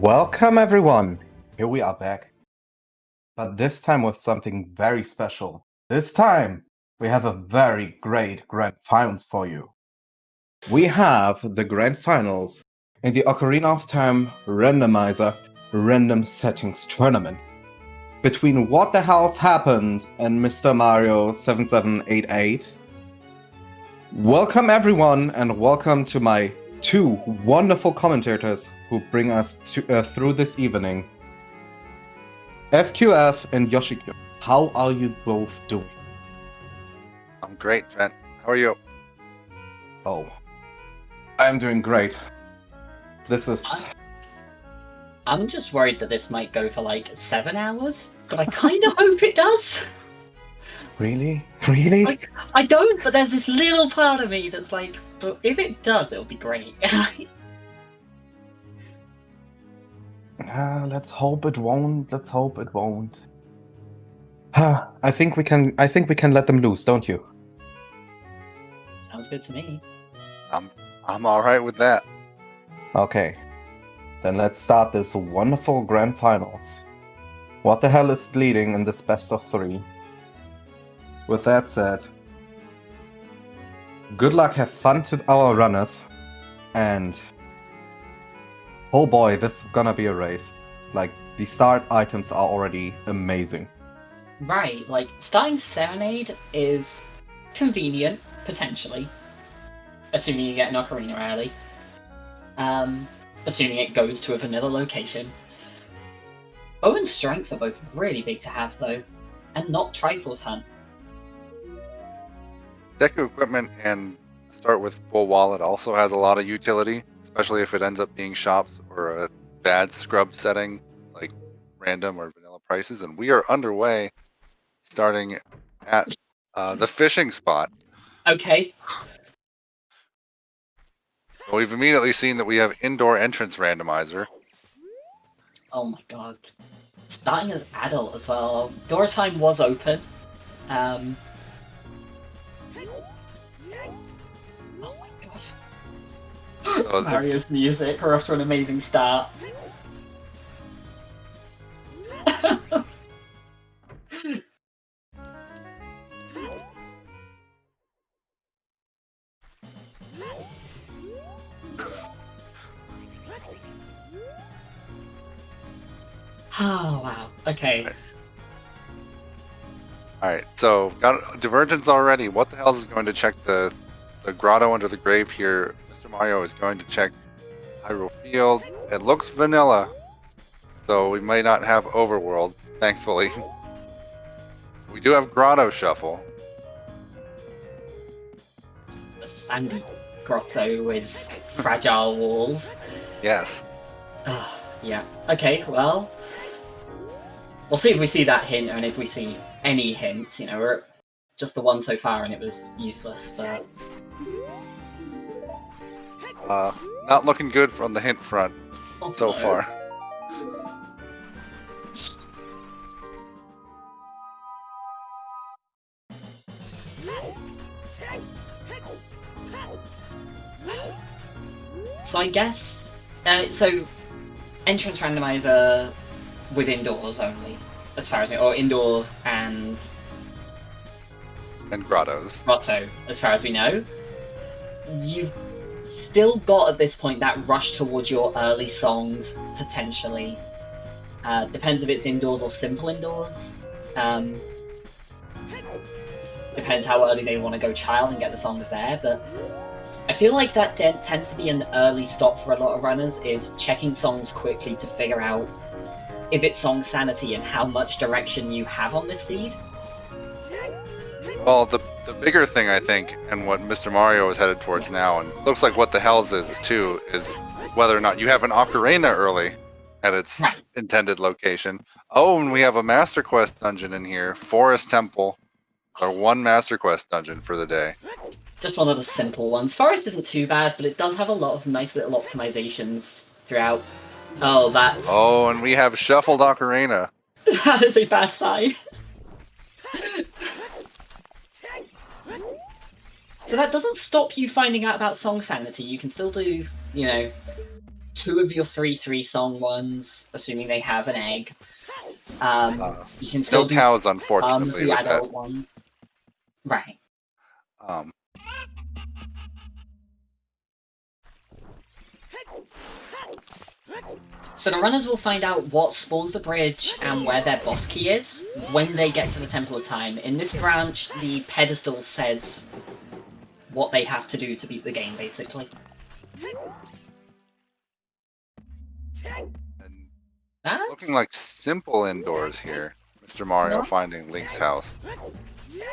Welcome everyone! Here we are back. But this time with something very special. This time, we have a very great Grand Finals for you. We have the Grand Finals in the Ocarina of Time Randomizer Random Settings Tournament between What the Hell's Happened and MrMario7788. Welcome everyone and welcome to my two wonderful commentators who bring us through this evening. FQF and Yoshikyo, how are you both doing? I'm great, Trent. How are you? Oh, I'm doing great. This is... I'm just worried that this might go for like 7 hours, but I kind of hope it does. Really? Really? I don't, but there's this little part of me that's like, but if it does, it'll be great. Let's hope it won't. Let's hope it won't. I think we can let them loose, don't you? Sounds good to me. I'm all right with that. Okay. Then let's start this wonderful Grand Finals. What the hell is leading in this best of 3? With that said, good luck, have fun to our runners, and oh boy, this is gonna be a race. Like, the start items are already amazing. Right, like, starting Serenade is convenient, potentially. Assuming you get an Ocarina early. Assuming it goes to a vanilla location. Bow and Strength are both really big to have, though, and not Triforce Hunt. Deku equipment and start with full wallet also has a lot of utility, especially if it ends up being shops or a bad scrub setting like random or vanilla prices. And we are underway, starting at the fishing spot. Okay. We've immediately seen that we have indoor entrance randomizer. Oh my god. Starting as adult as well. Door time was open. Oh my god. So Mario's music, we're off to an amazing start. Oh wow, okay. Alright, so got divergence already. What the hell is going to check the grotto under the grave here? Mr. Mario is going to check Hyrule Field. It looks vanilla, so we may not have Overworld, thankfully. We do have Grotto Shuffle. A sandy grotto with fragile walls. Yes. Yeah, okay, well... We'll see if we see that hint, and if we see any hints. You know, we're just the one so far and it was useless, but... Not looking good from the hint front so far. So I guess... so, entrance randomizer with indoors only, as far as... Or indoor and grottos. grotto, as far as we know. You've still got, at this point, that rush towards your early songs, potentially. Depends if it's indoors or simple indoors. Depends how early they want to go child and get the songs there, but I feel like that tends to be an early stop for a lot of runners, is checking songs quickly to figure out if it's song sanity and how much direction you have on this seed. Well, the bigger thing, I think, and what Mr. Mario is headed towards now, and looks like what the hell's is too, is whether or not you have an Ocarina early at its intended location. Oh, and we have a Master Quest dungeon in here, Forest Temple, our one Master Quest dungeon for the day. Just one of the simple ones. Forest isn't too bad, but it does have a lot of nice little optimizations throughout. Oh, that's... Oh, and we have Shuffled Ocarina. That is a bad sign. So that doesn't stop you finding out about song sanity. You can still do, you know, 2 of your 3 song ones, assuming they have an egg. You can still No do cows, some unfortunately, of the with that. adult ones. Right. So the runners will find out what spawns the bridge and where their boss key is when they get to the Temple of Time. In this branch, the pedestal says what they have to do to beat the game, basically. And That's looking like simple indoors here. Mr. Mario No. finding Link's house.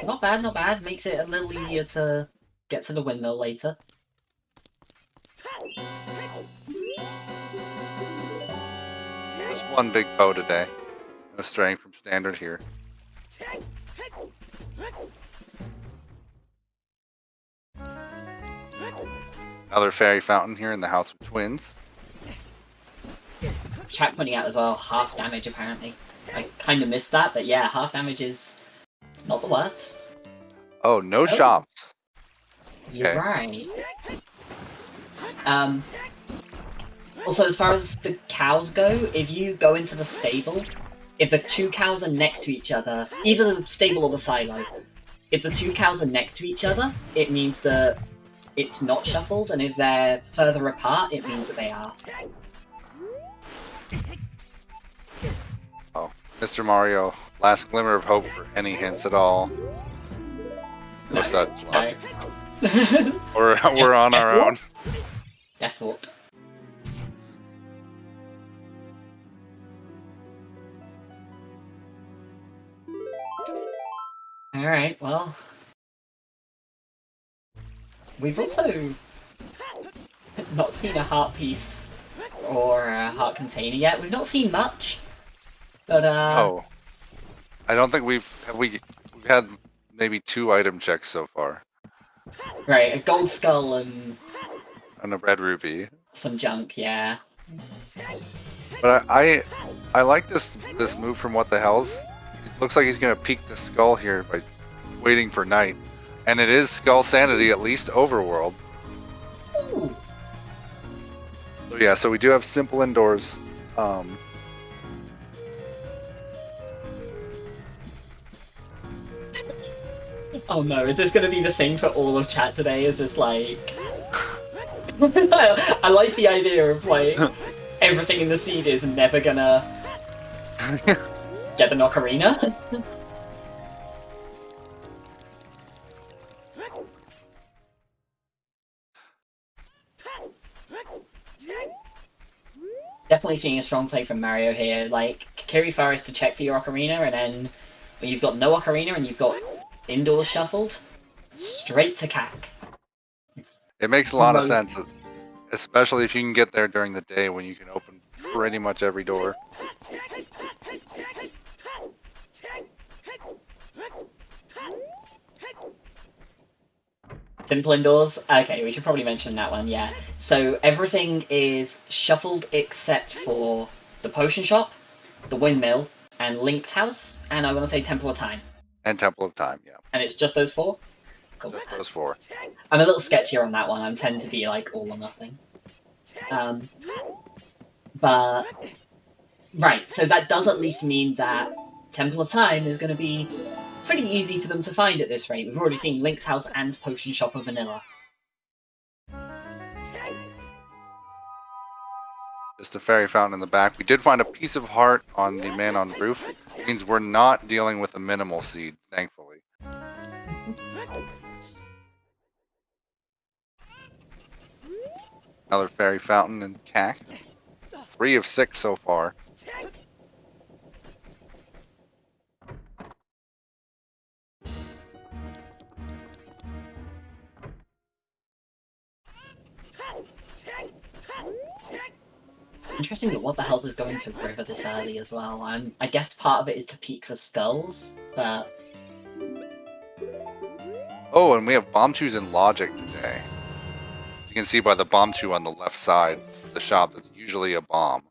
not bad, not bad. Makes it a little easier to get to the windmill later. Just one big bow today. No straying from standard here. Another fairy fountain here in the House of Twins. Chat pointing out as well, half damage apparently. I kind of missed that, but yeah, half damage is not the worst. Oh, no shops. You're Okay. right. Also, as far as the cows go, if you go into the stable, if the 2 cows are next to each other, either the stable or the silo, if the 2 cows are next to each other, it means that it's not shuffled, and if they're further apart, it means that they are. Oh, Mr. Mario, last glimmer of hope for any hints at all. No such luck. No. We're on our own. Death Warp. Alright, well. We've also not seen a heart piece or a heart container yet. We've not seen much. But Oh, I don't think we've had maybe 2 item checks so far. Right, a gold skull and And a red ruby. some junk, yeah. But I like this move from What the Hells. Looks like he's gonna peek the skull here by waiting for night, and it is Skull Sanity, at least overworld. Ooh. So yeah, so we do have simple indoors. Oh no, is this gonna be the same for all of chat today? It's just like... I like the idea of like, everything in the seed is never gonna get the Ocarina. Definitely seeing a strong play from Mario here. Like, Kirifar is to check for your Ocarina, and then when you've got no Ocarina and you've got indoors shuffled, straight to Cack. It makes a lot of Most- sense, especially if you can get there during the day when you can open pretty much every door. Simple indoors? Okay, we should probably mention that one, yeah. So everything is shuffled except for the potion shop, the windmill, and Link's house, and I want to say Temple of Time. And Temple of Time, yeah. And it's just those 4? Cool. Just those 4. I'm a little sketchier on that one. I tend to be like all or nothing. But right, so that does at least mean that Temple of Time is going to be pretty easy for them to find at this rate. We've already seen Link's house and Potion Shop of Vanilla. Just a fairy fountain in the back. We did find a piece of heart on the man on the roof. It means we're not dealing with a minimal seed, thankfully. Another fairy fountain and Cack. 3 of 6 so far. Interesting that What the Hells is going to River this early as well. I guess part of it is to peek the skulls, but... Oh, and we have bomb chews and logic today. You can see by the bomb chew on the left side of the shop that's usually a bomb.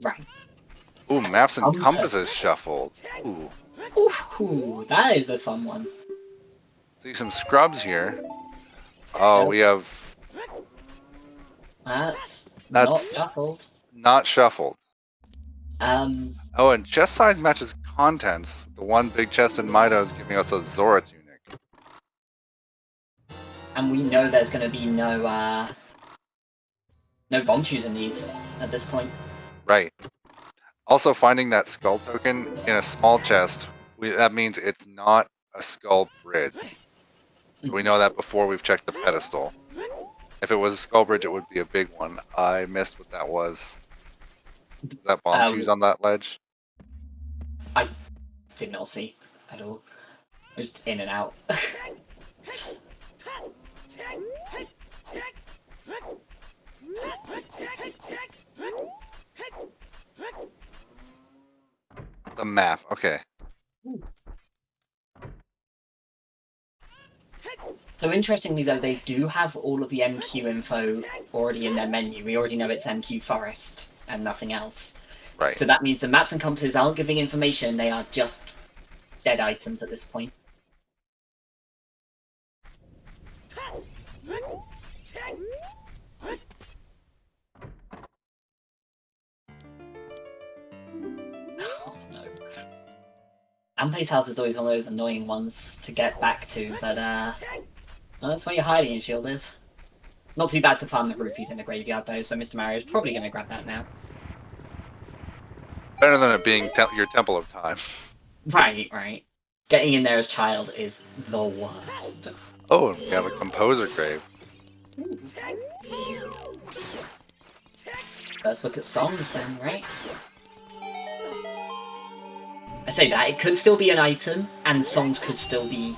Right. Ooh, maps and Compass. compasses shuffled. Ooh. Ooh, that is a fun one. See some scrubs here. Oh, we have... That's Not That's shuffled. not shuffled. Um, Oh, and chest size matches contents. The one big chest in Mido is giving us a Zora tunic. and we know there's going to be no bomb shoes in these at this point. Right. Also, finding that skull token in a small chest, that means it's not a skull bridge. So we know that before we've checked the pedestal. If it was a skull bridge, it would be a big one. I missed what that was. Is that bomb shoes on that ledge? I did not see at all. Just in and out. The map, okay. So interestingly though, they do have all of the MQ info already in their menu. We already know it's MQ Forest and nothing else. Right. So that means the maps and compasses aren't giving information, they are just dead items at this point. Oh no. Anpei's house is always one of those annoying ones to get back to, but well, that's where your hiding shield is. Not too bad to farm the rupees in the graveyard though, so Mr. Mario is probably going to grab that now. Better than it being your Temple of Time. Right, right. Getting in there as child is the worst. Oh, and we have a Composer Grave. Let's look at songs then, right? I say that, it could still be an item, and songs could still be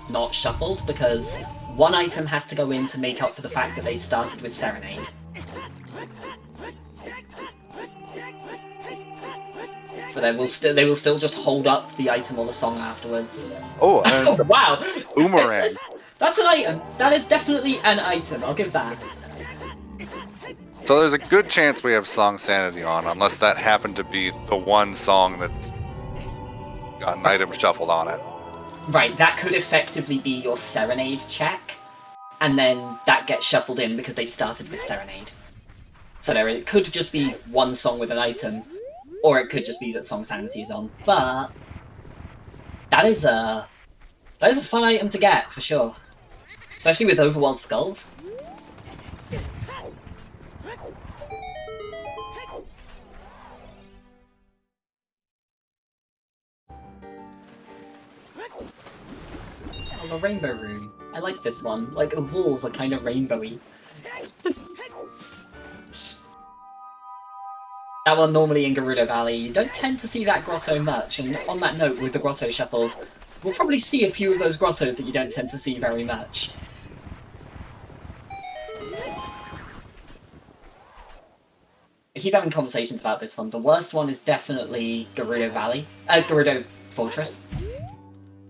not shuffled, because one item has to go in to make up for the fact that they started with Serenade. So they will still just hold up the item or the song afterwards. Oh, and wow! Boomerang. That's an item! That is definitely an item, I'll give that. So there's a good chance we have Song Sanity on, unless that happened to be the one song that's got an item shuffled on it. Right, that could effectively be your Serenade check, and then that gets shuffled in because they started with Serenade. So it could just be one song with an item, or it could just be that Song Sanity is on. But that is a fun item to get for sure, especially with Overworld Skulls. Oh, the Rainbow Room. I like this one. Like, the walls are kind of rainbowy. That one normally in Gerudo Valley, you don't tend to see that grotto much, and on that note, with the grotto shuffled, we'll probably see a few of those grottos that you don't tend to see very much. I keep having conversations about this one. The worst one is definitely Gerudo Valley. Gerudo Fortress.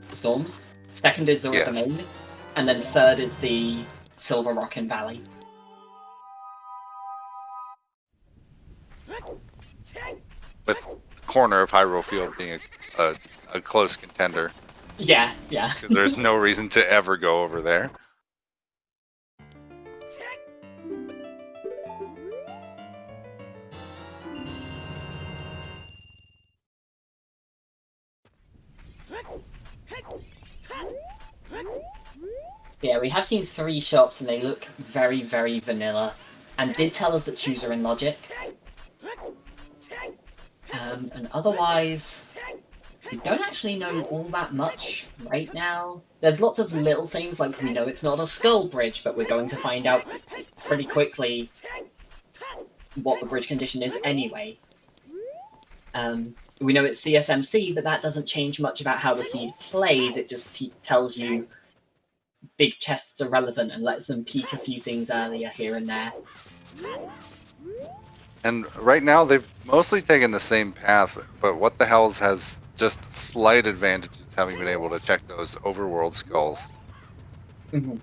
Storms. Second is Zora Domain. And then third is the Silver Rockin' Valley. With the corner of Hyrule Field being a close contender. Yeah, yeah. There's no reason to ever go over there. Yeah, we have seen 3 shops and they look very, very vanilla, and did tell us that shoes are in Logic. And otherwise, we don't actually know all that much right now. There's lots of little things, like we know it's not a skull bridge, but we're going to find out pretty quickly what the bridge condition is anyway. We know it's CSMC, but that doesn't change much about how the seed plays, it just tells you big chests are relevant and lets them peek a few things earlier here and there. And right now they've mostly taken the same path, but What the Hells has just slight advantages having been able to check those overworld skulls. Mm-hmm.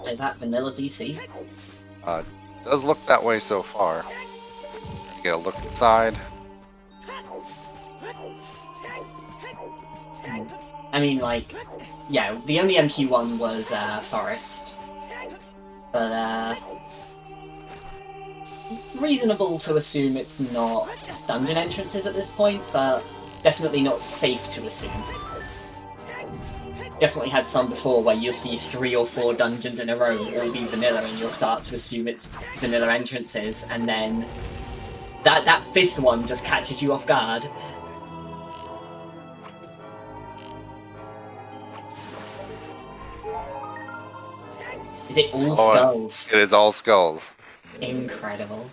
Is that vanilla DC? Does look that way so far. You get a look inside. I mean, like, yeah, the only MQ one was Forest. But, reasonable to assume it's not dungeon entrances at this point, but definitely not safe to assume. Definitely had some before where you'll see 3 or 4 dungeons in a row all be vanilla and you'll start to assume it's vanilla entrances, and then that 5th one just catches you off guard. Is it all skulls? It is all skulls. Incredible.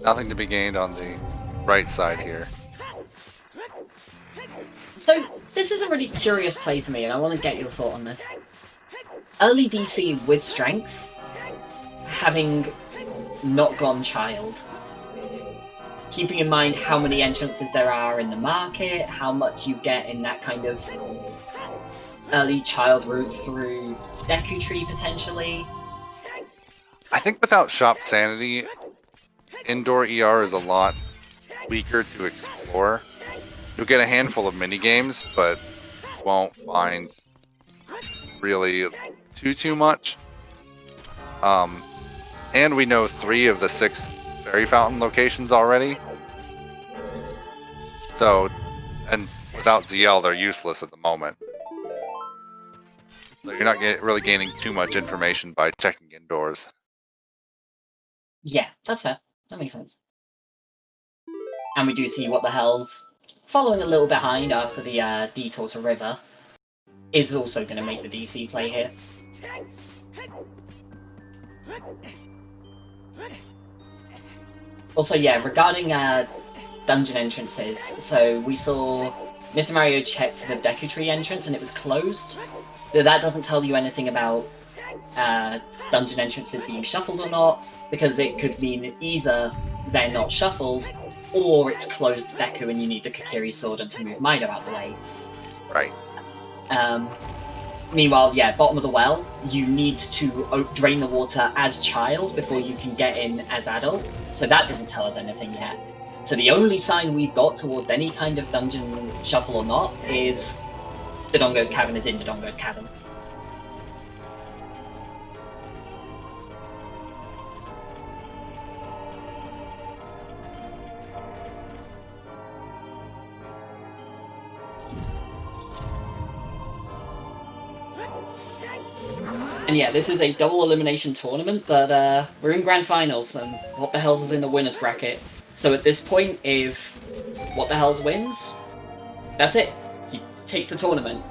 Nothing to be gained on the right side here. So, this is a really curious play to me, and I want to get your thought on this. Early DC with strength, having not gone child. Keeping in mind how many entrances there are in the market, how much you get in that kind of early child route through Deku Tree, potentially. I think without Shop Sanity, indoor ER is a lot weaker to explore. You'll get a handful of mini games, but won't find really too much. And we know 3 of the 6 Fairy Fountain locations already. So, and without ZL, they're useless at the moment. So you're not really gaining too much information by checking indoors. Yeah, that's fair. That makes sense. And we do see What the Hell's following a little behind after the detour to River is also going to make the DC play here. Also, yeah, regarding dungeon entrances, so we saw Mr. Mario check the Deku Tree entrance and it was closed. That doesn't tell you anything about dungeon entrances being shuffled or not, because it could mean either they're not shuffled, or it's closed Deku and you need the Kokiri Sword to move Mido out the way. Right. Meanwhile, yeah, bottom of the well, you need to drain the water as child before you can get in as adult, so that doesn't tell us anything yet. So the only sign we've got towards any kind of dungeon shuffle or not is Dodongo's Cavern is in Dodongo's Cavern. And yeah, this is a double elimination tournament, but we're in Grand Finals, and What the Hell's is in the winner's bracket. So at this point, if What the Hell's wins, that's it. He takes the tournament.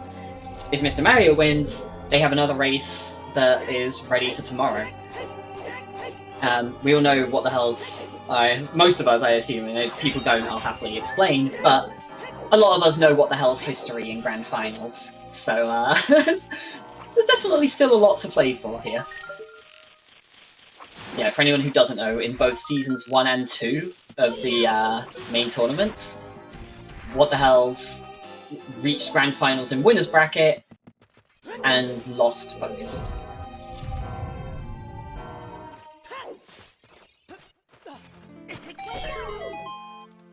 If Mr. Mario wins, they have another race that is ready for tomorrow. We all know What the Hell's... most of us, I assume, and if people don't, I'll happily explain, but a lot of us know What the Hell's history in Grand Finals. So, there's definitely still a lot to play for here. Yeah, for anyone who doesn't know, in both seasons 1 and 2 of the main tournaments, What the Hell's reached Grand Finals in winner's bracket and lost both.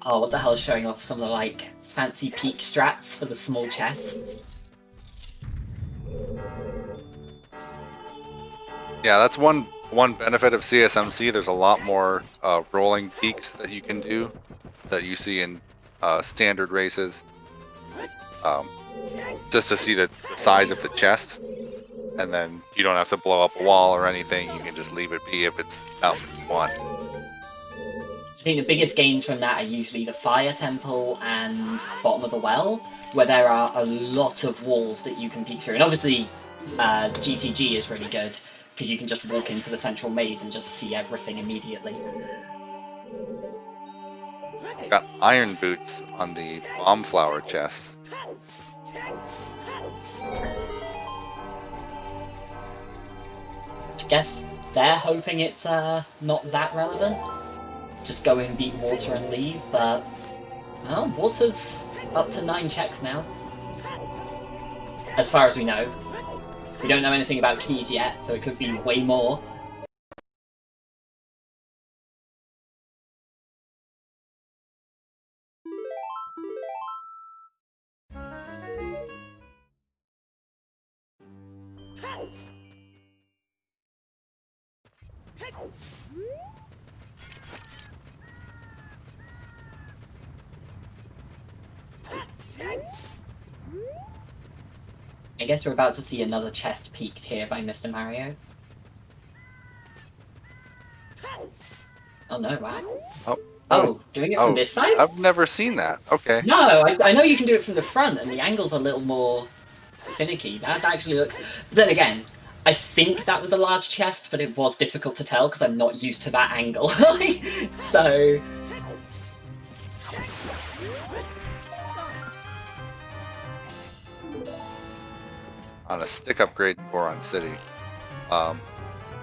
Oh, What the Hell's showing off some of the, like, fancy peak strats for the small chests. Yeah, that's one benefit of CSMC. There's a lot more rolling peaks that you can do that you see in standard races. Just to see the size of the chest, and then you don't have to blow up a wall or anything. You can just leave it be if it's out one. I think the biggest gains from that are usually the Fire Temple and Bottom of the Well, where there are a lot of walls that you can peek through. And obviously, GTG is really good, because you can just walk into the central maze and just see everything immediately. Got iron boots on the bomb flower chest. I guess they're hoping it's not that relevant. Just go and beat water and leave, but well, water's up to 9 checks now. As far as we know. We don't know anything about keys yet, so it could be way more. I guess we're about to see another chest peeked here by Mr. Mario. Oh no, wow. Oh, doing it from this side? I've never seen that. Okay. No, I know you can do it from the front, and the angle's a little more finicky. That actually looks... Then again, I think that was a large chest, but it was difficult to tell because I'm not used to that angle. So... On a stick upgrade to Goron City.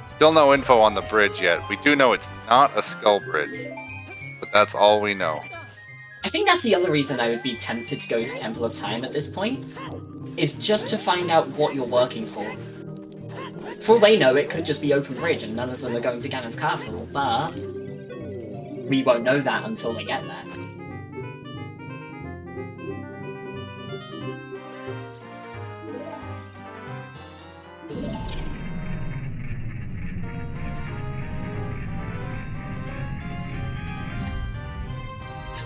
Still no info on the bridge yet. We do know it's not a skull bridge, but that's all we know. I think that's the other reason I would be tempted to go to Temple of Time at this point, is just to find out what you're working for. For all they know, it could just be open bridge and none of them are going to Ganon's castle, but we won't know that until they get there.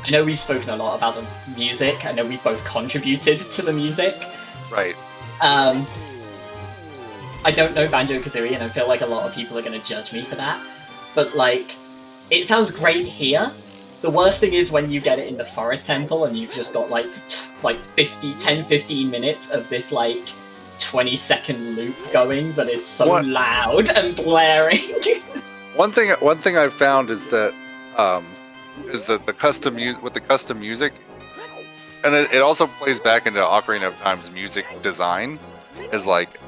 I know we've spoken a lot about the music. I know we've both contributed to the music. Right. I don't know Banjo-Kazooie, and I feel like a lot of people are going to judge me for that. But, like, it sounds great here. The worst thing is when you get it in the Forest Temple and you've just got, like 10-15 minutes of this, like, 20-second loop going that is so loud and blaring. One thing I've found is that, the custom music, and it also plays back into Ocarina of Time's music design, is like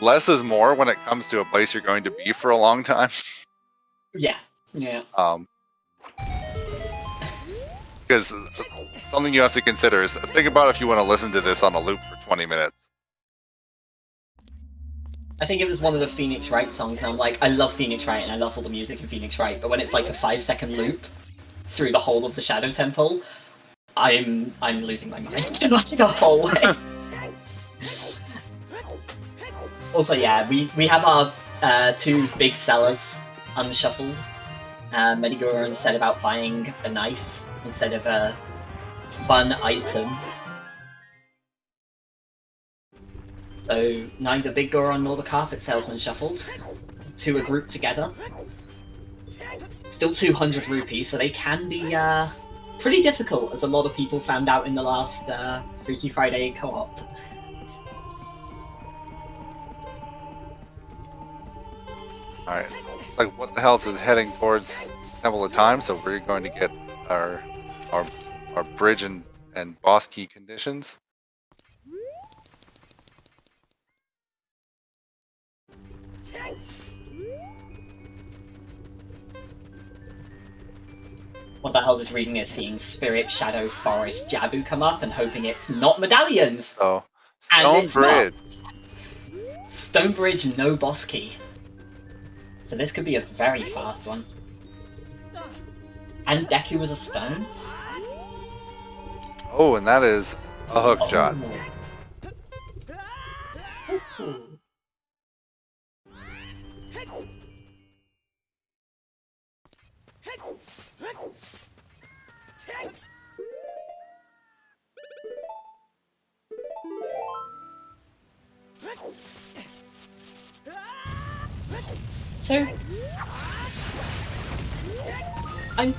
less is more when it comes to a place you're going to be for a long time. Yeah. Because something you have to consider is think about if you want to listen to this on a loop for 20 minutes. I think it was one of the Phoenix Wright songs, and I'm like, I love Phoenix Wright and I love all the music in Phoenix Wright, but when it's like a 5-second loop through the whole of the Shadow Temple, I'm losing my mind like the whole way. Also, yeah, we have our 2 big sellers unshuffled. Medigoro said about buying a knife instead of a fun item. So neither Big Goron nor the Carpet Salesman shuffled. 2 are grouped together. Still 200 rupees, so they can be pretty difficult, as a lot of people found out in the last Freaky Friday co-op. Alright, it's like what the hell is heading towards Temple of Time, so we're going to get our bridge and boss key conditions. What the hell is reading is seeing Spirit, Shadow, Forest, Jabu come up and hoping it's not medallions! Oh, Stone Bridge! Not. Stone Bridge, no boss key. So this could be a very fast one. And Deku was a stone? Oh, and that is a hook shot. So, I'm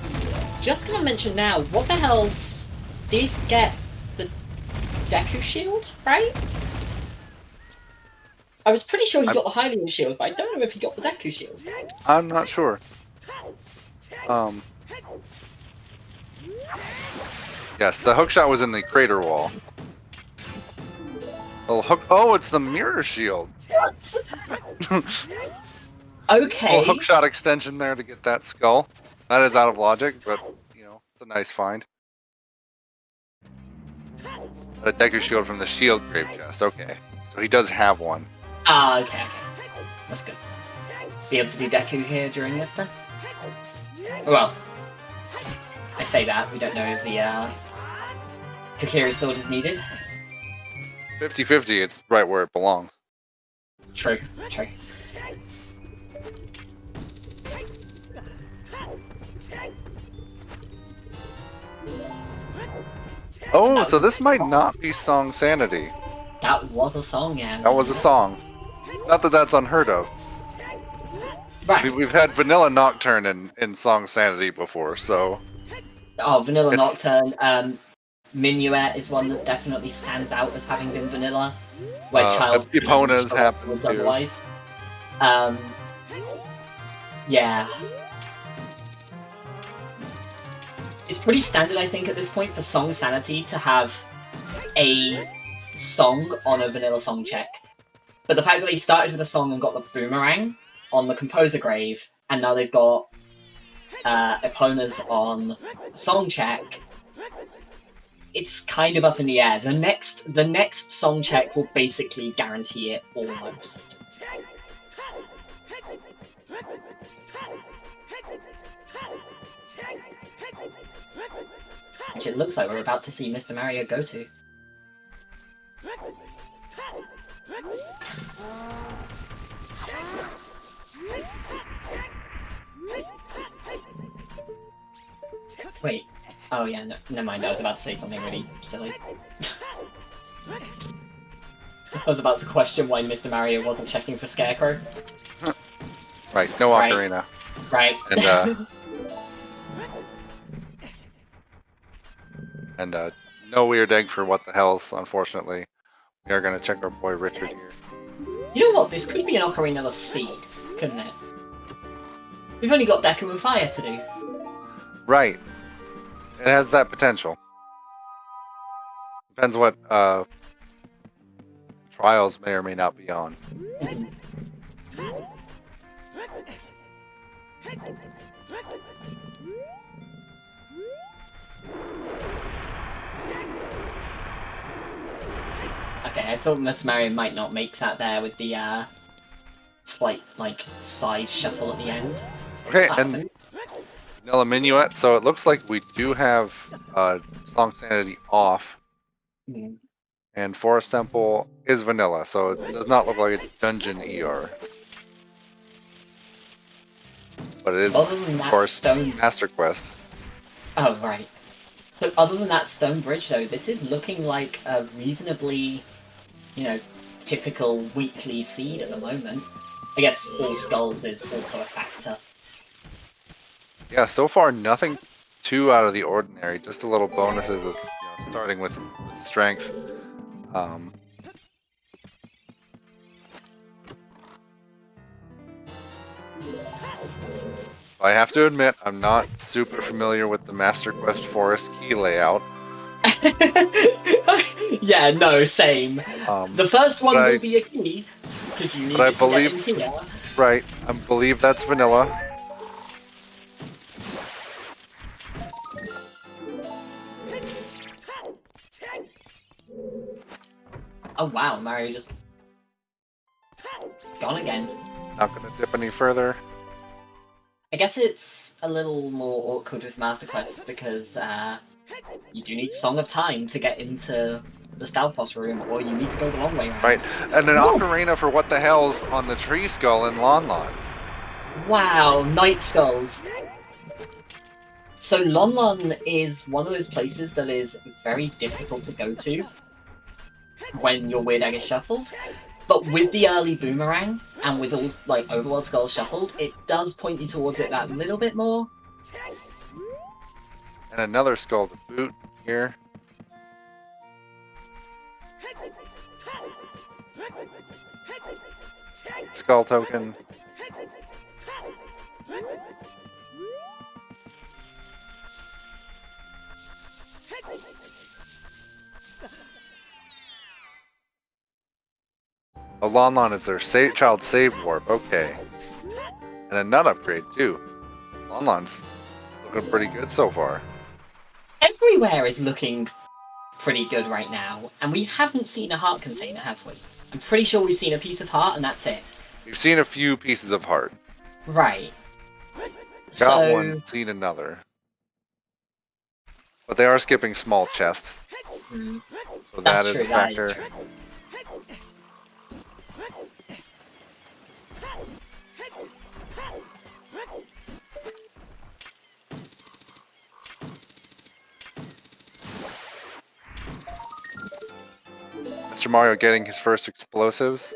just gonna mention now, what the hell's did get the Deku shield, right? I was pretty sure he got the Hylian shield, but I don't know if he got the Deku shield. I'm not sure. Yes, the hookshot was in the crater wall. Oh, it's the mirror shield. Okay. Little hookshot extension there to get that skull. That is out of logic, but you know, it's a nice find. A Deku Shield from the Shield Grave Chest. Okay. So he does have one. Ah, okay. That's good. Be able to do Deku here during this then? Well, I say that, we don't know if the Kokiri sword is needed. 50-50, it's right where it belongs. True, true. Oh, so this might not be Song Sanity. That was a song, yeah. That was a song. Not that that's unheard of. Right. We've had Vanilla Nocturne in Song Sanity before, so... Oh, Vanilla It's- Nocturne. Minuet is one that definitely stands out as having been vanilla, where Child Epona's show happened afterwards too. otherwise. Yeah. It's pretty standard, I think, at this point for Song Sanity to have a song on a vanilla song check. But the fact that they started with a song and got the boomerang on the Composer Grave, and now they've got Epona's on song check, it's kind of up in the air. The next song check will basically guarantee it almost. Which it looks like we're about to see Mr. Mario go to. Wait. Oh yeah, no, never mind. I was about to say something really silly. I was about to question why Mr. Mario wasn't checking for Scarecrow. Right, no Right. Ocarina. Right. And, no weird egg for what the hells, unfortunately. We are going to check our boy Richard here. You know what? This could be an Ocarina of Seed, couldn't it? We've only got Deku and Fire to do. Right. It has that potential. Depends what trials may or may not be on. Okay, I thought Miss Mario might not make that there with the slight like side shuffle at the end. Okay, That and happened. Vanilla Minuet. So it looks like we do have Song Sanity off, Mm. and Forest Temple is vanilla, so it does not look like it's Dungeon ER. But it is, Other than of that course, stone. Master Quest. Oh right. So other than that stone bridge though, this is looking like a reasonably, you know, typical weekly seed at the moment. I guess all skulls is also a factor. Yeah, so far nothing too out of the ordinary. Just a little bonuses of starting with strength. I have to admit, I'm not super familiar with the Master Quest Forest key layout. Yeah, no, same. The first one but will I- be a key, because you need but I it to get believe- in here. Right, I believe that's vanilla. Oh wow, Mario just gone again. Not gonna dip any further. I guess it's a little more awkward with Master Quests because you do need Song of Time to get into the Stalfos room, or you need to go the long way around. Right, and an Ooh. ocarina for what the hell's on the tree skull in Lon Lon. Wow, Night Skulls. So Lon Lon is one of those places that is very difficult to go to when your Weird Egg is shuffled. But with the early boomerang and with all like Overworld Skulls shuffled, it does point you towards it that little bit more. And another skull to boot here. Skull token. A Lon Lon is their child save warp, okay. And a nut upgrade too. Lon Lon's looking pretty good so far. Everywhere is looking pretty good right now. And we haven't seen a heart container, have we? I'm pretty sure we've seen a piece of heart and that's it. We've seen a few pieces of heart. Right. Got So, one, seen another. But they are skipping small chests. So that That's is true, a that is factor. true. Mr. Mario getting his first explosives.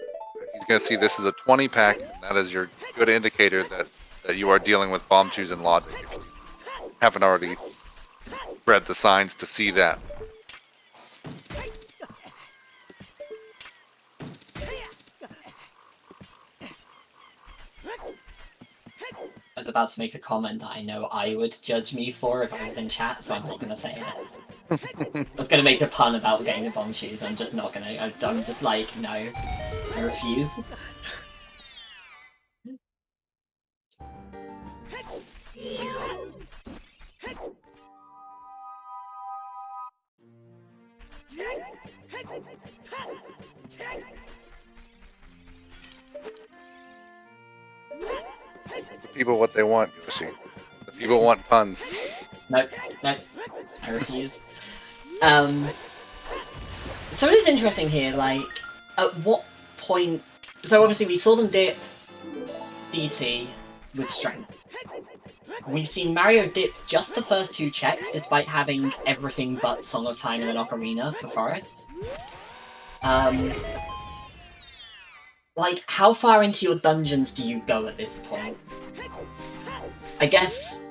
He's going to see this is a 20 pack, and that is your good indicator that you are dealing with bomb twos and logic. If you haven't already read the signs to see that. I was about to make a comment that I know I would judge me for if I was in chat, so I'm not going to say it. I was going to make a pun about getting the bomb shoes, I'm just not going to. I'm just like, no. I refuse. The people what they want, Yoshi. The people want puns. Nope, nope. I refuse. So it is interesting here, like, at what point... So obviously we saw them dip DT with strength. We've seen Mario dip just the first two checks, despite having everything but Song of Time and an Ocarina for Forest. Like, how far into your dungeons do you go at this point? I guess,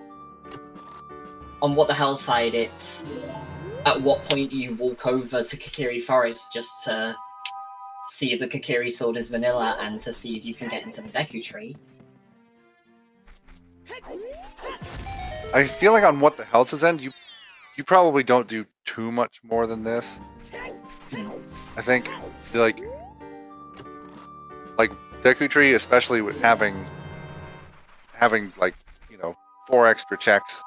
on What the Hell side, it's at what point do you walk over to Kokiri Forest just to see if the Kokiri sword is vanilla and to see if you can get into the Deku Tree. I feel like on What the Hell's end, you probably don't do too much more than this. I think like Deku Tree, especially with having like, you know, 4 extra checks,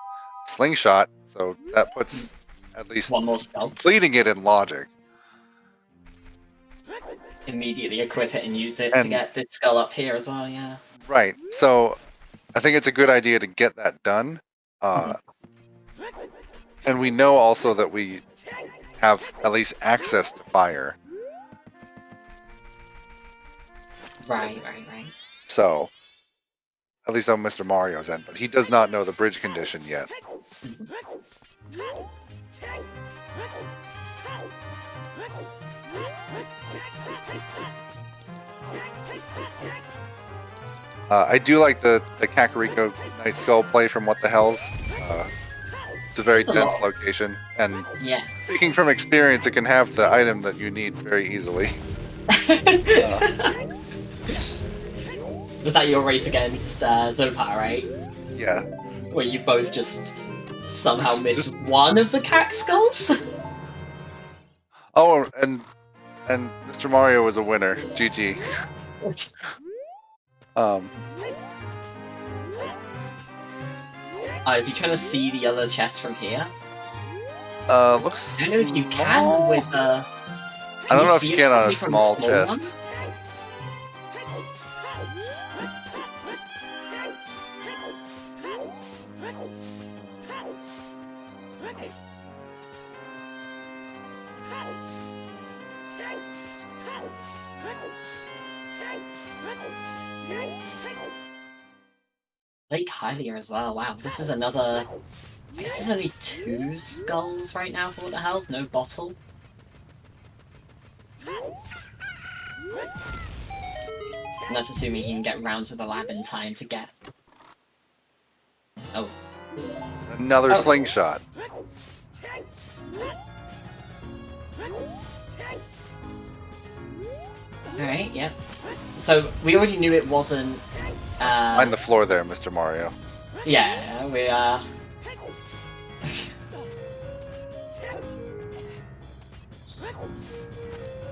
slingshot, so that puts at least One more spell. completing it in logic. Immediately equip it and use it to get this skull up here as well, yeah. Right. So I think it's a good idea to get that done. And we know also that we have at least access to fire. Right. So, at least on Mr. Mario's end, but he does not know the bridge condition yet. I do like the Kakariko Night Skull play from What the Hell's. It's a very dense location, and yeah. Speaking from experience, it can have the item that you need very easily. Was that your race against Zopar, right? Yeah. Where you both just somehow missed one of the cat skulls? Oh, and Mr. Mario was a winner. GG. Is he trying to see the other chest from here? Looks. I don't know if you can with I don't know if you can on a small one? chest. Lake Hylia as well. Wow, this is another. I guess there's only 2 skulls right now for What the Hell's, no bottle. And that's assuming he can get round to the lab in time to get. Oh. Another slingshot. Alright, yep. So, we already knew it wasn't. Find the floor there, Mr. Mario. Yeah, we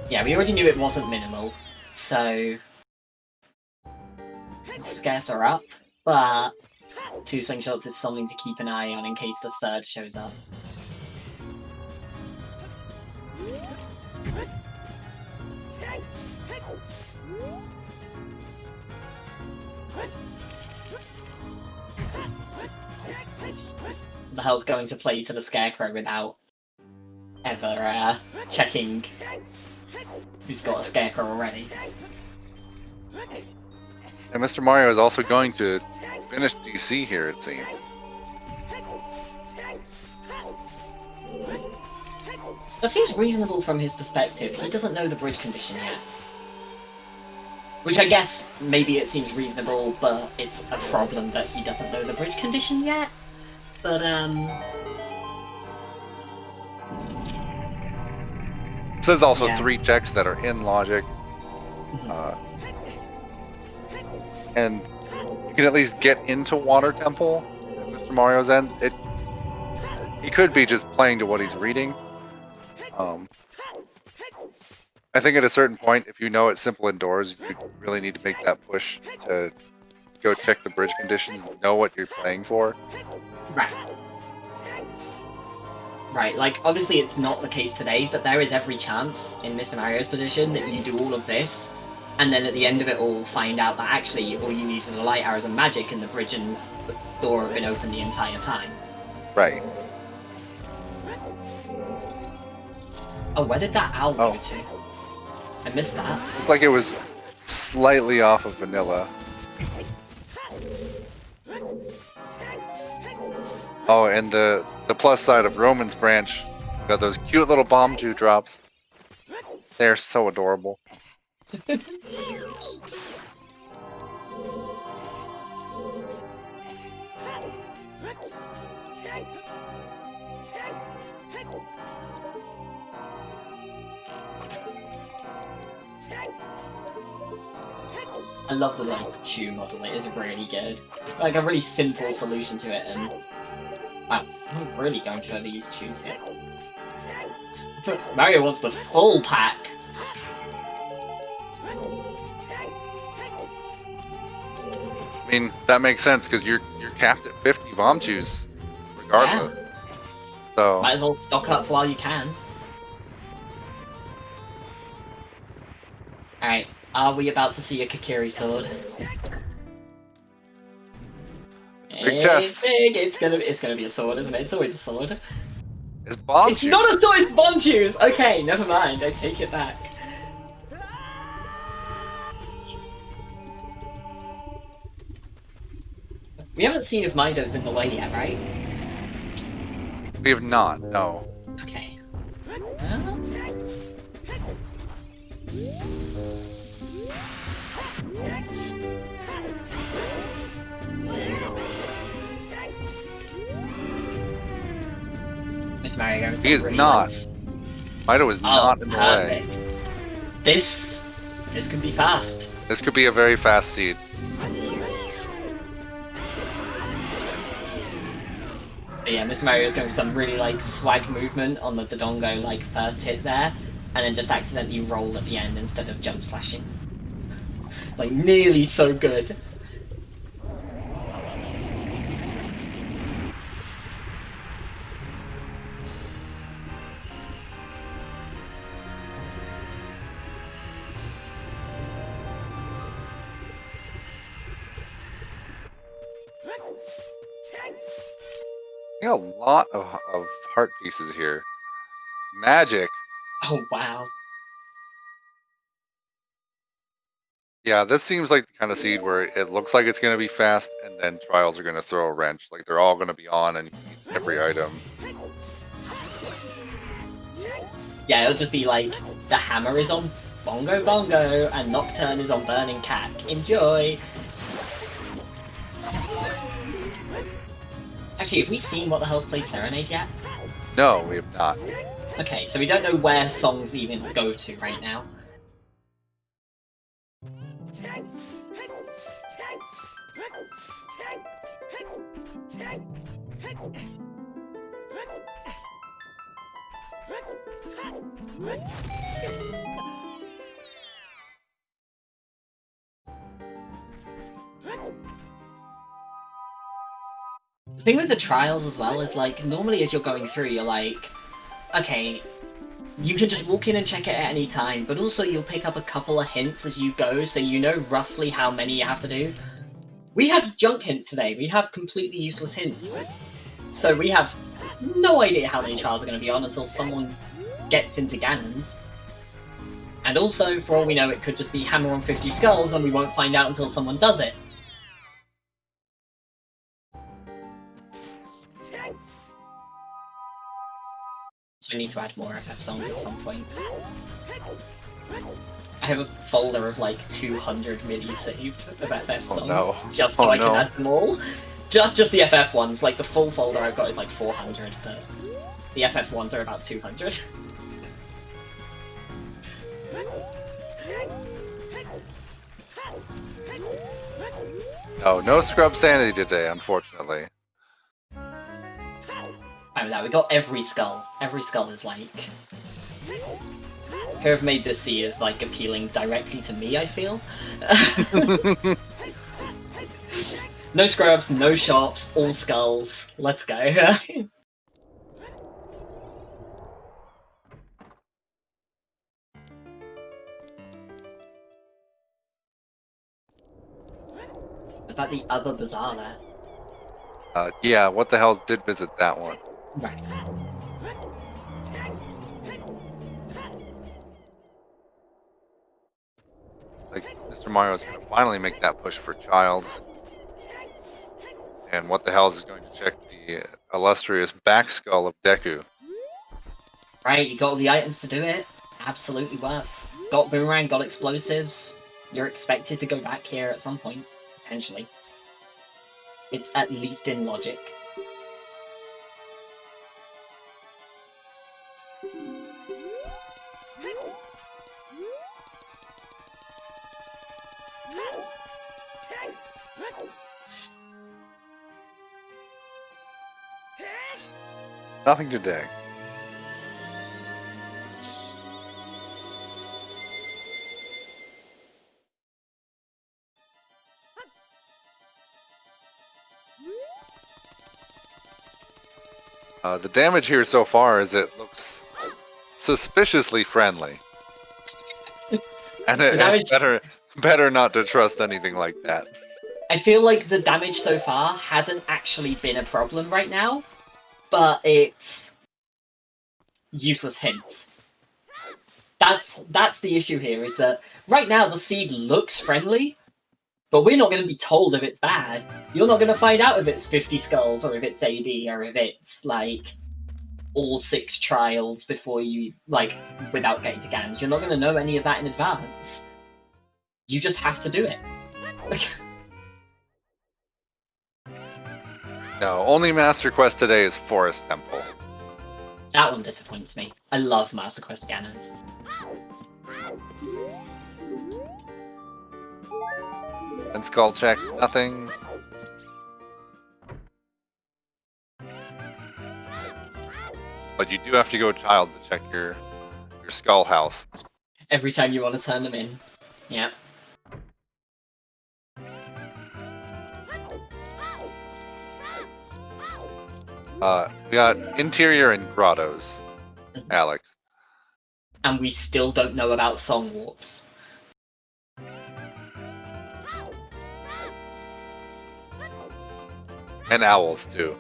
yeah, we already knew it wasn't minimal, so scares are up, but 2 slingshots is something to keep an eye on in case the third shows up. The hell's going to play to the Scarecrow without ever checking who's got a Scarecrow already? And Mr. Mario is also going to finish DC here, it seems. That seems reasonable from his perspective. He doesn't know the bridge condition yet. Which I guess maybe it seems reasonable, but it's a problem that he doesn't know the bridge condition yet. But It says also yeah. 3 checks that are in logic. And you can at least get into Water Temple at Mr. Mario's end. He could be just playing to what he's reading. I think at a certain point, if you know it's simple indoors, you really need to make that push to go check the bridge conditions and know what you're playing for. Right. Right, like, obviously it's not the case today, but there is every chance in Mr. Mario's position that you do all of this, and then at the end of it all find out that actually all you need is a light arrows and magic and the bridge and the door have been open the entire time. Right. Oh, where did that owl go to? I missed that. Looked like it was slightly off of vanilla. Oh, and the plus side of Roman's branch, got those cute little bomb dewdrops. They're so adorable. I love the like chew model, it is really good. Like a really simple solution to it, and wow, I'm really going for these chews here. Mario wants the full pack. I mean, that makes sense because you're capped at 50 bomb chews, regardless. Yeah. So Might as well stock up while you can. Alright, are we about to see a Kakiri sword? big chest. Big. It's gonna be a sword, isn't it? It's always a sword. It's bomb It's chews. not a sword, it's bomb chews! Okay, never mind, I take it back. We haven't seen if Mido's in the way yet, right? We have not. No. Okay. Mr. Mario goes. He is not. Mido is not in the way. This could be fast. This could be a very fast seed. But yeah, Mr. Mario's going for some really like swag movement on the Dodongo like first hit there, and then just accidentally roll at the end instead of jump slashing. Like nearly so good. We got a lot of heart pieces here. Magic. Oh wow. Yeah, this seems like the kind of seed where it looks like it's going to be fast, and then trials are going to throw a wrench. Like they're all going to be on and every item. Yeah, it'll just be like the hammer is on Bongo Bongo and Nocturne is on Burning Cack. Enjoy! Actually, have we seen what the hell's played Serenade yet? No, we have not. Okay, so we don't know where songs even go to right now. The thing with the trials as well is like, normally as you're going through, you're like, okay, You can just walk in and check it at any time, but also you'll pick up a couple of hints as you go, so you know roughly how many you have to do. We have junk hints today. We have completely useless hints. So we have no idea how many trials are going to be on until someone gets into Ganons. And also, for all we know, it could just be hammer on 50 skulls and we won't find out until someone does it. So I need to add more FF songs at some point. I have a folder of like 200 minis saved of FF songs, just so I can add them all. Just the FF ones, like the full folder I've got is like 400, but the FF ones are about 200. Oh, no scrub sanity today, unfortunately. Oh, that we got every skull. Every skull is like... Who have made this sea is like appealing directly to me, I feel. No scrubs, no shops, all skulls. Let's go. Was that the other bazaar there? Yeah, what the hell did visit that one? Right. Like, Mr. Mario's gonna finally make that push for Child. And what the hell is going to check the illustrious back skull of Deku? Right, you got all the items to do it. Absolutely worth. Got boomerang, got explosives. You're expected to go back here at some point, potentially. It's at least in logic. Nothing today. The damage here so far is it looks suspiciously friendly. And it's better not to trust anything like that. I feel like the damage so far hasn't actually been a problem right now, but it's useless hints. That's the issue here, is that right now the seed looks friendly, but we're not going to be told if it's bad. You're not going to find out if it's 50 skulls, or if it's AD, or if it's, like, all 6 trials before you, like, without getting to Ganons. You're not going to know any of that in advance. You just have to do it. No, only Master Quest today is Forest Temple. That one disappoints me. I love Master Quest Ganons. And Skull check, nothing. But you do have to go Child to check your Skull house. Every time you want to turn them in. Yeah. We got Interior and Grottos, Alex. And we still don't know about Song Warps. And Owls, too.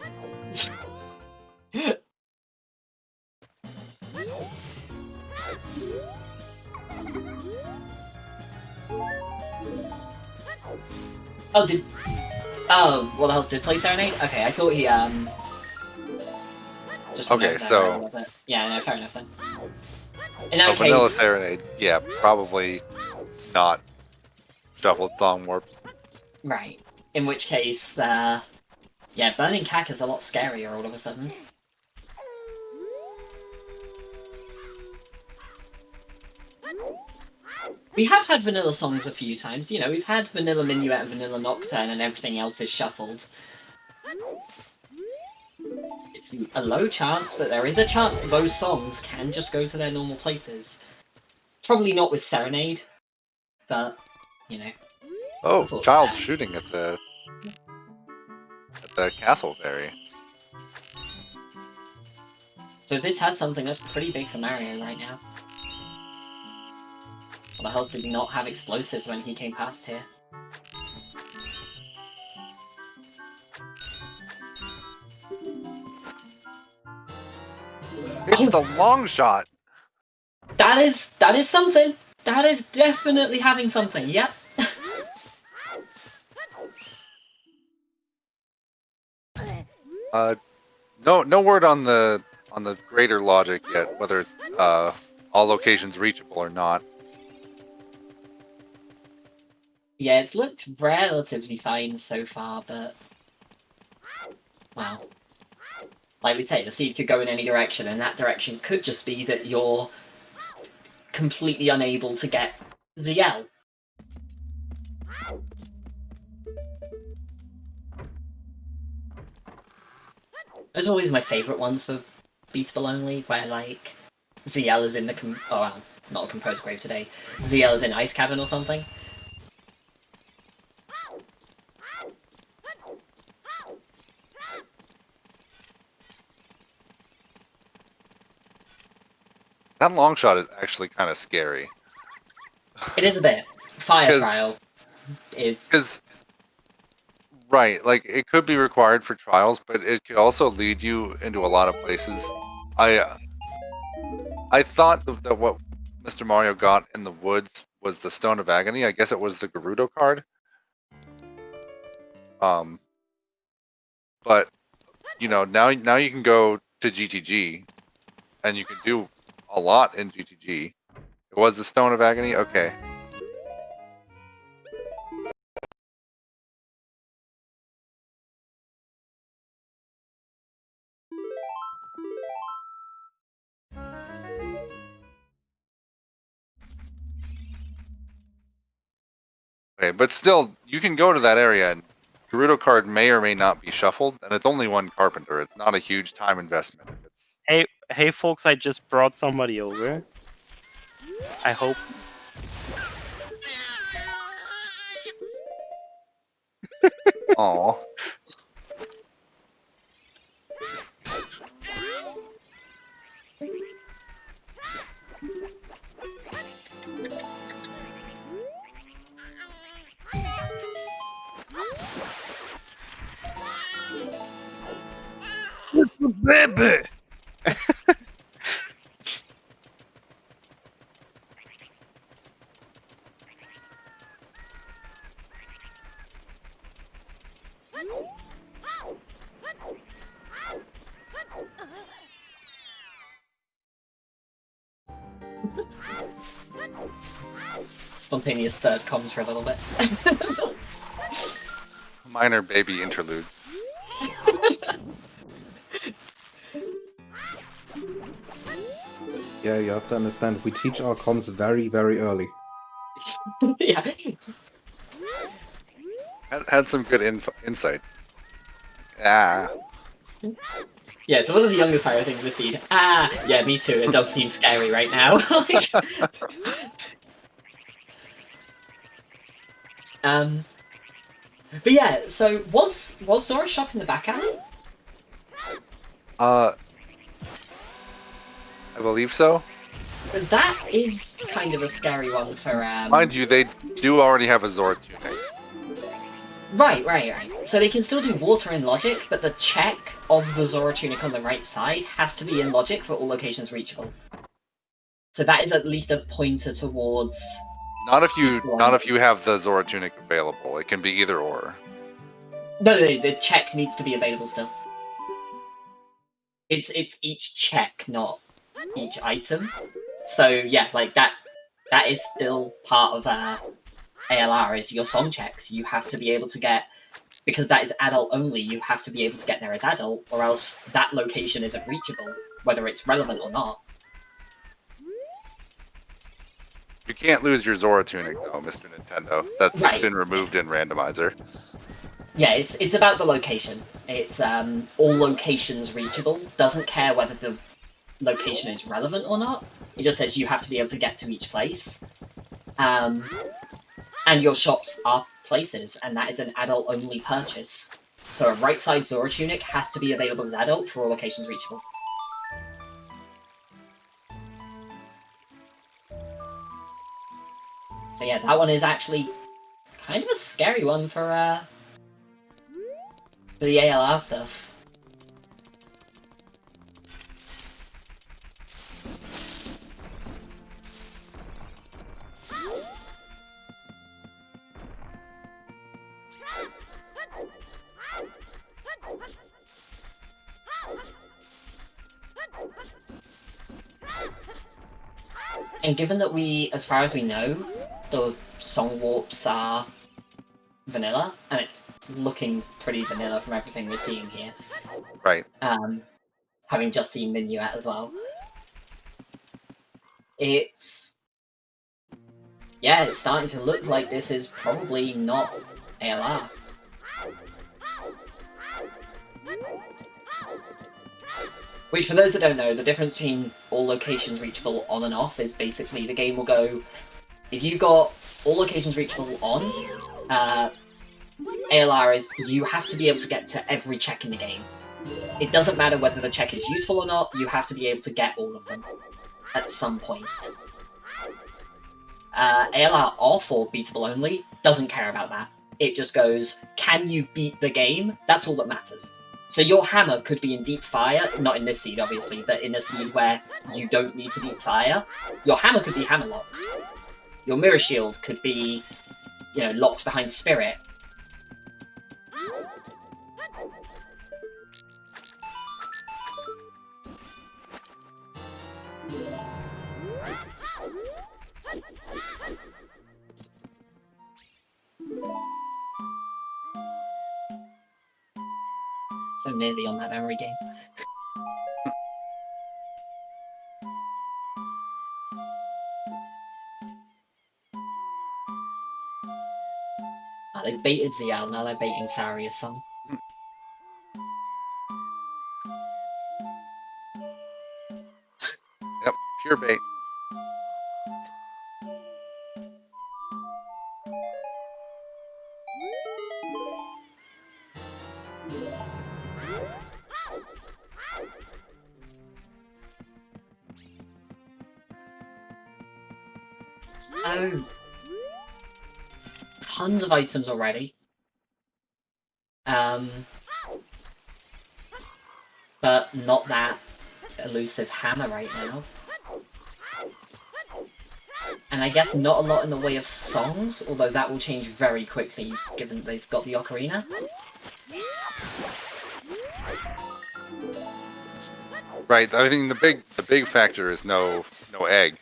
Oh, what else? Did play Serenade? Okay, I thought he, just okay, so... Yeah, no, fair enough then. In that case... Vanilla Serenade, yeah, probably not Shuffled Song Warps. Right. In which case, yeah, Burning Cack is a lot scarier all of a sudden. We have had vanilla songs a few times, you know, we've had Vanilla Minuet and Vanilla Nocturne and everything else is shuffled. It's a low chance, but there is a chance that those songs can just go to their normal places. Probably not with Serenade, but, you know. Oh, Child shooting at the Castleberry. So this has something that's pretty big for Mario right now. What the hell did he not have explosives when he came past here? It's the long shot. That is something. That is definitely having something. Yep. No word on the greater logic yet, whether all locations reachable or not. Yeah, it's looked relatively fine so far, but wow. Like we say, the seed could go in any direction, and that direction could just be that you're completely unable to get ZL. Those are always my favourite ones for Beatable Only, where like ZL is in the not a composed grave today. ZL is in Ice Cavern or something. That long shot is actually kind of scary. It is a bit. Fire Trial is... Because, right, like, it could be required for trials, but it could also lead you into a lot of places. I thought that what Mr. Mario got in the woods was the Stone of Agony. I guess it was the Gerudo card. But, you know, now you can go to GTG, and you can do a lot in GTG. It was the Stone of Agony? Okay. Okay, but still, you can go to that area, and Gerudo card may or may not be shuffled, and it's only one Carpenter. It's not a huge time investment. Hey folks, I just brought somebody over. I hope. Aw. Baby! Spontaneous third comms for a little bit. Minor baby interlude. Yeah, you have to understand, we teach our comms very, very early. Yeah. Had some good insights. Ah. Yeah, so one of the youngest Pyro things with Seed. Ah, yeah, me too. It does seem scary right now. But yeah, so was Zora's shop in the back alley? I believe so. Because that is kind of a scary one for Mind you, they do already have a Zora tunic. Right. So they can still do water in logic, but the check of the Zora tunic on the right side has to be in logic for all locations reachable. So that is at least a pointer towards... Not if you have the Zora tunic available. It can be either or. No, the check needs to be available still. It's each check, not each item. So yeah, like that is still part of ALR is your song checks. You have to be able to get, because that is adult only, you have to be able to get there as adult, or else that location isn't reachable, whether it's relevant or not. You can't lose your Zora tunic though, Mr. Nintendo. That's been removed in Randomizer. Yeah, it's about the location. It's all locations reachable. Doesn't care whether the location is relevant or not. It just says you have to be able to get to each place. And your shops are places, and that is an adult-only purchase. So a right-side Zora tunic has to be available as adult for all locations reachable. So yeah, that one is actually kind of a scary one for the ALR stuff. And given that we, as far as we know, the song warps are vanilla, and it's looking pretty vanilla from everything we're seeing here. Right. Having just seen Minuet as well. It's starting to look like this is probably not ALR. Which, for those that don't know, the difference between all locations reachable on and off is basically the game will go, if you've got all locations reachable on, ALR is you have to be able to get to every check in the game. It doesn't matter whether the check is useful or not, you have to be able to get all of them at some point. ALR off or beatable only doesn't care about that. It just goes, can you beat the game? That's all that matters. So your hammer could be in deep fire, not in this seed obviously, but in a seed where you don't need to beat fire. Your hammer could be hammer locked. Your mirror shield could be, you know, locked behind spirit. So nearly on that memory game. They baited ZL, now they're baiting Saria's song. Yep, pure bait. So, tons of items already. But not that elusive hammer right now. And I guess not a lot in the way of songs, although that will change very quickly given they've got the ocarina. Right. I mean, the big factor is no egg.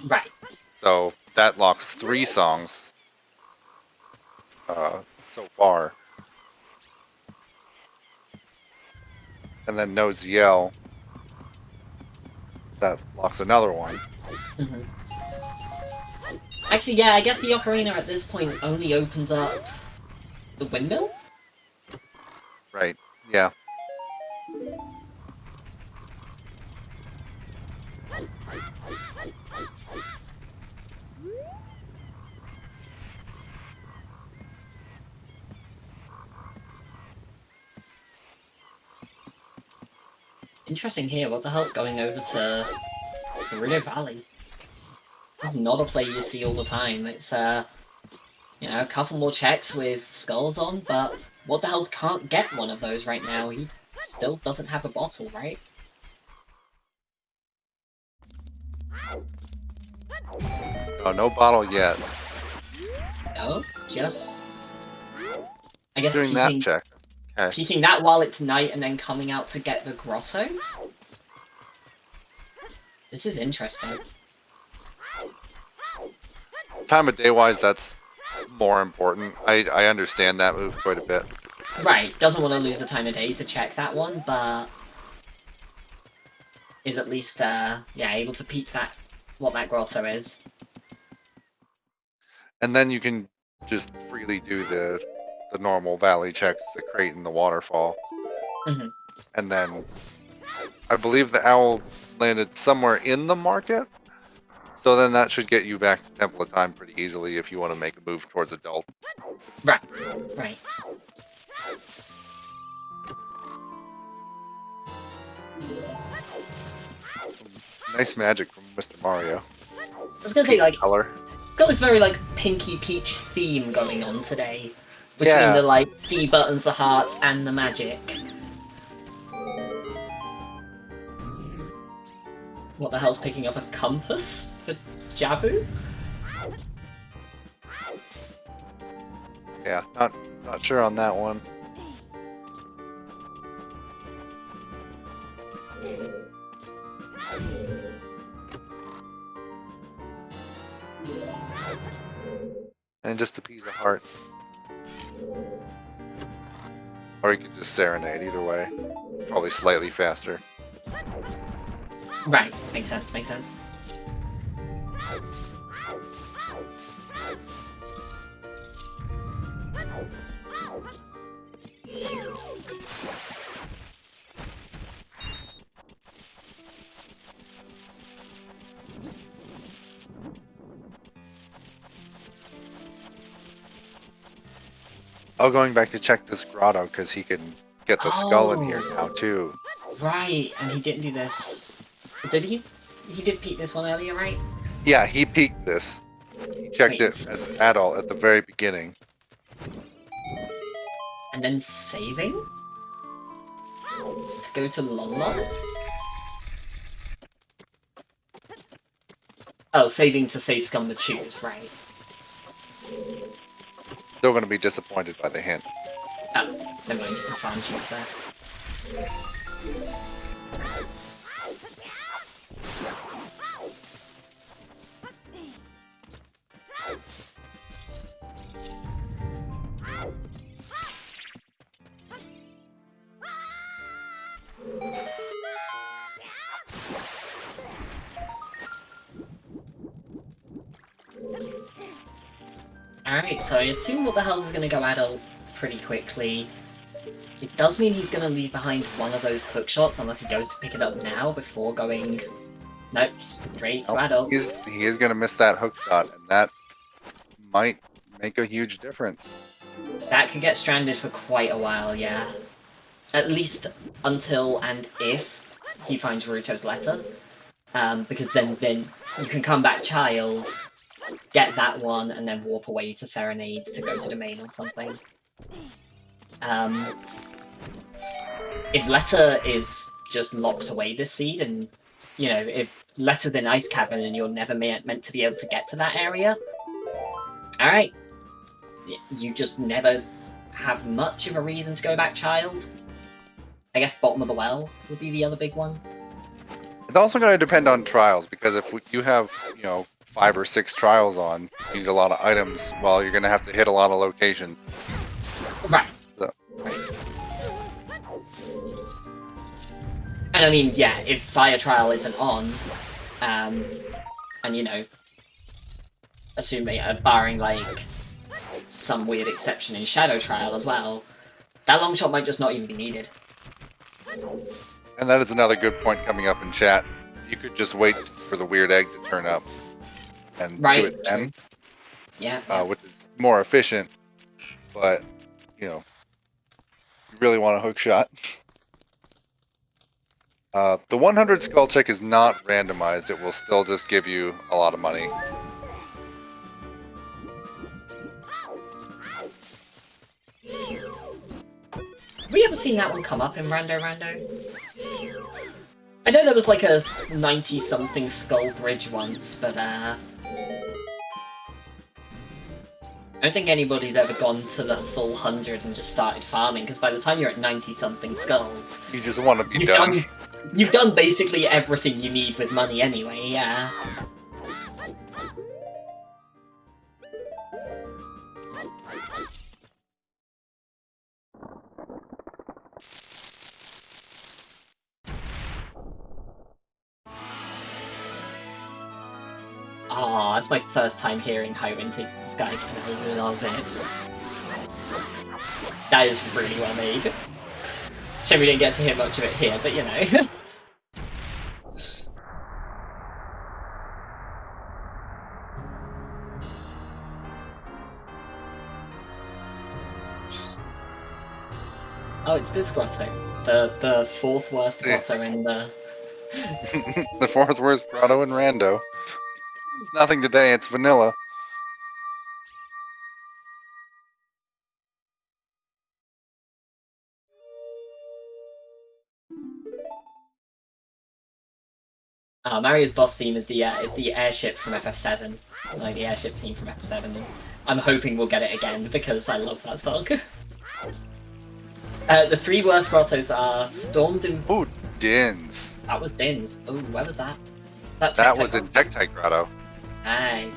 Right. So that locks 3 songs so far. And then no ZL. That locks another one. Mm-hmm. Actually, yeah, I guess the ocarina at this point only opens up the windmill? Right. Yeah. Interesting here, what the hell's going over to Rio Valley? Not a play you see all the time. It's, you know, a couple more checks with skulls on, but what the hell can't get one of those right now? He still doesn't have a bottle, right? Oh, no bottle yet. No, just... I guess Doing that check. Okay. peeking that while it's night and then coming out to get the grotto? This is interesting. Time of day wise, that's more important. I understand that move quite a bit. Right, doesn't want to lose the time of day to check that one, but is at least yeah, able to peek that what that grotto is. And then you can just freely do the normal valley checks, the crate and the waterfall. Mm-hmm. And then I believe the owl landed somewhere in the market. So then that should get you back to Temple of Time pretty easily if you want to make a move towards adult. Right, right. Nice magic from Mr. Mario. I was gonna say, like, Color. got this very like pinky peach theme going on today. Between Yeah. the like D buttons, the hearts, and the magic. What the hell's picking up a compass for Jabu? Yeah, not sure on that one. And just a piece of heart. Or you could just serenade, either way. It's probably slightly faster. Right, makes sense, makes sense. Oh, going back to check this grotto, because he can get the skull in here now, too. Right, and he didn't do this. Did he? He did peek this one earlier, right? Yeah, he peeked this. He checked it as an adult at the very beginning. And then saving? To go to Lon. Oh, saving to save Scum the Choose, right. Still going to be disappointed by the hint. Oh, never mind, I found Choose there. Alright, so I assume what the hell is going to go adult pretty quickly. It does mean he's going to leave behind one of those hook shots unless he goes to pick it up now before going... Nope, straight to adult. He is going to miss that hook shot, and that might make a huge difference. That could get stranded for quite a while, yeah. At least until and if he finds Ruto's letter. Because then you can come back child, get that one, and then warp away to Serenade to go to the main or something. If Letter is just locked away this seed, and, you know, if Letter's in Ice Cavern and you're never meant to be able to get to that area, alright. You just never have much of a reason to go back child. I guess bottom of the well would be the other big one. It's also going to depend on trials, because if you have, 5 or 6 trials on, you need a lot of items, well, you're going to have to hit a lot of locations. Right. So. Right. And I mean, yeah, if Fire Trial isn't on, and assuming, barring like some weird exception in Shadow Trial as well, that long shot might just not even be needed. And that is another good point coming up in chat. You could just wait for the weird egg to turn up and do it then. Yeah. Which is more efficient, but, you really want a hook shot. The 100 skull check is not randomized. It will still just give you a lot of money. Have we ever seen that one come up in Rando Rando? I know there was like a 90-something skull bridge once, but I don't think anybody's ever gone to the full 100 and just started farming, because by the time you're at 90-something skulls... You just want to be done. You've done basically everything you need with money anyway, yeah. Aw, it's my first time hearing High Wind Takes the Skies, and I love it. That is really well made. Shame we didn't get to hear much of it here, but you know. Oh, it's this grotto. The fourth worst grotto in the... The fourth worst grotto in Rando. It's nothing today, it's vanilla. Mario's boss theme is the airship from FF7, like the airship theme from FF7. And I'm hoping we'll get it again because I love that song. The 3 worst grottos are Storms in. Ooh, Dins. That was Din's. Oh, where was that? That was in Tektite Grotto. Nice.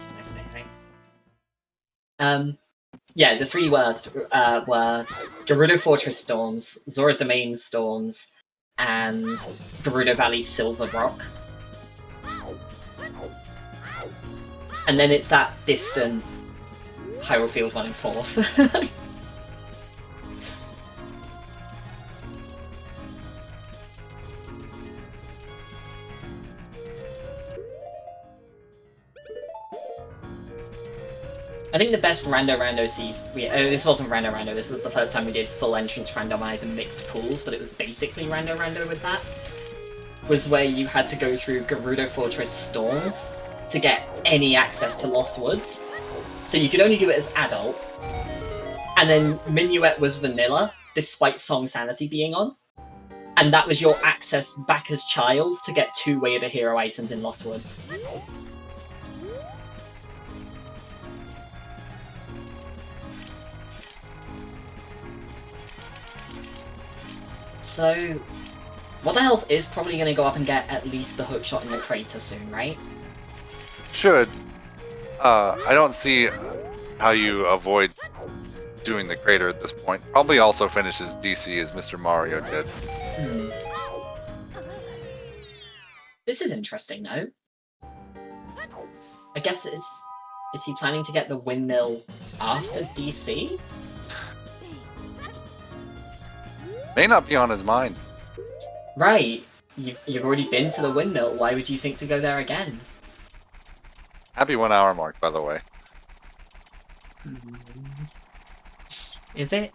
Yeah, the 3 worst were Gerudo Fortress Storms, Zora's Domain Storms, and Gerudo Valley Silver Rock. And then it's that distant Hyrule Field 1 and 4th. I think the best Rando Rando this wasn't Rando Rando, this was the first time we did full entrance randomize and mixed pools, but it was basically Rando Rando with that. Was where you had to go through Gerudo Fortress Storms to get any access to Lost Woods. So you could only do it as adult. And then Minuet was vanilla, despite Song Sanity being on. And that was your access back as child to get 2 Way of the Hero items in Lost Woods. So, what the Health is probably going to go up and get at least the hookshot in the crater soon, right? Should. I don't see how you avoid doing the crater at this point. Probably also finishes DC as Mr. Mario did. This is interesting, though. I guess is he planning to get the windmill after DC? May not be on his mind. Right. You've already been to the windmill. Why would you think to go there again? Happy 1 hour mark, by the way. Is it?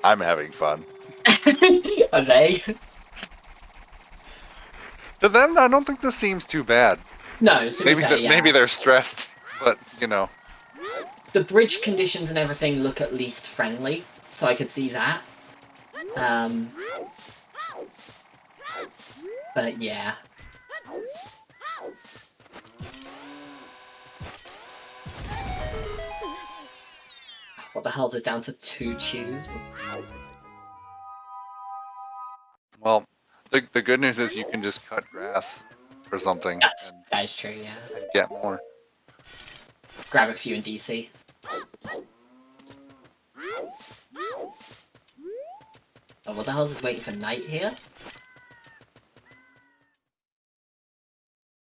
I'm having fun. Are they? To them, I don't think this seems too bad. No, to be fair, yeah. Maybe they're stressed, but you know. The bridge conditions and everything look at least friendly, so I could see that. But yeah. What the hell is it down to 2 chews? Well, the good news is you can just cut grass or something That is true, yeah. and get more. Grab a few in DC. Oh, what the hell is this waiting for night here?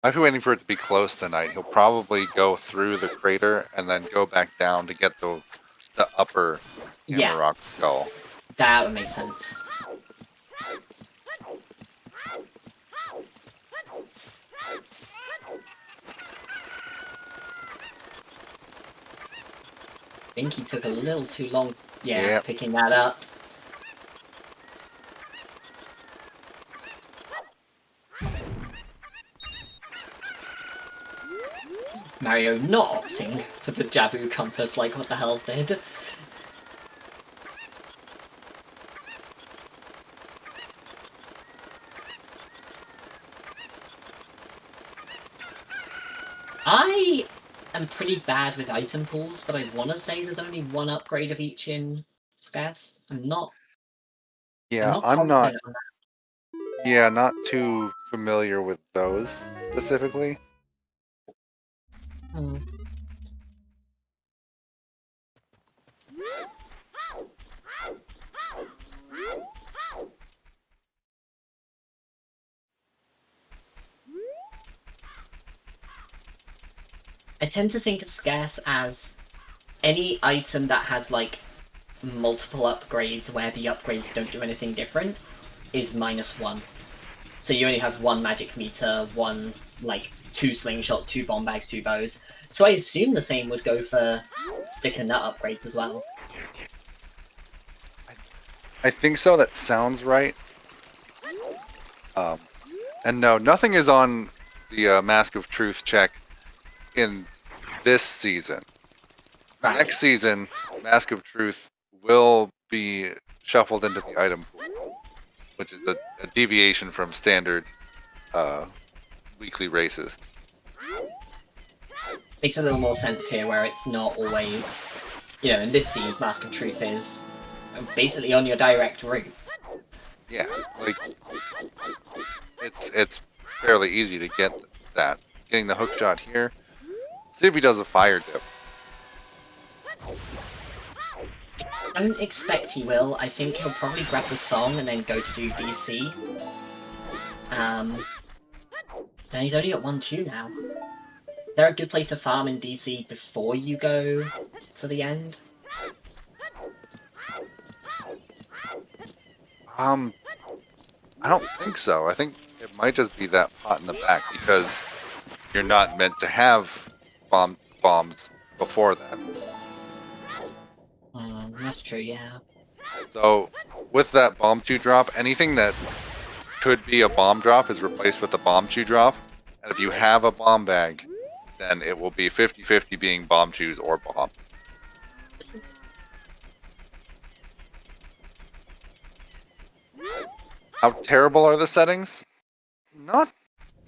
Might be waiting for it to be close tonight. He'll probably go through the crater and then go back down to get the upper Hammer skull. That would make sense. I think he took a little too long, picking that up. Mario not opting for the Jabu compass like what the hell did. I am pretty bad with item pools, but I want to say there's only 1 upgrade of each in Scarce. I'm not not too familiar with those specifically. I tend to think of Scarce as any item that has like multiple upgrades where the upgrades don't do anything different is -1. So you only have 1 magic meter, 1 like 2 slingshots, 2 bomb bags, 2 bows. So I assume the same would go for stick and nut upgrades as well. I think so. That sounds right. And no, nothing is on the Mask of Truth check in this season. Right. Next season, Mask of Truth will be shuffled into the item pool which is a deviation from standard weekly races. Makes a little more sense here, where it's not always, you know, in this scene, Mask of Truth is basically on your direct route. Yeah, like it's fairly easy to get that. Getting the hook shot here. See if he does a fire dip. I don't expect he will. I think he'll probably grab the song and then go to do DC. And he's only at 1-2 now. They're a good place to farm in DC before you go to the end. I don't think so. I think it might just be that pot in the back because you're not meant to have bombs before that. That's true, yeah. So with that bomb 2 drop, anything that could be a bomb drop is replaced with a bomb 2 drop. And if you have a bomb bag, then it will be 50-50 being bomb 2s or bombs. How terrible are the settings? Not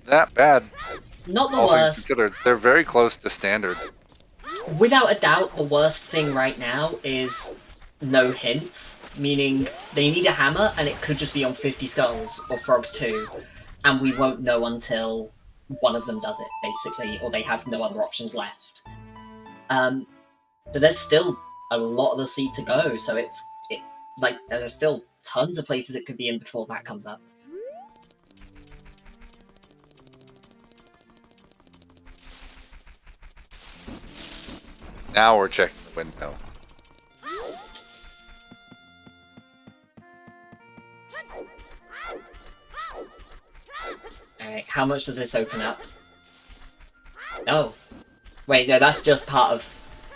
that bad. Not the All things worst. considered, they're very close to standard. Without a doubt, the worst thing right now is no hints, meaning they need a hammer and it could just be on 50 skulls or frogs too, and we won't know until one of them does it, basically, or they have no other options left. But there's still a lot of the seed to go, so like there's still tons of places it could be in before that comes up. Now we're checking the window. Alright, how much does this open up? Oh. Wait, no, that's just part of...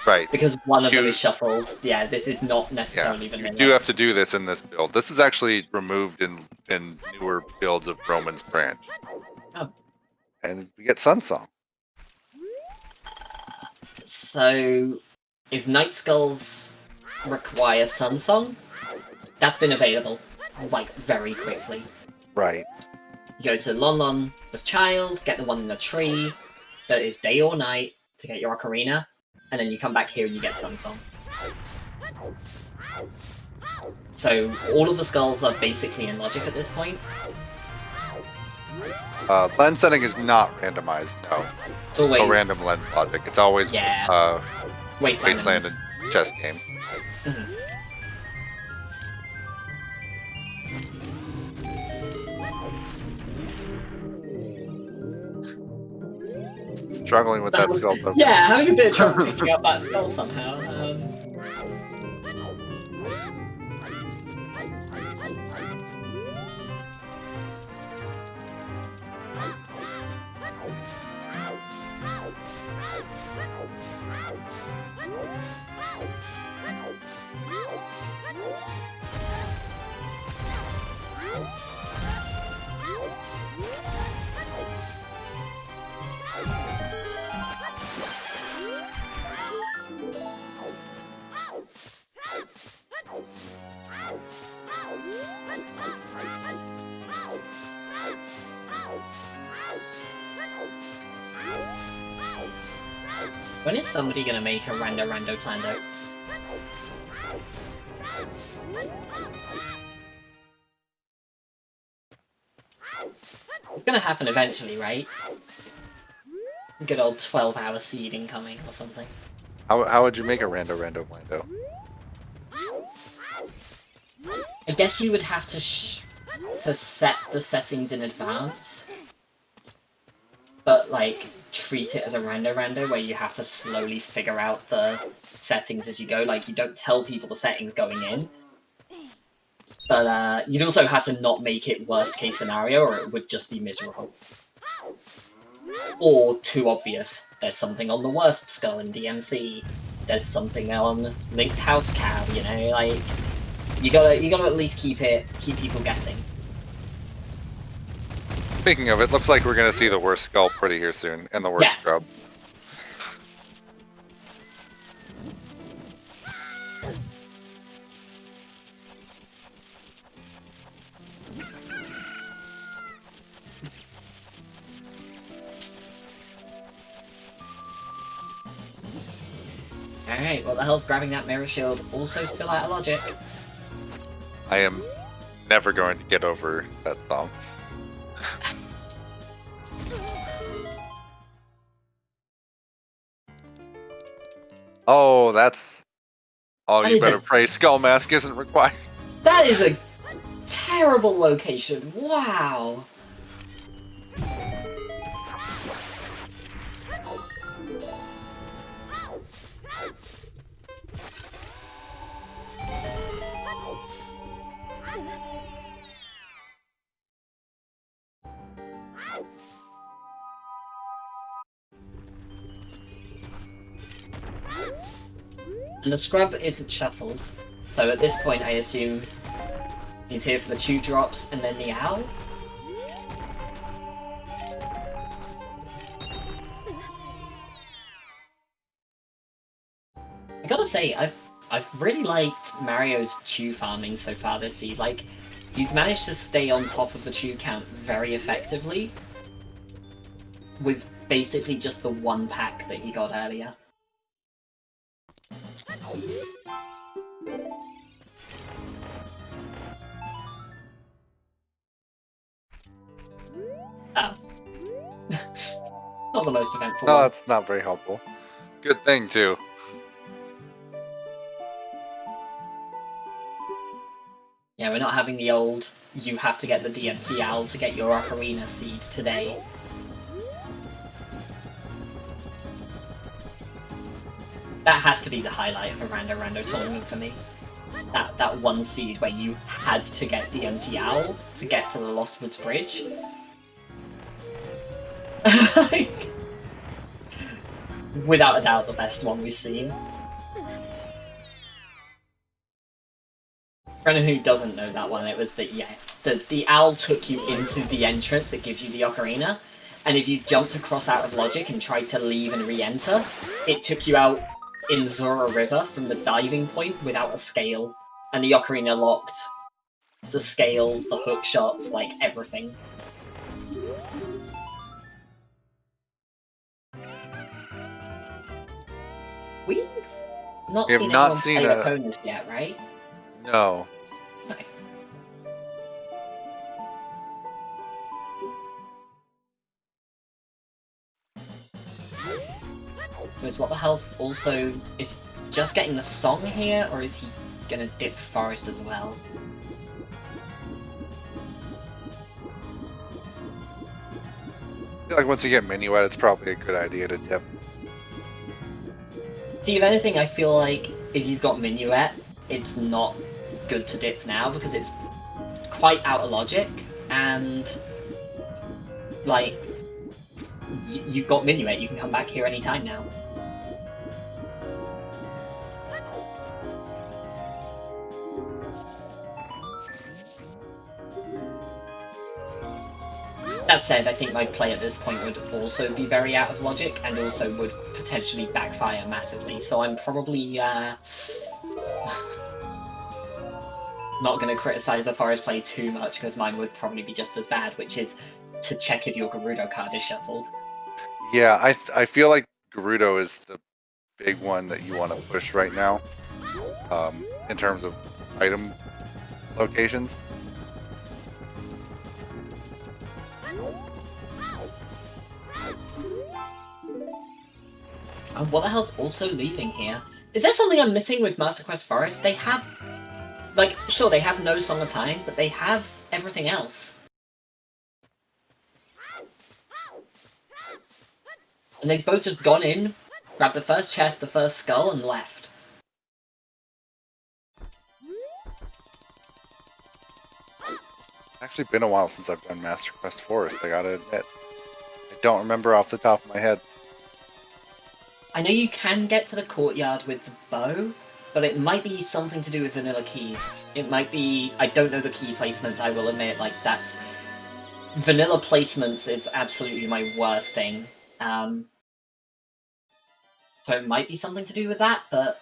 Right. Because one of them is shuffled. Yeah, this is not necessarily You vanilla. do have to do this in this build. This is actually removed in newer builds of Roman's Branch. Oh. And we get Sun Song. So, if Night Skulls require Sun Song, that's been available, like, very quickly. Right. You go to Lon Lon as Child, get the one in the tree that is day or night to get your Ocarina, and then you come back here and you get Sun Song. So, all of the skulls are basically in logic at this point. Lens setting is not randomized, no. It's always... No random lens logic. It's always Yeah. Wasteland and chess game. Mhm. Struggling with that skull. Yeah, having a bit of trouble picking up that skull somehow. When is somebody gonna make a Rando Rando Plando? It's gonna happen eventually, right? Good old 12-hour seed incoming or something. How would you make a Rando Plando? I guess you would have to set the settings in advance, but like treat it as a Rando Rando where you have to slowly figure out the settings as you go. Like you don't tell people the settings going in, but you'd also have to not make it worst case scenario, or it would just be miserable. Or too obvious. There's something on the worst skull in DMC. There's something on Linked House Cow. You know, like you gotta at least keep people guessing. Speaking of it, looks like we're gonna see the worst skull pretty here soon, and the worst scrub. Alright, what the hell's grabbing that mirror shield? Also still out of logic. I am never going to get over that song. Oh, that's... Oh, That you is better a- pray Skull Mask isn't required. That is a terrible location. Wow. And the scrub isn't shuffled, so at this point I assume he's here for the 2 drops and then the owl? I gotta say, I've really liked Mario's chew farming so far this season. Like, he's managed to stay on top of the chew count very effectively with basically just the 1 pack that he got earlier. Oh. Not the most eventful No, one. that's not very helpful. Good thing, too. Yeah, we're not having the old, you have to get the DMT owl to get your Ocarina seed today. That has to be the highlight of a Rando Rando tournament for me. That 1 seed where you had to get the DMT owl to get to the Lost Woods Bridge. Without a doubt the best one we've seen. For anyone who doesn't know that one, it was that, yeah, the owl took you into the entrance that gives you the Ocarina, and if you jumped across out of logic and tried to leave and re-enter, it took you out in Zora River from the diving point without a scale, and the Ocarina locked the scales, the hook shots, like everything. We've not We have seen not anyone seen play a- opponents yet, right? No. Okay. So is what the hell's also is just getting the song here, or is he gonna dip forest as well? I feel like once you get Minuet, it's probably a good idea to dip. See, if anything, I feel like if you've got Minuet, it's not good to dip now because it's quite out of logic, and like you've got Minuet, you can come back here anytime now. That said, I think my play at this point would also be very out of logic and also would potentially backfire massively, so I'm probably not going to criticize the forest play too much because mine would probably be just as bad, which is to check if your Gerudo card is shuffled. Yeah, I feel like Gerudo is the big one that you want to push right now, in terms of item locations. And what the hell's also leaving here? Is there something I'm missing with Master Quest Forest? They have, like, sure, they have no Song of Time, but they have everything else. And they've both just gone in, grabbed the first chest, the first skull, and left. It's actually been a while since I've done Master Quest Forest, I gotta admit. I don't remember off the top of my head. I know you can get to the courtyard with the bow, but it might be something to do with vanilla keys. It might be... I don't know the key placements, I will admit, like, that's... Vanilla placements is absolutely my worst thing. So it might be something to do with that, but...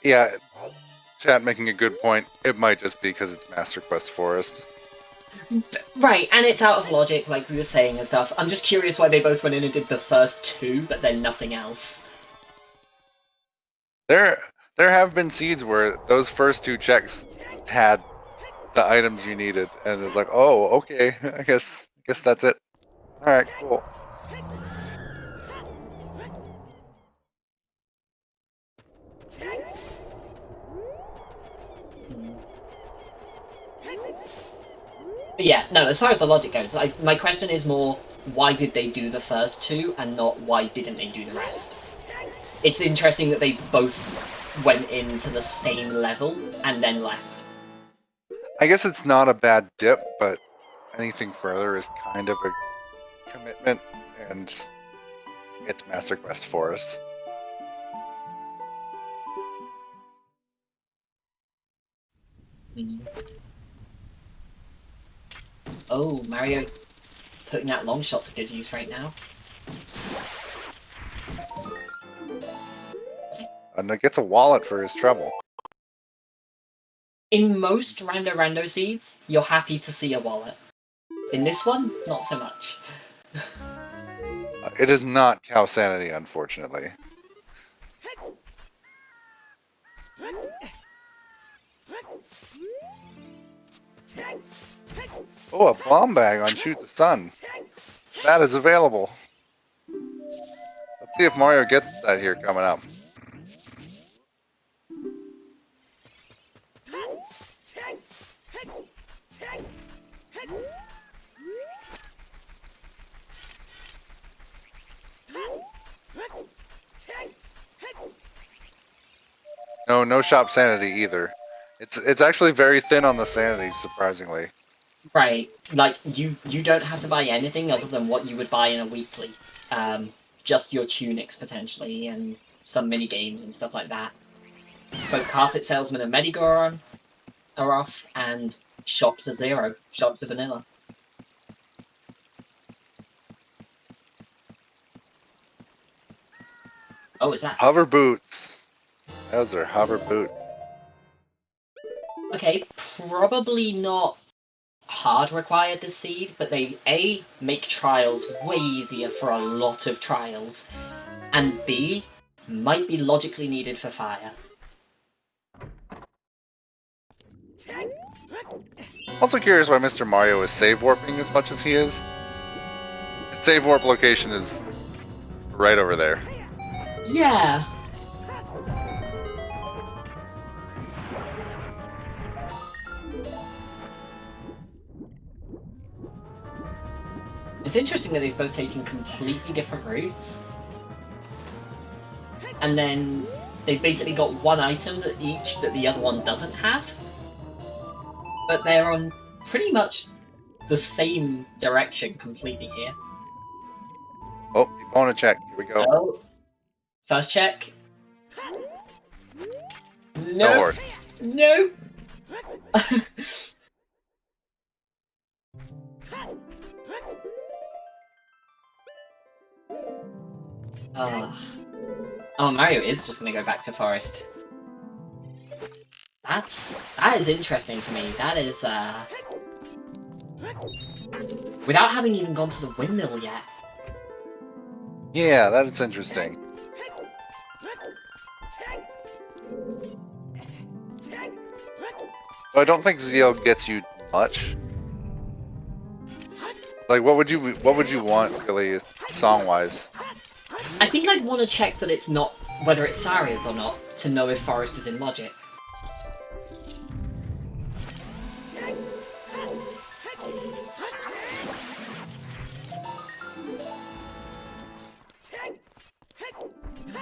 Yeah, chat making a good point. It might just be because it's Master Quest Forest. Right, and it's out of logic, like we were saying and stuff. I'm just curious why they both went in and did the first 2, but then nothing else. There have been seeds where those first two checks just had the items you needed, and it's like, oh, okay, I guess that's it. All right, cool. But yeah, no, as far as the logic goes, my question is more, why did they do the first two and not why didn't they do the rest? It's interesting that they both went into the same level and then left. I guess it's not a bad dip, but anything further is kind of a commitment, and it's Master Quest Forest. Oh, Mario putting that long shot to good use right now. And it gets a wallet for his trouble. In most Rando Rando seeds, you're happy to see a wallet. In this one, not so much. It is not cow sanity, unfortunately. Oh, a bomb bag on Shoot the Sun. That is available. Let's see if Mario gets that here coming up. No shop sanity either. It's actually very thin on the sanity, surprisingly. Right, like you don't have to buy anything other than what you would buy in a weekly. Just your tunics potentially and some mini games and stuff like that. Both Carpet Salesman and Medigoron are off, and shops are zero. Shops are vanilla. Oh, is that? Hover boots. Those are hover boots. Okay, probably not hard required this seed, but they A, make trials way easier for a lot of trials, and B, might be logically needed for fire. Also curious why Mr. Mario is save warping as much as he is. His save warp location is right over there. Yeah. It's interesting that they've both taken completely different routes. And then they've basically got one item that the other one doesn't have. But they're on pretty much the same direction completely here. Oh, opponent check. Here we go. Oh. First check. No horses. No. Oh, Mario is just gonna go back to forest. That is interesting to me. That is without having even gone to the windmill yet. Yeah, that is interesting. I don't think Zeal gets you much. Like, what would you want really, song wise? I think I'd want to check that it's not whether it's Saria's or not to know if forest is in logic.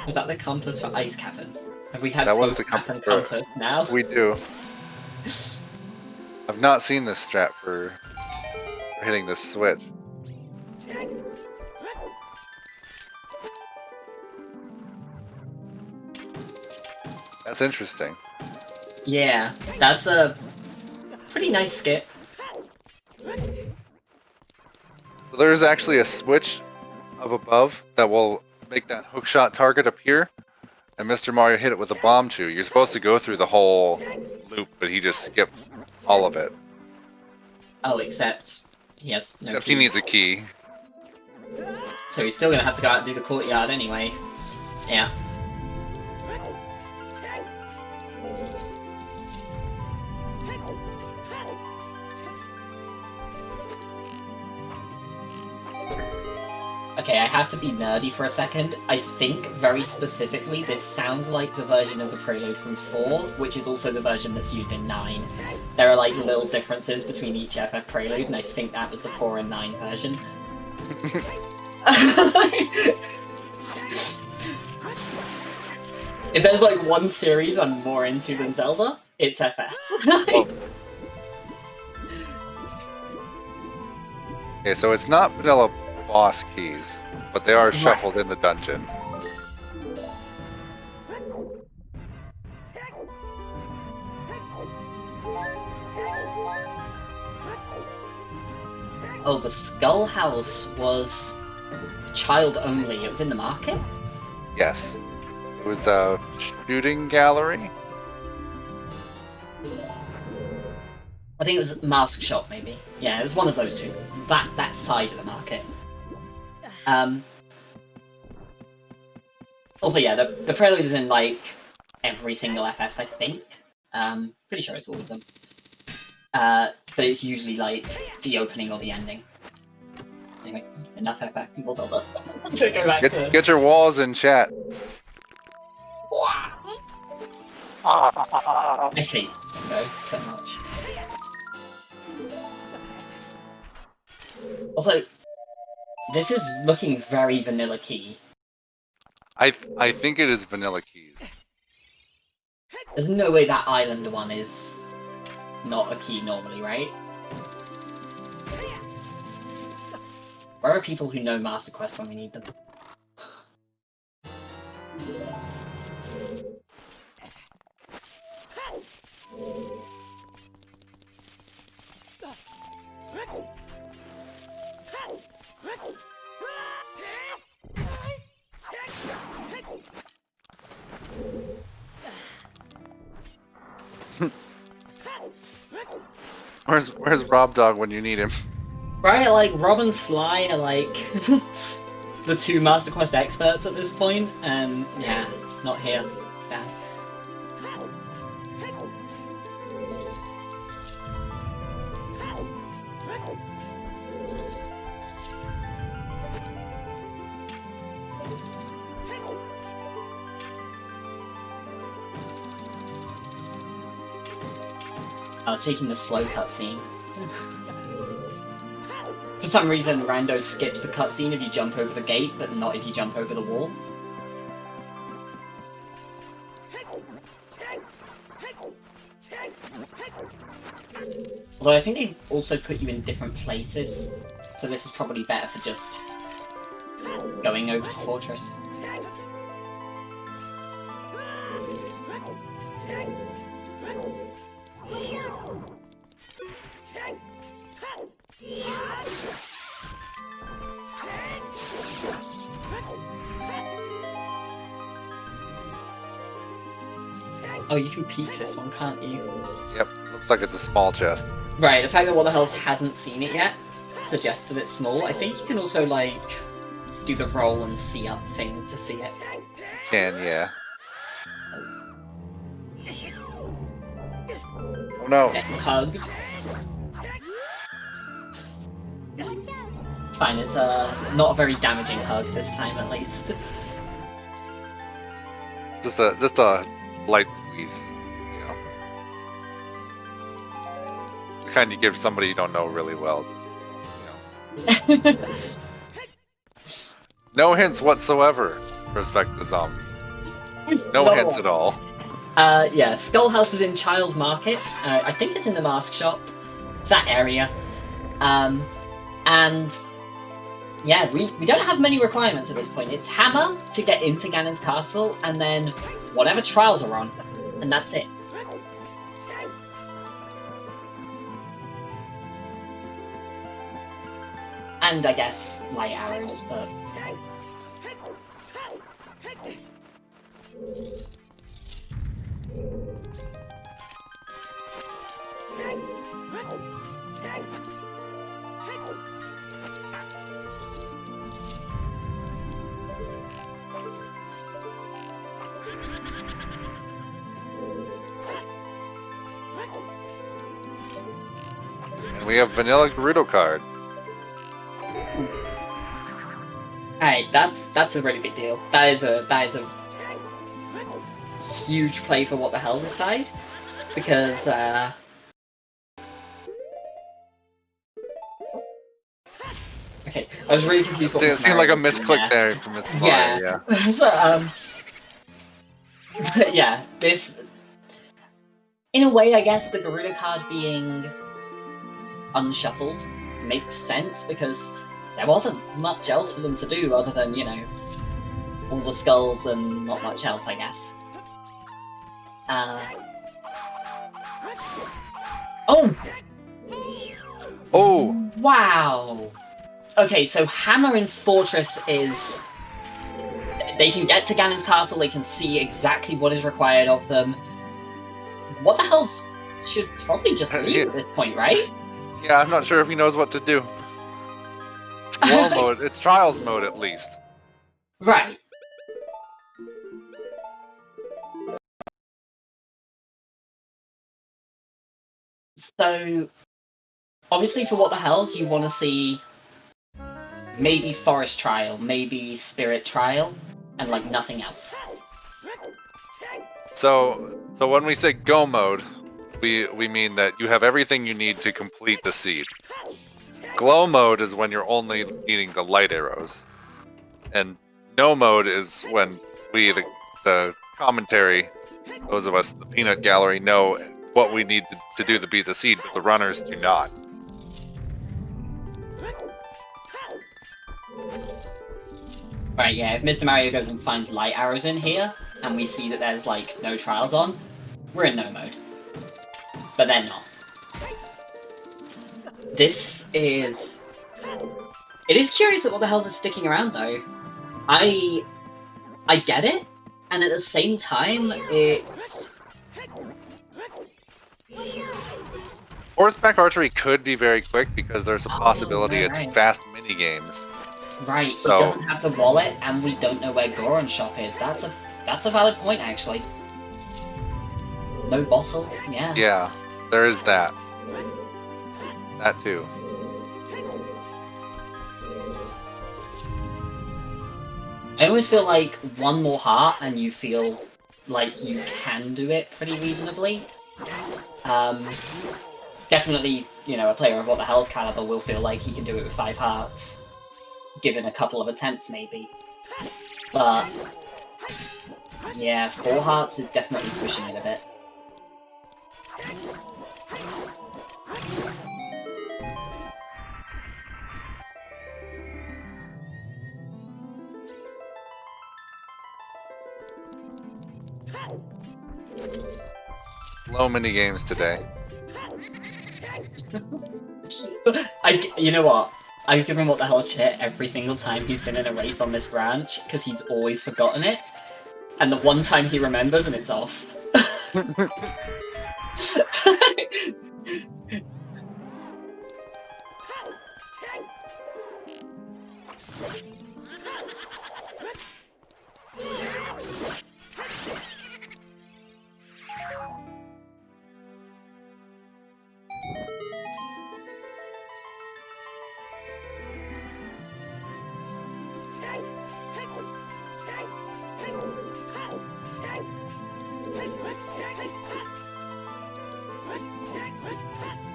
Was that the compass for Ice Cavern? Have we had That both was the compass compass now? We do. I've not seen this strat for hitting this switch. That's interesting. Yeah, that's a pretty nice skip. So there's actually a switch up above that will make that hookshot target appear, and Mr. Mario hit it with a bomb chew. You're supposed to go through the whole loop, but he just skipped all of it. Oh, except he has no Except key. he needs a key. So he's still gonna have to go out and do the courtyard anyway. Yeah. Okay, I have to be nerdy for a second. I think, very specifically, this sounds like the version of the prelude from 4, which is also the version that's used in 9. There are, like, little differences between each FF prelude, and I think that was the 4 and 9 version. If there's, like, one series I'm more into than Zelda, it's FFs. Oh. Okay, so it's not vanilla boss keys, but they are shuffled in the dungeon. Oh, the Skull House was child only. It was in the market? Yes. It was a shooting gallery. I think it was Mask Shop, maybe. Yeah, it was one of those two. That side of the market. Also, yeah, the prelude is in, like, every single FF, I think. Pretty sure it's all of them. But it's usually, like, the opening or the ending. Anyway, enough FF people Zelda. To go back to... Get your walls in chat. I hate Rando so much. Also, this is looking very vanilla key. I think it is vanilla keys. There's no way that island one is not a key normally, right? Where are people who know Master Quest when we need them? Where's Rob Dog when you need him? Right, like, Rob and Sly are like the two Master Quest experts at this point, and yeah, not here. Yeah. Oh, taking the slow cutscene. For some reason, Rando skips the cutscene if you jump over the gate, but not if you jump over the wall. Although I think they also put you in different places, so this is probably better for just going over to Fortress. Oh, you can peek this one, can't you? Yep, looks like it's a small chest. Right, the fact that What the Hells hasn't seen it yet suggests that it's small. I think you can also, like, do the roll and see up thing to see it. Can, yeah. Oh no. Getting hugged. It's fine, it's not a very damaging hug this time at least. Just a light squeeze, you know. The kind you give somebody you don't know really well. Just, you know. No hints whatsoever with respect to zombies. No hints at all. Yeah, Skull House is in Child Market. I think it's in the Mask Shop. It's that area. And yeah, we don't have many requirements at this point. It's Hammer to get into Ganon's Castle, and then whatever trials are on, and that's it. And I guess light arrows, but... And we have Vanilla Gerudo card. Alright, that's a really big deal. That is a huge play for what the hell's side, because okay, I was really confused. It seemed like a misclick there from Mr. Mario, yeah. So, but yeah, this, in a way, I guess the Garuda card being unshuffled makes sense, because there wasn't much else for them to do other than, you know, all the skulls and not much else, I guess. Oh! Oh! Wow! Okay, so Hammer and Fortress is... They can get to Ganon's castle, they can see exactly what is required of them. What the hell should probably just leave at this point, right? Yeah, I'm not sure if he knows what to do. It's glow mode, it's trials mode at least. Right. So, obviously for What the Hells, you want to see maybe Forest Trial, maybe Spirit Trial, and like nothing else. So when we say go mode, we mean that you have everything you need to complete the seed. Glow mode is when you're only needing the light arrows. And no mode is when we, the commentary, those of us, the peanut gallery, know what we need to do to beat the seed, but the runners do not. Right, yeah, if Mr. Mario goes and finds light arrows in here, and we see that there's, like, no trials on, we're in no mode. But they're not. This is... It is curious that What the Hells is sticking around, though. I get it, and at the same time, it's... Horseback archery could be very quick because there's a possibility it's fast mini games. Right, he So- doesn't have the wallet, and we don't know where Goron's shop is. That's a valid point, actually. No bottle, yeah. Yeah, there is that. That too. I always feel like one more heart and you feel like you can do it pretty reasonably. Definitely, you know, a player of What the Hell's caliber will feel like he can do it with 5 hearts, given a couple of attempts maybe. But yeah, 4 hearts is definitely pushing it a bit. Slow mini games today. You know what? I've given What the Hell shit every single time he's been in a race on this branch, because he's always forgotten it. And the one time he remembers and it's off.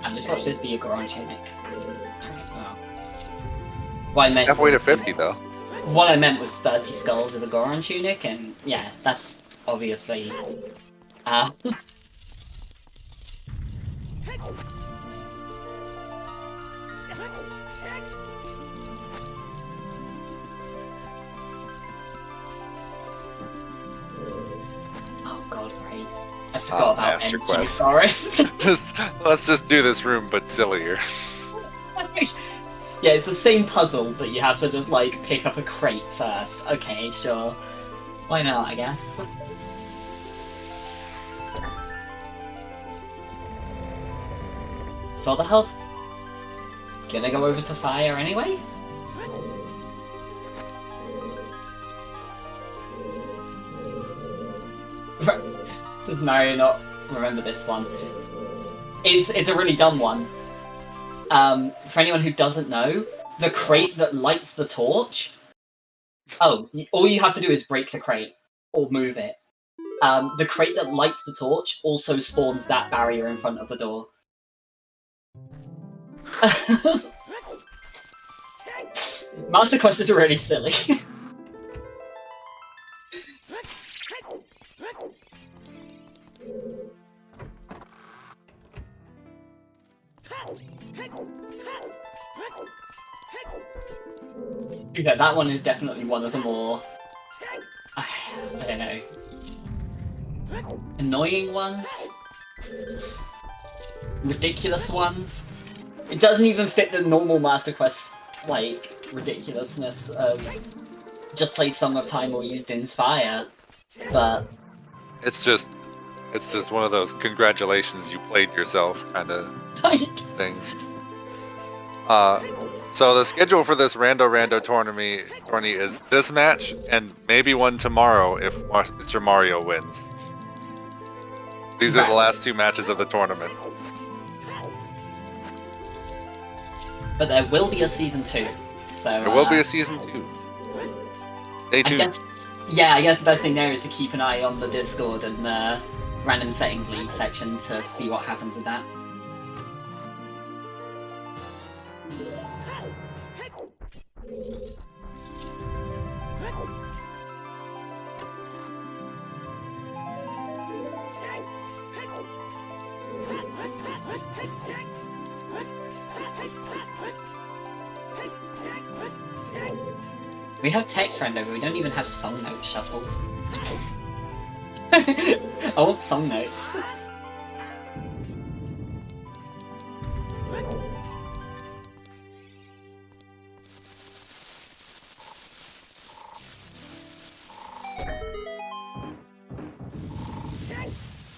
And just watch this be a Goron tunic. Oh. What I meant Halfway to was, 50 though. What I meant was 30 skulls as a Goron tunic, and yeah, that's obviously... Oh god, great. I forgot about Master MQ Quest. Forest. Let's just do this room, but sillier. Yeah, it's the same puzzle, but you have to just, like, pick up a crate first. Okay, sure. Why not, I guess. So the hell's gonna go over to fire anyway? Does Mario not remember this one? It's a really dumb one. For anyone who doesn't know, the crate that lights the torch Oh, all you have to do is break the crate or move it. The crate that lights the torch also spawns that barrier in front of the door. Master Quest is really silly. Yeah, that one is definitely one of the more... I don't know... annoying ones? Ridiculous ones? It doesn't even fit the normal Master Quest, like, ridiculousness of just play Song of Time or used Inspire, but... It's just one of those congratulations you played yourself kind of things. So the schedule for this Rando Rando tourney is this match and maybe one tomorrow if Mr. Mario wins. These are the last 2 matches of the tournament. But there will be a season 2, so... There will be a season 2. Stay tuned. I guess the best thing there is to keep an eye on the Discord and the Random Settings League section to see what happens with that. We have text rando, but we don't even have song notes shuffled. I want song notes.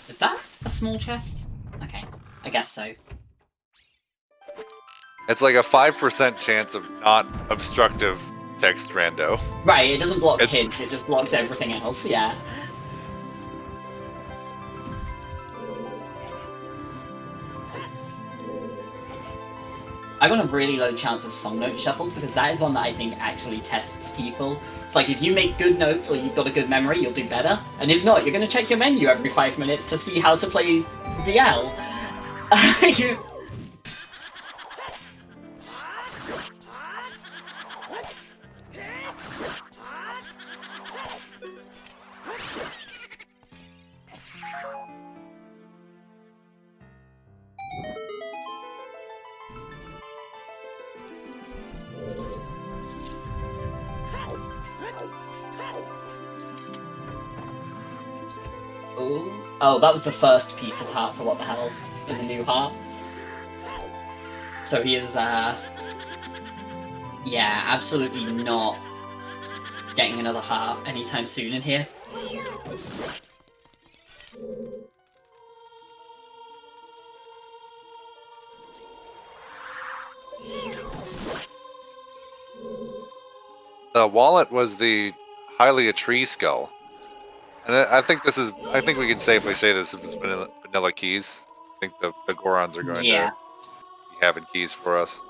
Is that a small chest? Okay, I guess so. It's like a 5% chance of not obstructive text rando. Right, it doesn't block kids, it just blocks everything else, yeah. I want a really low chance of song note shuffled because that is one that I think actually tests people. It's like if you make good notes or you've got a good memory, you'll do better. And if not, you're going to check your menu every 5 minutes to see how to play ZL. Oh, that was the first piece of heart for What the Hell's in the new heart. So he is, yeah, absolutely not getting another heart anytime soon in here. The wallet was the Hylia tree skull. And I think we can safely say this is vanilla keys. I think the Gorons are going to be having keys for us.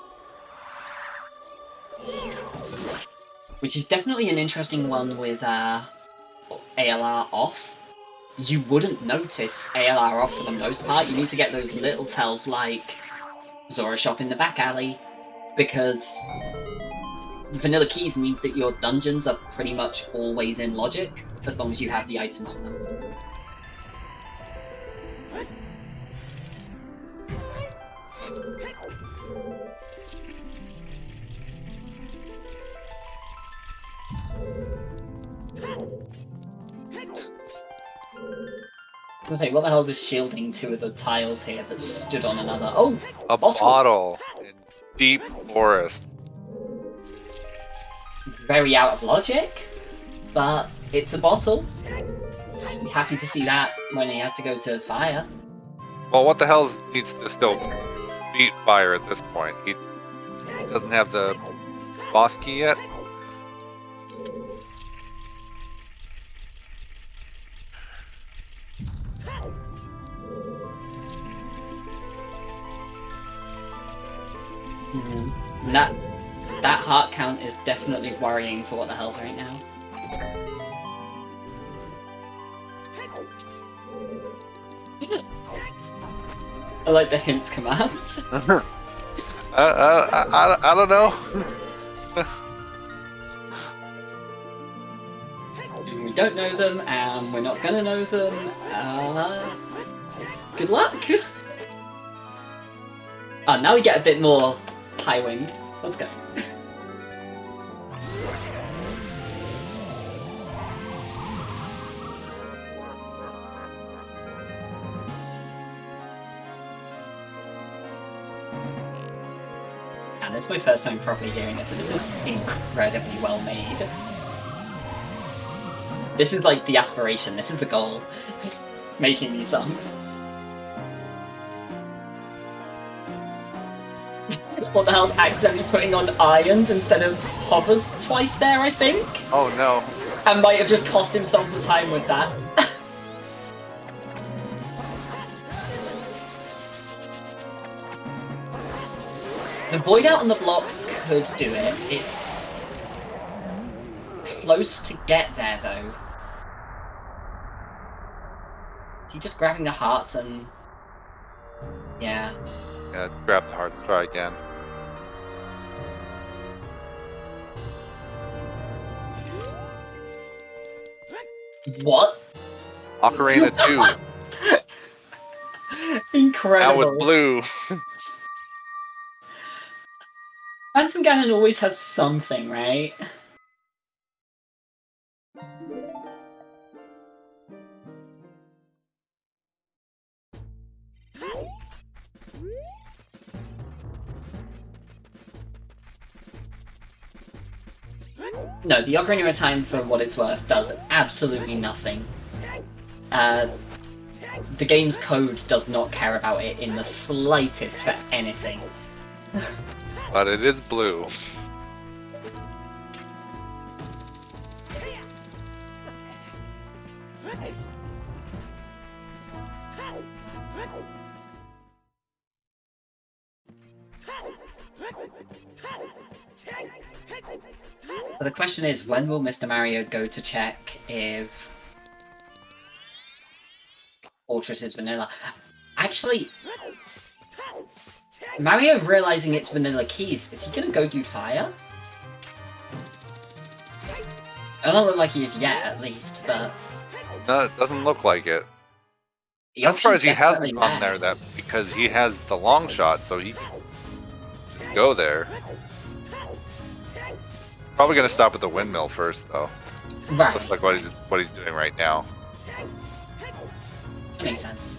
Which is definitely an interesting one with ALR off. You wouldn't notice ALR off for the most part. You need to get those little tells like Zora shop in the back alley, because vanilla keys means that your dungeons are pretty much always in logic, as long as you have the items for them. I was like, what the hell is this shielding 2 of the tiles here that stood on another? Oh! A bottle in deep forest. Very out of logic, but it's a bottle. I'd be happy to see that when he has to go to fire. Well, What the Hell needs to still beat fire at this point. He doesn't have the boss key yet. That heart count is definitely worrying for what the hell's right now. I like the hints commands. I don't know. We don't know them, and we're not gonna know them. Good luck! Oh, now we get a bit more high wing. Let's go. And this is my first time properly hearing it, so this is incredibly well made. This is like the aspiration, this is the goal. Making these songs. What the hell's accidentally putting on irons instead of hovers twice there, I think? Oh no. And might have just cost himself the time with that. The void out on the blocks could do it. It's close to get there though. Is he just grabbing the hearts and... yeah. Yeah, grab the hearts, try again. What? Ocarina 2. Incredible. Now with blue. Phantom Ganon always has something, right? No, the Ocarina of Time, for what it's worth, does absolutely nothing. The game's code does not care about it in the slightest for anything. But it is blue. So the question is, when will Mr. Mario go to check if Fortress is vanilla? Actually, Mario realizing it's vanilla keys, is he gonna go do fire? I don't look like he is yet, at least, but... No, it doesn't look like it. the I'm surprised option's he hasn't definitely gone there that because he has the long shot, so he can just go there. Probably gonna stop at the windmill first, though. Right, Looks like what he's doing right now. that makes sense.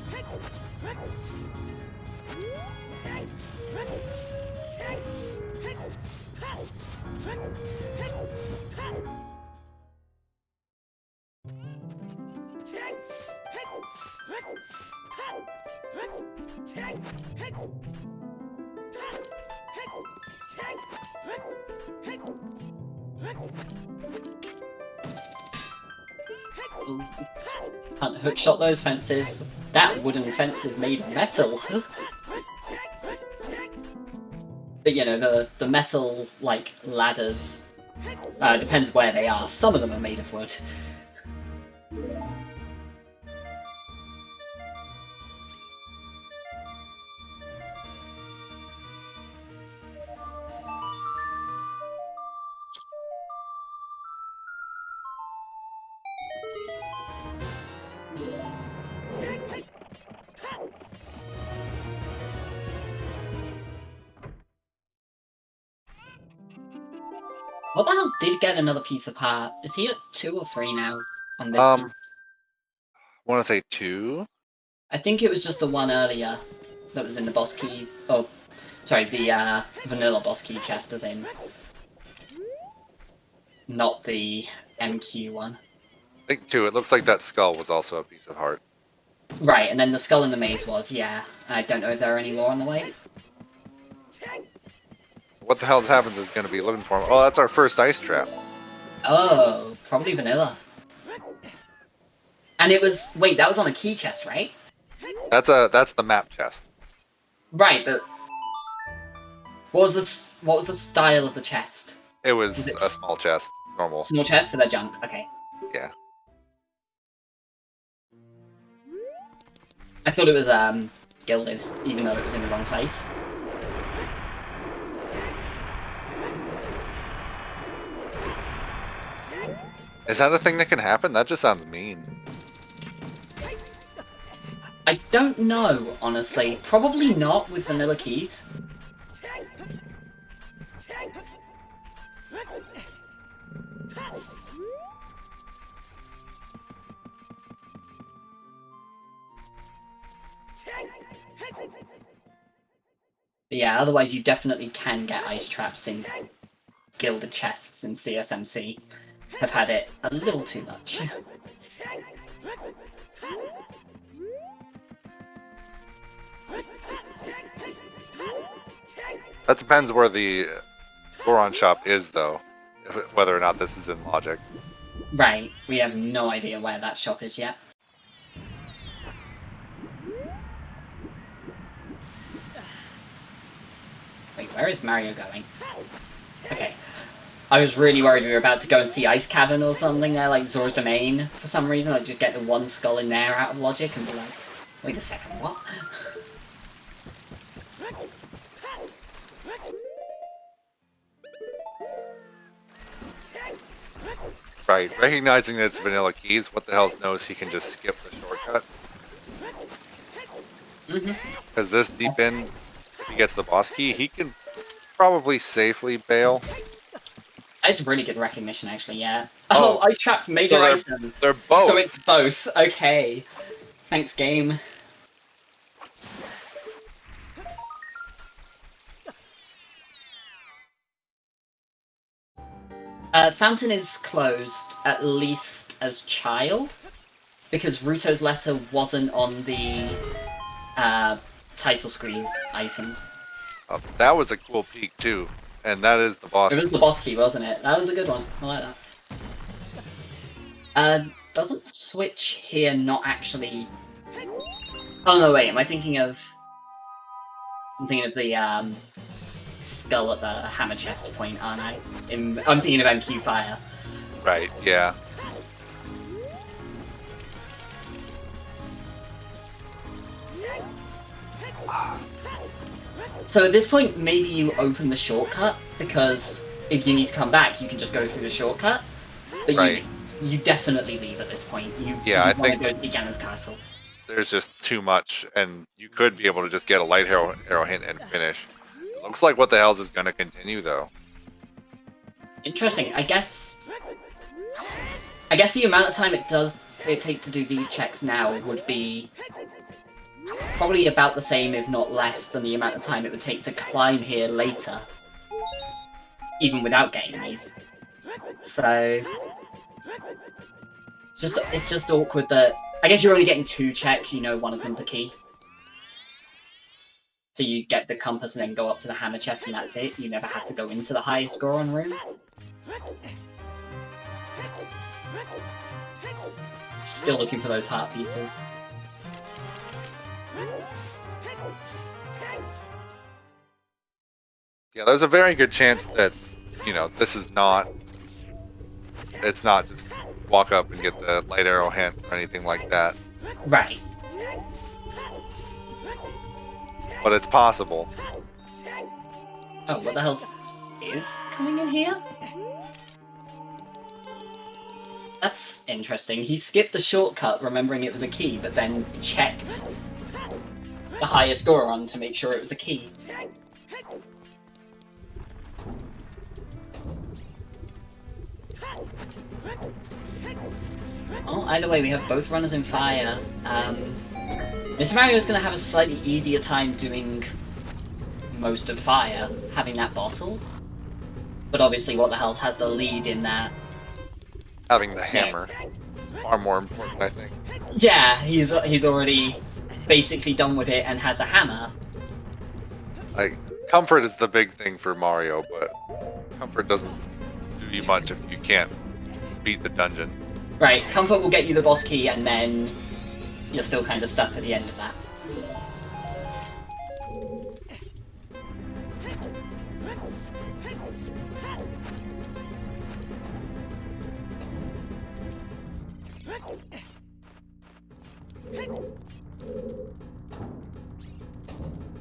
Ooh. Can't hookshot those fences. That wooden fence is made of metal. But you know, the metal, like, ladders, depends where they are. Some of them are made of wood. What the hell did get another piece of heart? Is he at 2 or 3 now on this piece? I want to say 2. I think it was just the one earlier that was in the boss key. Oh, sorry, the vanilla boss key chest as in. Not the MQ one. I think 2. It looks like that skull was also a piece of heart. Right, and then the skull in the maze was, yeah. I don't know if there are any more on the way. What the hell happens is going to be looking for him. Oh, that's our first ice trap. Oh, probably vanilla. And it was, wait, that was on a key chest, right? That's the map chest. Right, but... What was the style of the chest? It was Is it- a small chest, normal. Small chest, so they're junk. Okay. Yeah. I thought it was gilded, even though it was in the wrong place. Is that a thing that can happen? That just sounds mean. I don't know, honestly. Probably not with vanilla keys. But yeah, otherwise you definitely can get ice traps in gilded chests in CSMC. Have had it a little too much. That depends where the Goron shop is, though. Whether or not this is in logic. Right, we have no idea where that shop is yet. Wait, where is Mario going? Okay. I was really worried we were about to go and see Ice Cavern or something there, like Zora's Domain, for some reason. I'd just get the one skull in there out of logic and be like, wait a second, what? Right, recognizing that it's vanilla keys, what the hell knows he can just skip the shortcut? Because this deep in, if he gets the boss key, he can probably safely bail. It's really good recognition, actually, yeah. Oh. Oh, Ice Trap's major So item. They're both. So it's both, okay. Thanks, game. Fountain is closed, at least as child, because Ruto's letter wasn't on the title screen items. Oh, that was a cool peek too, and that is the boss. It was the boss key, wasn't it? That was a good one. I like that. Doesn't switch here not actually... Oh no, wait, am I thinking of... I'm thinking of the skull at the hammer chest point, aren't I? I'm thinking of MQ Fire. Right, yeah. So at this point, maybe you open the shortcut, because if you need to come back, you can just go through the shortcut. But Right. you definitely leave at this point. Yeah, I want think- to go to Ganon's castle. There's just too much, and you could be able to just get a light arrow hint and finish. Looks like what the hell's is going to continue though. Interesting. I guess the amount of time it takes to do these checks now would be probably about the same, if not less, than the amount of time it would take to climb here later, even without getting these. So it's just awkward that I guess you're only getting 2 checks. You know, one of them's a key. So you get the compass and then go up to the hammer chest and that's it. You never have to go into the highest Goron room. Still looking for those heart pieces. Yeah, there's a very good chance that, you know, this is not... It's not just walk up and get the light arrow hint or anything like that. Right. But it's possible. Oh, what the hell is coming in here? That's interesting. He skipped the shortcut, remembering it was a key, but then checked the highest Goron to make sure it was a key. Oh, either way, we have both runners in fire. Mr. Mario is going to have a slightly easier time doing most of fire, having that bottle. But obviously, What the Hell has the lead in that. Having the hammer is far more important, I think. Yeah, he's already basically done with it and has a hammer. Like, comfort is the big thing for Mario, but comfort doesn't do you much if you can't beat the dungeon. Right, comfort will get you the boss key, and then you're still kind of stuck at the end of that.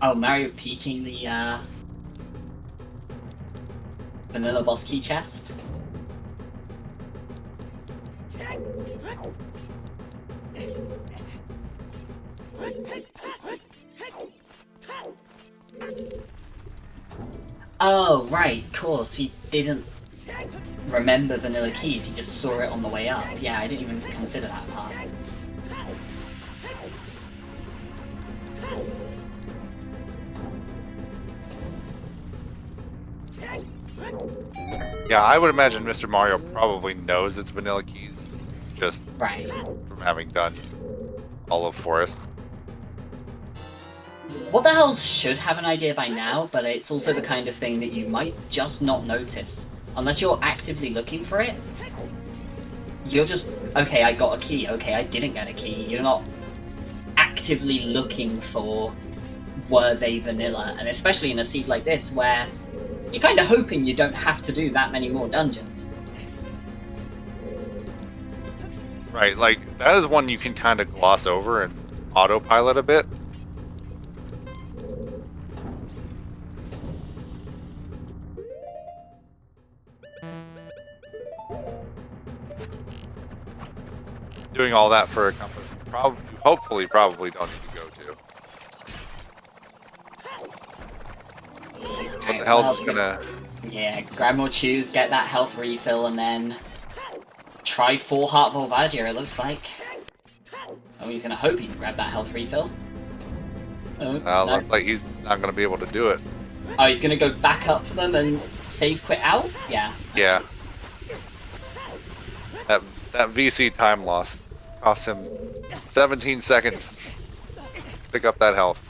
Oh, Mario peeking the vanilla boss key chest. Oh, right, of course, he didn't remember vanilla keys, he just saw it on the way up. Yeah, I didn't even consider that part. Yeah, I would imagine Mr. Mario probably knows it's vanilla keys, just Right. from having done all of Forest. What the Hell should have an idea by now, but it's also the kind of thing that you might just not notice. Unless you're actively looking for it, you're just, okay, I got a key, okay, I didn't get a key. You're not actively looking for, were they vanilla? And especially in a seed like this, where you're kind of hoping you don't have to do that many more dungeons. Right, like, that is one you can kind of gloss over and autopilot a bit. Doing all that for a compass you hopefully probably don't need to go to. What the hell's just gonna... Yeah, grab more chews, get that health refill, and then try 4 Heart Volvagia, it looks like. Oh, he's gonna hope he can grab that health refill. Oh, Well, no. looks like he's not gonna be able to do it. Oh, he's gonna go back up for them and save quit out? Yeah. Yeah. That VC time loss cost him 17 seconds to pick up that health.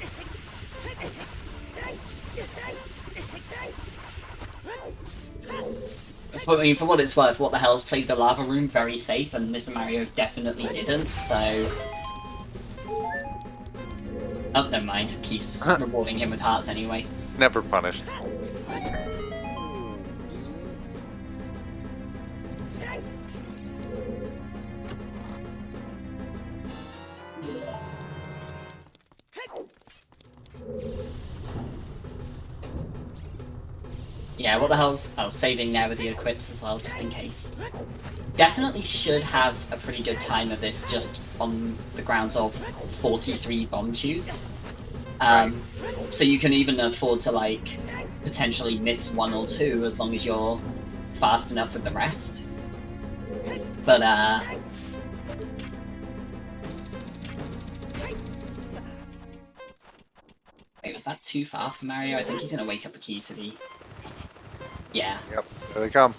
I mean, for what it's worth, What the Hell's played the lava room very safe, and Mr. Mario definitely didn't, so... Oh, never mind. He's rewarding him with hearts anyway. Never punished. Yeah, What the Hell's... Oh, saving now with the equips as well, just in case. Definitely should have a pretty good time of this, just on the grounds of 43 bomb chews. So you can even afford to, like, potentially miss 1 or 2 as long as you're fast enough with the rest. But, wait, was that too far for Mario? I think he's gonna wake up the key to the... Yeah. Yep, there they come.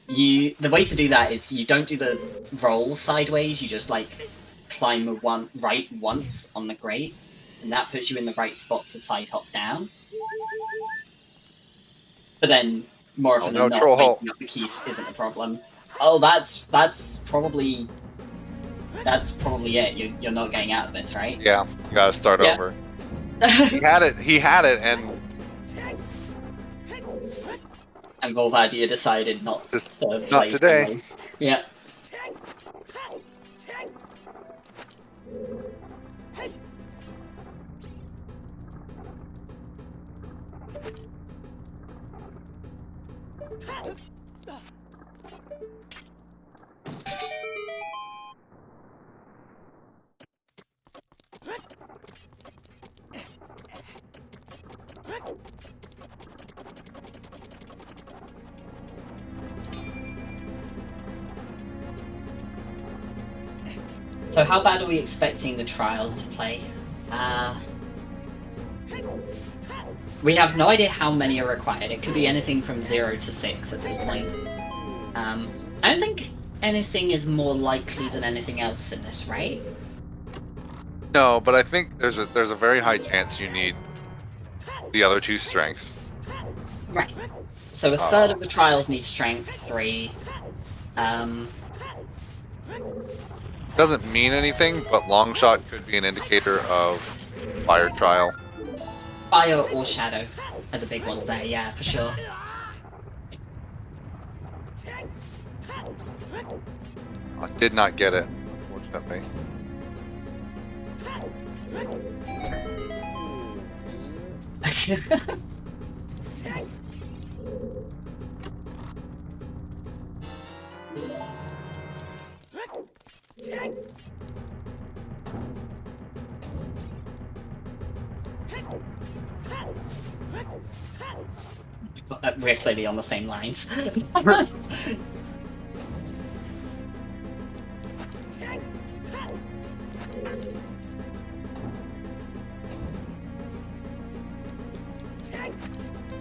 The way to do that is you don't do the roll sideways, you just, like, climb right once on the grate, and that puts you in the right spot to side hop down. But then, more often than not, waking up the keys isn't a problem. Oh, that's probably it. You're not getting out of this, right? Yeah, you gotta start over. He had it, and Volvagia decided not to play. Not today. Anyway. Yeah. So how bad are we expecting the trials to play? We have no idea how many are required. It could be anything from 0 to 6 at this point. I don't think anything is more likely than anything else in this, right? no, but I think there's a very high chance you need the other 2 strengths. Right. So a third of the trials need strength 3. Doesn't mean anything, but long shot could be an indicator of fire trial. Fire or shadow are the big ones there, yeah, for sure. I did not get it, unfortunately. We're clearly on the same lines.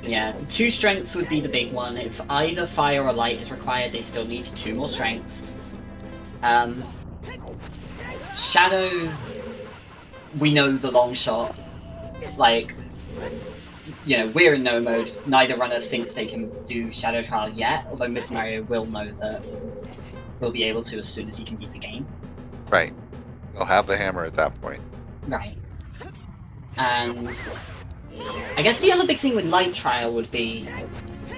Yeah, 2 strengths would be the big one. If either fire or light is required, they still need 2 more strengths. Shadow, we know the long shot. Like, you know, we're in no mode. Neither runner thinks they can do Shadow Trial yet, although Mr. Mario will know that he'll be able to as soon as he can beat the game. Right. He'll have the hammer at that point. Right. And I guess the other big thing with Light Trial would be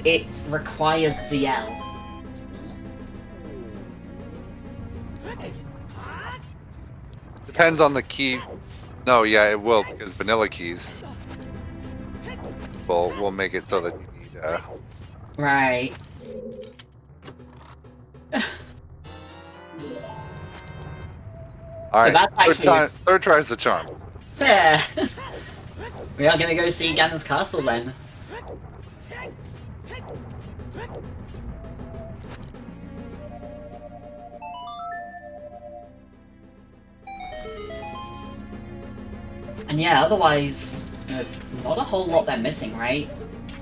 it requires ZL. Depends on the key. No, yeah, it will, because vanilla keys will make it so that you need Right. Alright, that's actually- third try's the charm. Yeah. We are gonna go see Ganon's castle then. And yeah, otherwise, there's not a whole lot they're missing, right?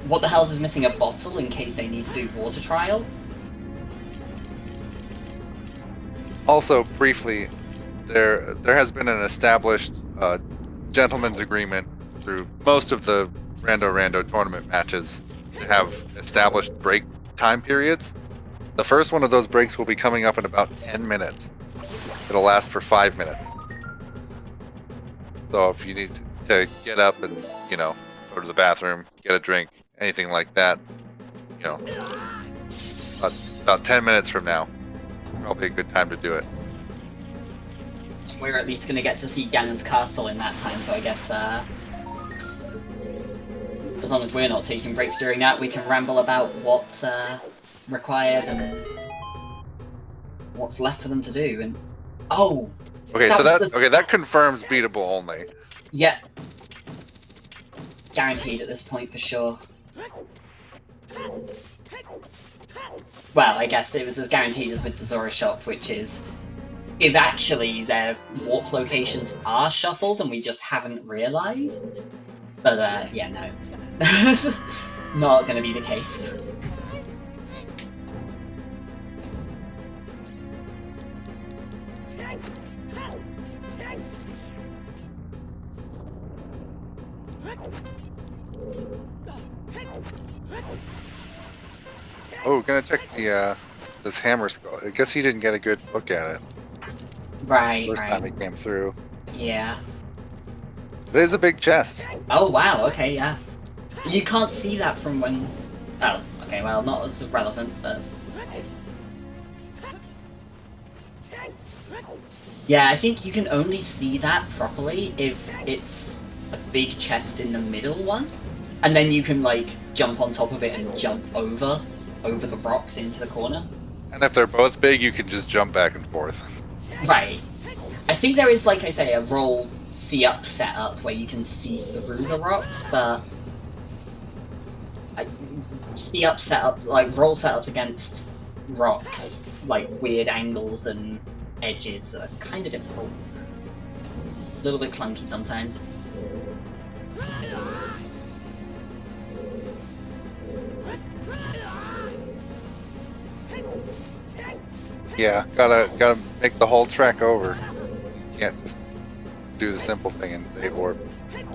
What the hell's is missing a bottle in case they need to do water trial? Also, briefly, there has been an established gentleman's agreement through most of the Rando Rando tournament matches to have established break time periods. The first one of those breaks will be coming up in about 10 minutes. It'll last for 5 minutes. So if you need to get up and, you know, go to the bathroom, get a drink, anything like that, you know, about 10 minutes from now, probably a good time to do it. We're at least gonna get to see Ganon's castle in that time, so I guess, as long as we're not taking breaks during that, we can ramble about what's required and what's left for them to do. And oh, Okay, so that confirms beatable only. yeah, guaranteed at this point for sure. Well, I guess it was as guaranteed as with the Zora shop, which is if actually their warp locations are shuffled and we just haven't realized. But yeah, no, not gonna be the case. Oh, gonna check the this hammer skull. I guess he didn't get a good look at it Right, first right. time he came through. Yeah. It is a big chest. Oh wow, okay, yeah. You can't see that from when... Oh, okay, well, not as relevant, but... Yeah, I think you can only see that properly if it's a big chest in the middle one. And then you can, like, jump on top of it and jump over the rocks into the corner. And if they're both big, you can just jump back and forth. Right. I think there is, like I say, a roll see-up setup where you can see through the rocks, but... see-up setup, like, roll setups against rocks, like, weird angles and edges are kind of difficult. A little bit clunky sometimes. Yeah, gotta make the whole trek over. You can't just do the simple thing and save orb.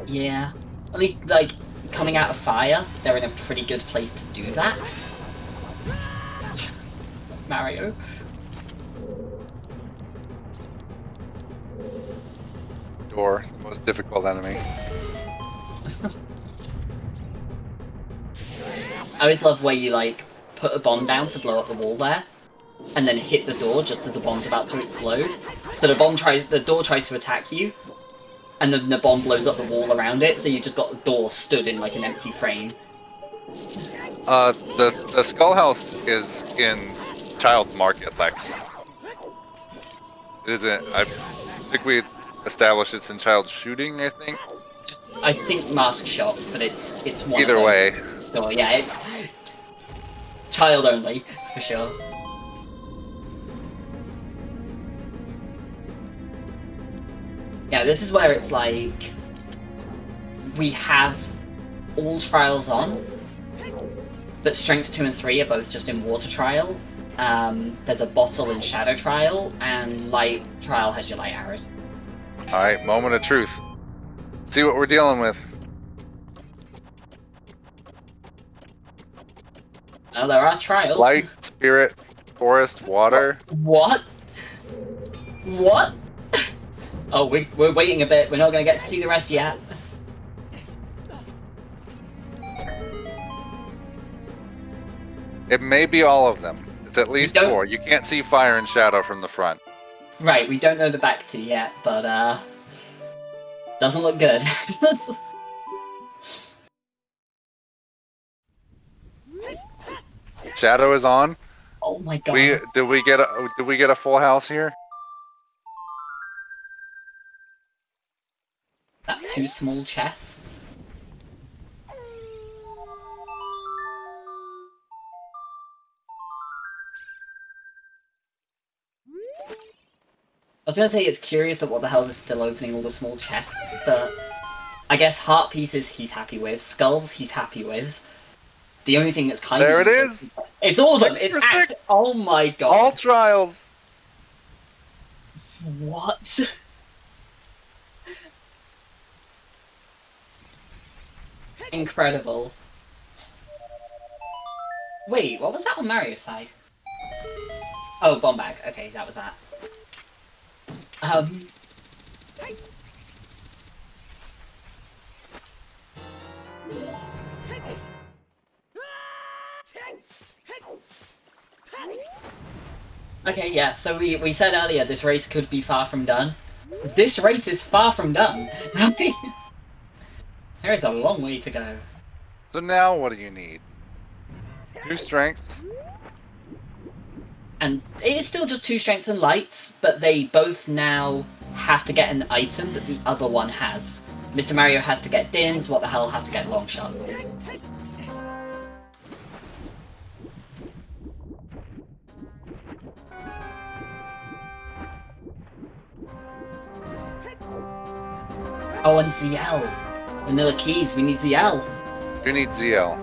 Yeah. At least, like, coming out of fire, they're in a pretty good place to do that. Mario. Door, the most difficult enemy. I always love where you, like, put a bomb down to blow up the wall there, and then hit the door just as the bomb's about to explode. So the door tries to attack you, and then the bomb blows up the wall around it, so you just got the door stood in like an empty frame. The Skull House is in Child Market, Lex. It isn't. I think we established it's in Child Shooting. I think. I think Mask Shop, but it's one. Either of those. way. So yeah, it's child only for sure. Yeah, this is where it's like we have all trials on, but strengths 2 and 3 are both just in water trial. There's a bottle in shadow trial, and light trial has your light arrows. Alright, moment of truth. See what we're dealing with. Now there are trials. Light, spirit, forest, water. What? What? Oh, we're waiting a bit. We're not going to get to see the rest yet. It may be all of them. It's at least 4. You can't see fire and shadow from the front. Right, we don't know the back 2 yet, but doesn't look good. Shadow is on. Oh my god. Did we get a full house here? That 2 small chests. I was gonna say it's curious that what the hell is still opening all the small chests, but I guess heart pieces he's happy with, skulls he's happy with. The only thing that's kind of there it is. It's all of them. Extra It's 6. Oh my god. All trials. What? Incredible. Wait, what was that on Mario's side? Oh, bomb bag. Okay, that was that. Okay, yeah, so we said earlier this race could be far from done. This race is far from done. There is a long way to go. So now what do you need? 2 strengths. And it is still just 2 strengths and lights, but they both now have to get an item that the other one has. Mr. Mario has to get Dins, what the hell has to get Longshot. Oh, and ZL. Vanilla keys, we need ZL. You need ZL.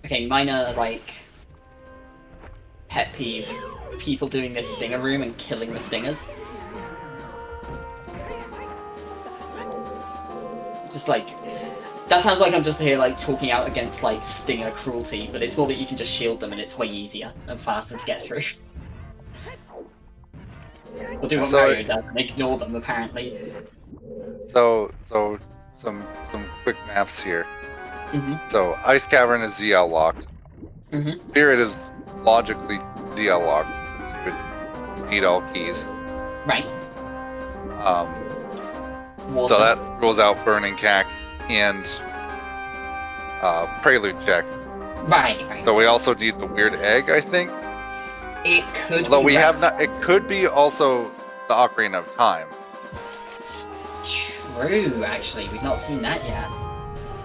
Okay, minor, like, pet peeve. People doing this stinger room and killing the stingers. Just like, that sounds like I'm just here, like, talking out against, like, stinger cruelty, but it's more that you can just shield them and it's way easier and faster to get through. We'll do what Mario does and ignore them, apparently. So some quick maths here. Mm-hmm. So Ice Cavern is ZL locked. Mm-hmm. Spirit is logically ZL locked since you would need all keys. Right. So that rules out Burning Cack and Prelude check. Right. So we also need the Weird Egg, I think. It could. Although be we right. have not. It could be also the Ocarina of Time. True, actually, we've not seen that yet.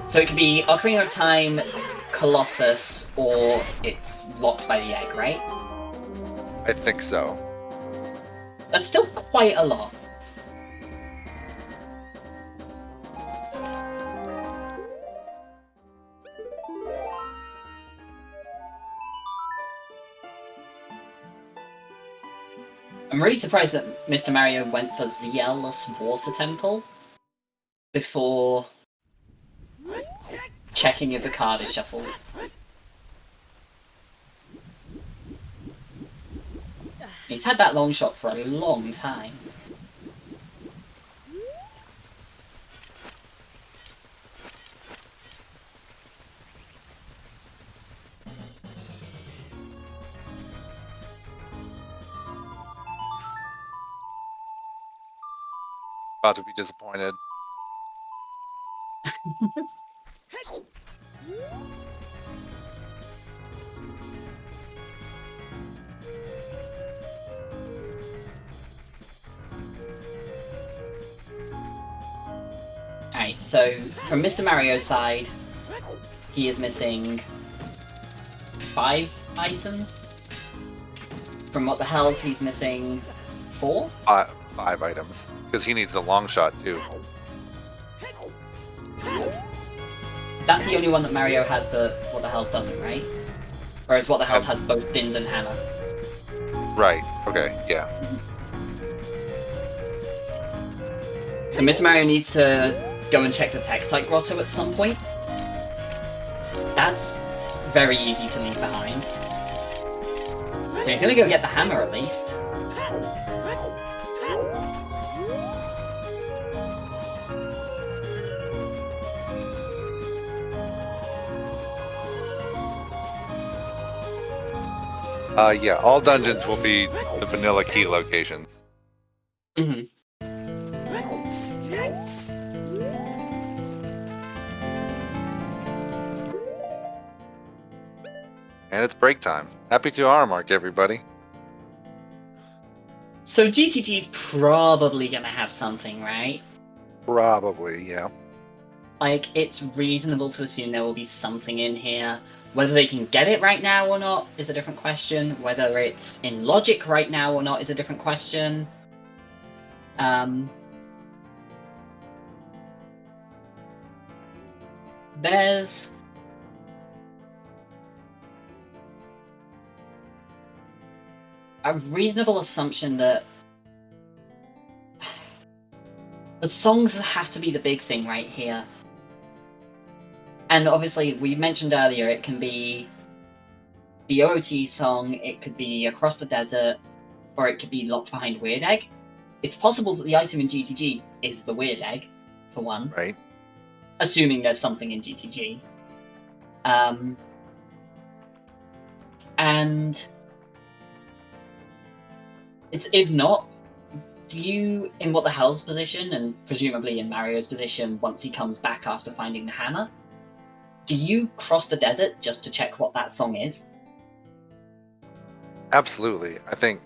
So it could be Ocarina of Time, Colossus, or it's locked by the egg, right? I think so. That's still quite a lot. I'm really surprised that Mr. Mario went for ZL-less Water Temple before checking if the card is shuffled. He's had that long shot for a long time. about to be disappointed. Alright, so from Mr. Mario's side, he is missing 5 items. From What the Hells, he's missing 4? 5 items. Because he needs the long shot too. That's the only one that Mario has that What the Hells doesn't, right? Whereas What the Hells has both Dins and Hammer. Right, okay, yeah. So Mr. Mario needs to go and check the Tektite Grotto at some point. That's very easy to leave behind. So he's gonna go get the hammer at least. Yeah, all dungeons will be the vanilla key locations. Mm-hmm. And it's break time. Happy 2-hour mark, everybody. So GTG's probably gonna have something, right? Probably, yeah. Like, it's reasonable to assume there will be something in here. Whether they can get it right now or not is a different question. Whether it's in logic right now or not is a different question. There's a reasonable assumption that the songs have to be the big thing right here. And obviously, we mentioned earlier, it can be the OoT song, it could be Across the Desert, or it could be Locked Behind Weird Egg. It's possible that the item in GTG is the Weird Egg, for one. Right. Assuming there's something in GTG. And it's, if not, do you, in What the Hell's position, and presumably in Mario's position once he comes back after finding the hammer, do you cross the desert just to check what that song is? Absolutely. I think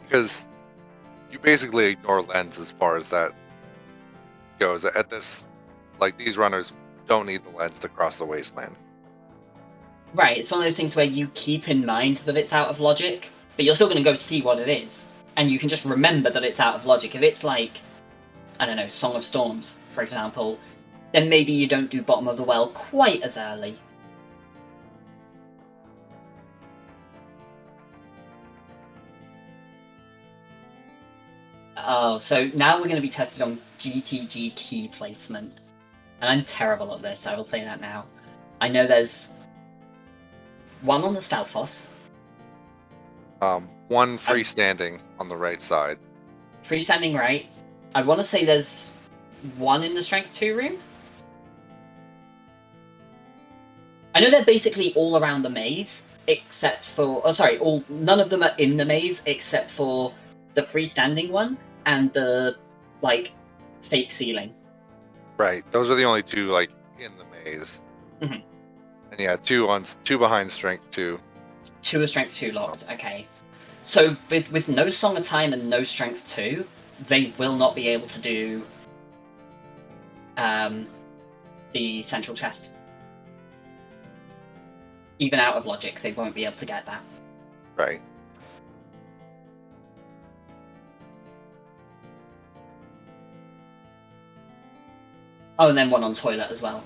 because you basically ignore lens as far as that goes. At this, like, these runners don't need the lens to cross the wasteland. Right, it's one of those things where you keep in mind that it's out of logic, but you're still going to go see what it is. And you can just remember that it's out of logic. If it's like, I don't know, Song of Storms, for example, then maybe you don't do Bottom of the Well quite as early. Oh, so now we're going to be tested on GTG key placement. And I'm terrible at this, I will say that now. I know there's one on the Stalfos. One freestanding on the right side. Freestanding right. I want to say there's one in the Strength 2 room. I know they're basically all around the maze, except for... Oh, sorry, none of them are in the maze, except for the freestanding one and the, like, fake ceiling. Right. Those are the only two, like, in the maze. Mm-hmm. And yeah, two behind Strength 2. 2 are Strength 2 locked, okay. So, with no Song of Time and no Strength 2, they will not be able to do the central chest. Even out of logic, they won't be able to get that. Right. Oh, and then one on toilet as well.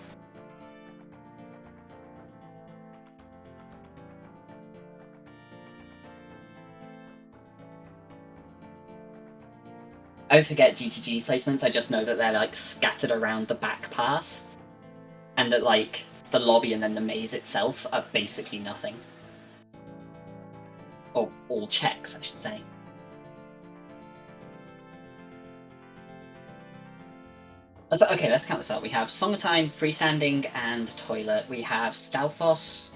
I always forget GTG placements, I just know that they're like scattered around the back path. And that like the lobby and then the maze itself are basically nothing. Or all checks, I should say. Okay, let's count this up. We have Song of Time, Freestanding, and Toilet. We have Stalfos,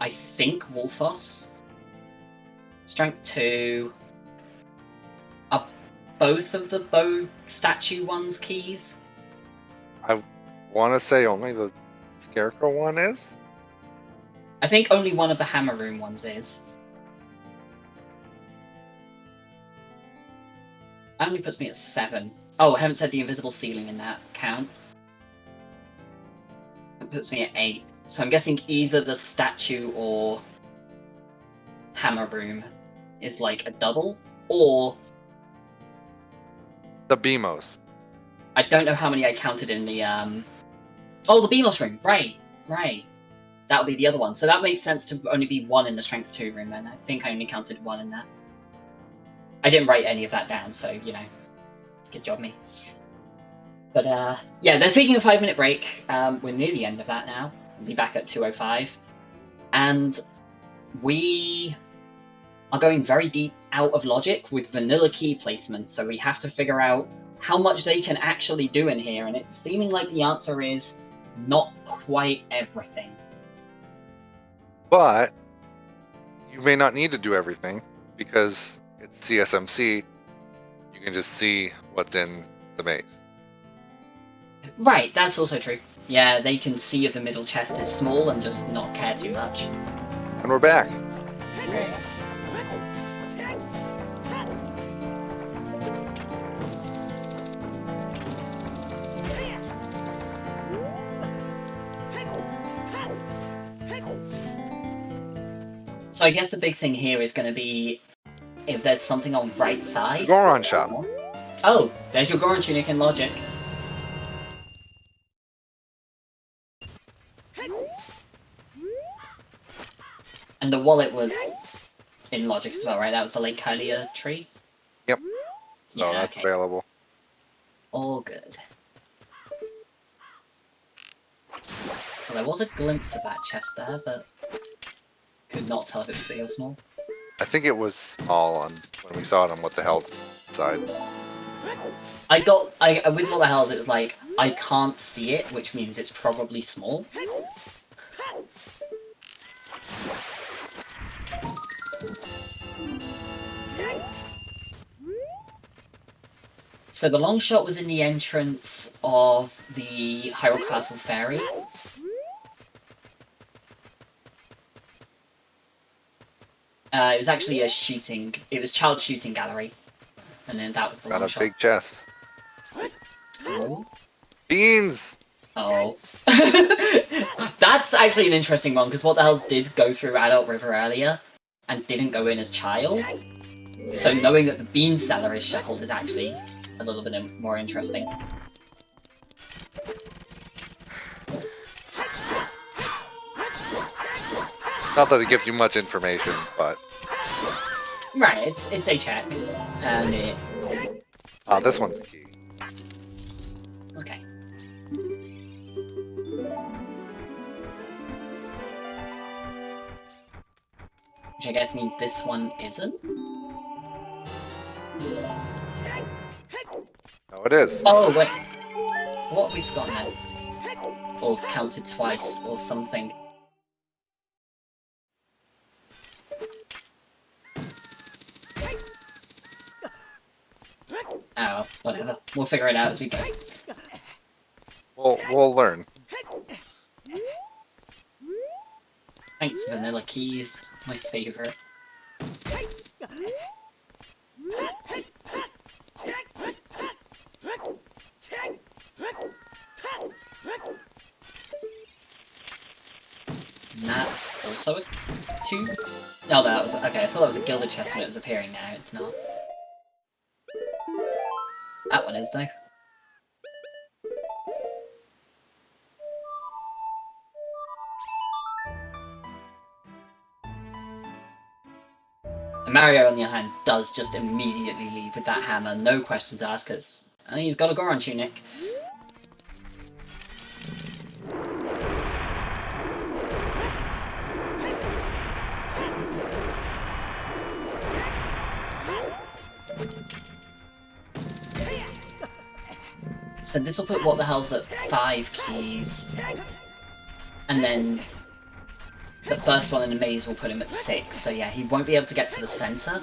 I think Wolfos, Strength 2, both of the bow statue ones keys? I want to say only the Scarecrow one is. I think only one of the hammer room ones is. That only puts me at 7. Oh, I haven't said the invisible ceiling in that count. That puts me at 8. So I'm guessing either the statue or hammer room is like a double, or The Beamos. I don't know how many I counted in the oh, the Beamos room. Right. That would be the other one. So that makes sense to only be 1 in the Strength 2 room then. I think I only counted 1 in that. I didn't write any of that down, so, you know, good job me. But, yeah, they're taking a 5-minute break. We're near the end of that now. We'll be back at 2:05. And we are going very deep out of logic with vanilla key placement, so we have to figure out how much they can actually do in here, and it's seeming like the answer is not quite everything. But you may not need to do everything because it's CSMC. You can just see what's in the maze. Right, that's also true. Yeah, they can see if the middle chest is small and just not care too much. And we're back. Great. So I guess the big thing here is going to be if there's something on right side. Goron shop. Oh, there's your Goron tunic in logic. And the wallet was in logic as well, right? That was the Lake Hylia tree? Yep. So Yeah, that's okay. available. All good. Well, there was a glimpse of that chest there, but could not tell if it was big or small. I think it was small on when we saw it on What the Hell's side. With What the Hells, it was like, I can't see it, which means it's probably small. So the long shot was in the entrance of the Hyrule Castle Ferry. It was actually it was child shooting gallery. And then that was the Got long a shot. big chest. Oh. Beans! Oh. That's actually an interesting one, because What the Hell did go through Adult River earlier, and didn't go in as child. So knowing that the bean cellar is shuffled is actually a little bit more interesting. Not that it gives you much information, but... Right, it's a check. And it... Ah, this one's the key. Okay. Which I guess means this one isn't? No, it is. Oh, wait. What have we forgotten then? Or counted twice, or something. Oh, whatever. We'll figure it out as we go. We'll learn. Thanks, Vanilla Keys. My favorite. And that's also a 2? No, that was... Okay, I thought that was a gilded chest when it was appearing now. It's not. That one is, though. And Mario, on the other hand, does just immediately leave with that hammer, no questions asked, because he's got a Goron tunic. So this will put What the Hell's at 5 keys. And then the first one in the maze will put him at 6. So yeah, he won't be able to get to the center.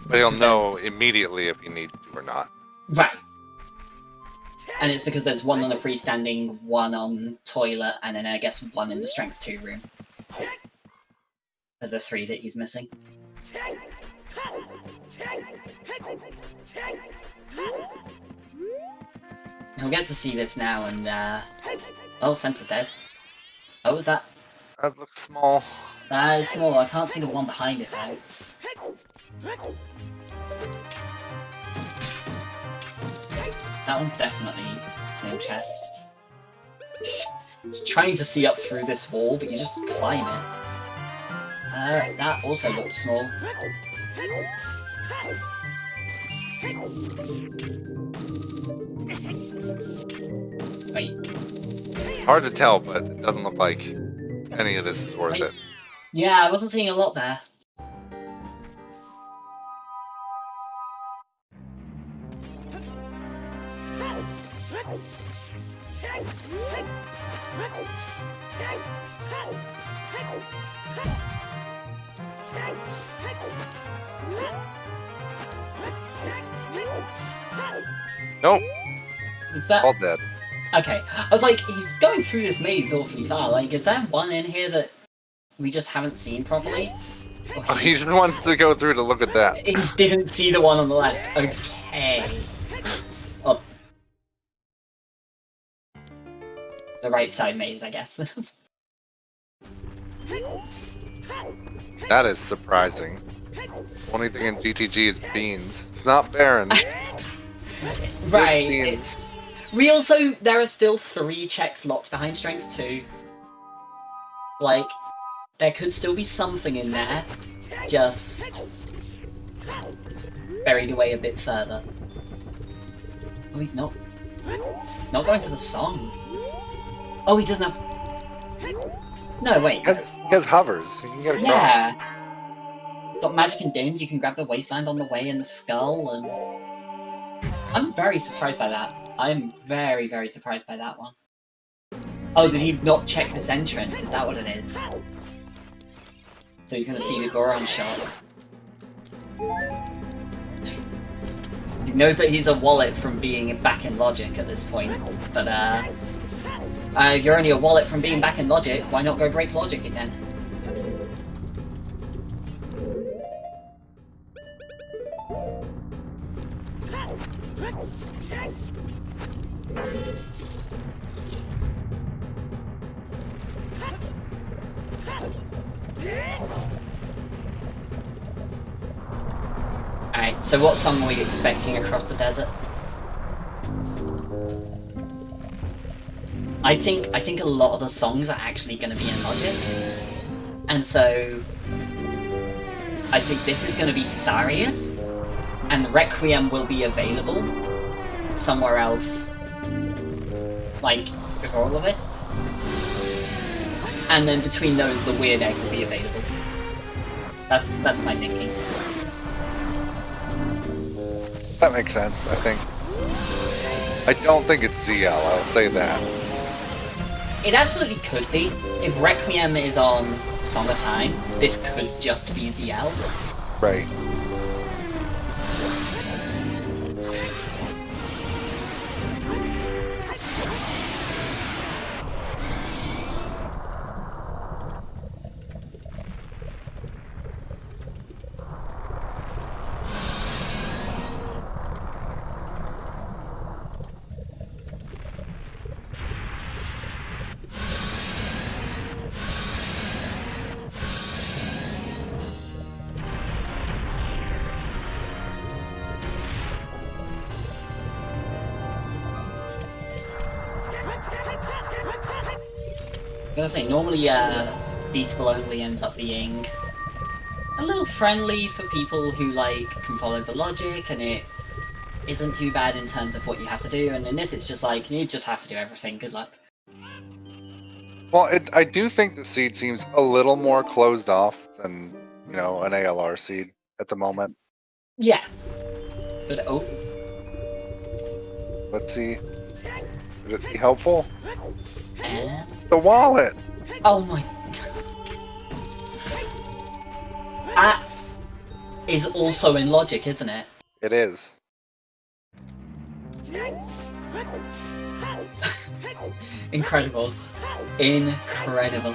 But he'll know immediately if he needs to or not. Right. And it's because there's one on the freestanding, one on toilet, and then I guess one in the strength 2 room. Of the 3 that he's missing. He'll get to see this now and oh, Center's dead. Oh, was that? That looks small. That is small, I can't see the one behind it though. That one's definitely small chest. Just trying to see up through this wall, but you just climb it. That also looked small. Wait. Hard to tell, but it doesn't look like any of this is worth it. Yeah, I wasn't seeing a lot there. Nope. Is that... All dead. Okay, I was like, he's going through this maze awfully far. Like, is there one in here that we just haven't seen properly? Oh, he just wants to go through to look at that. He didn't see the one on the left. Okay. Oh. The right side maze, I guess. That is surprising. Only thing in GTG is beans. It's not Baron. Right. Beans. We also, there are still 3 checks locked behind strength 2. Like, there could still be something in there, just it's buried away a bit further. Oh, he's not going for the song. Oh, he doesn't have... No, wait. He has hovers. You can get across. Yeah. It's got magic and dims, you can grab the wasteland on the way and the skull, and... I'm very surprised by that. I'm very, very surprised by that one. Oh, did he not check this entrance? Is that what it is? So he's gonna see the Goron shot. He knows that he's a wallet from being back in Logic at this point, but you're only a wallet from being back in Logic, why not go break Logic again? Alright, so what song are we expecting across the desert? I think a lot of the songs are actually going to be in Logic. And so I think this is going to be Sarius, and Requiem will be available somewhere else, like, before all of this. And then between those, the Weird Egg will be available. That's my thinking. That makes sense, I think. I don't think it's ZL, I'll say that. It absolutely could be. If Requiem is on Song of Time, this could just be ZL. Right. I was gonna say, normally Beatable only ends up being a little friendly for people who can follow the logic, and it isn't too bad in terms of what you have to do, and in this it's just like, you just have to do everything, good luck. Well, I do think the seed seems a little more closed off than, an ALR seed at the moment. Yeah. But oh. Let's see. Would it be helpful? And... The wallet! is also in logic, isn't it? It is. Incredible. Incredible.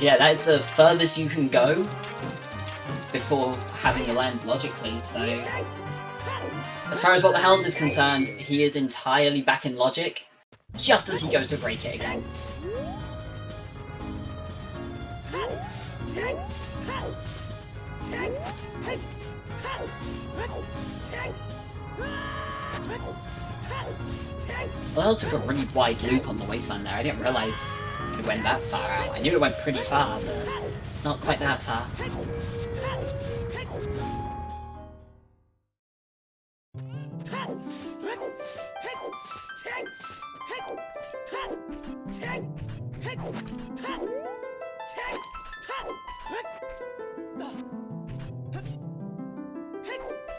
Yeah, that is the furthest you can go before having a lens logically, so... As far as what the hells is concerned, he is entirely back in logic, just as he goes to break it again. Well, the hells took a really wide loop on the wasteland there. I didn't realise it went that far out. I knew it went pretty far, but not quite that far.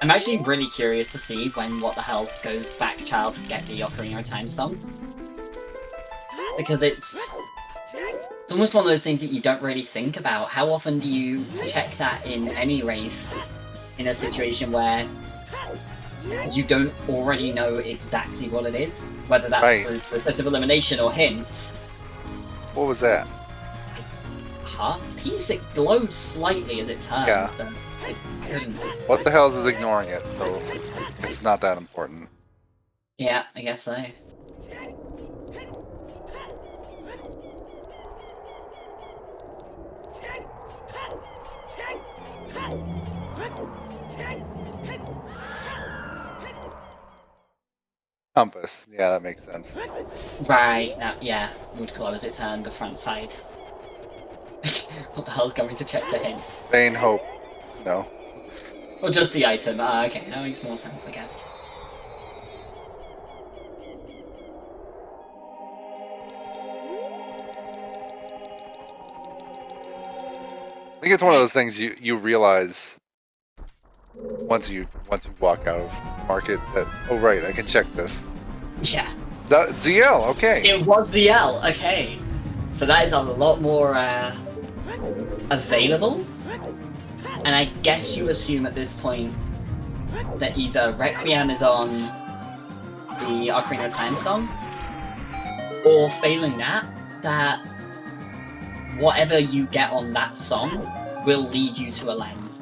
I'm actually really curious to see when What the Hell goes back child to get the Ocarina of Time song. Because it's almost one of those things that you don't really think about. How often do you check that in any race in a situation where you don't already know exactly what it is? Whether that's Right. through process of elimination or hints. What was that? Piece, it glowed slightly as it turned, Yeah. but it couldn't. What the hell is ignoring it? So it's not that important. Yeah, I guess so. Compass. Yeah, that makes sense. Right, yeah, would glow as it turned the front side. What the hell's going to check the hint? Vain hope. No. Or just the item. Ah, okay, that makes more sense, I guess. I think it's one of those things you realize once you walk out of market that, oh right, I can check this. Yeah. ZL, okay. It was the L, okay. So that is a lot more available. And I guess you assume at this point that either Requiem is on the Ocarina of Time song, or failing that whatever you get on that song will lead you to a lens.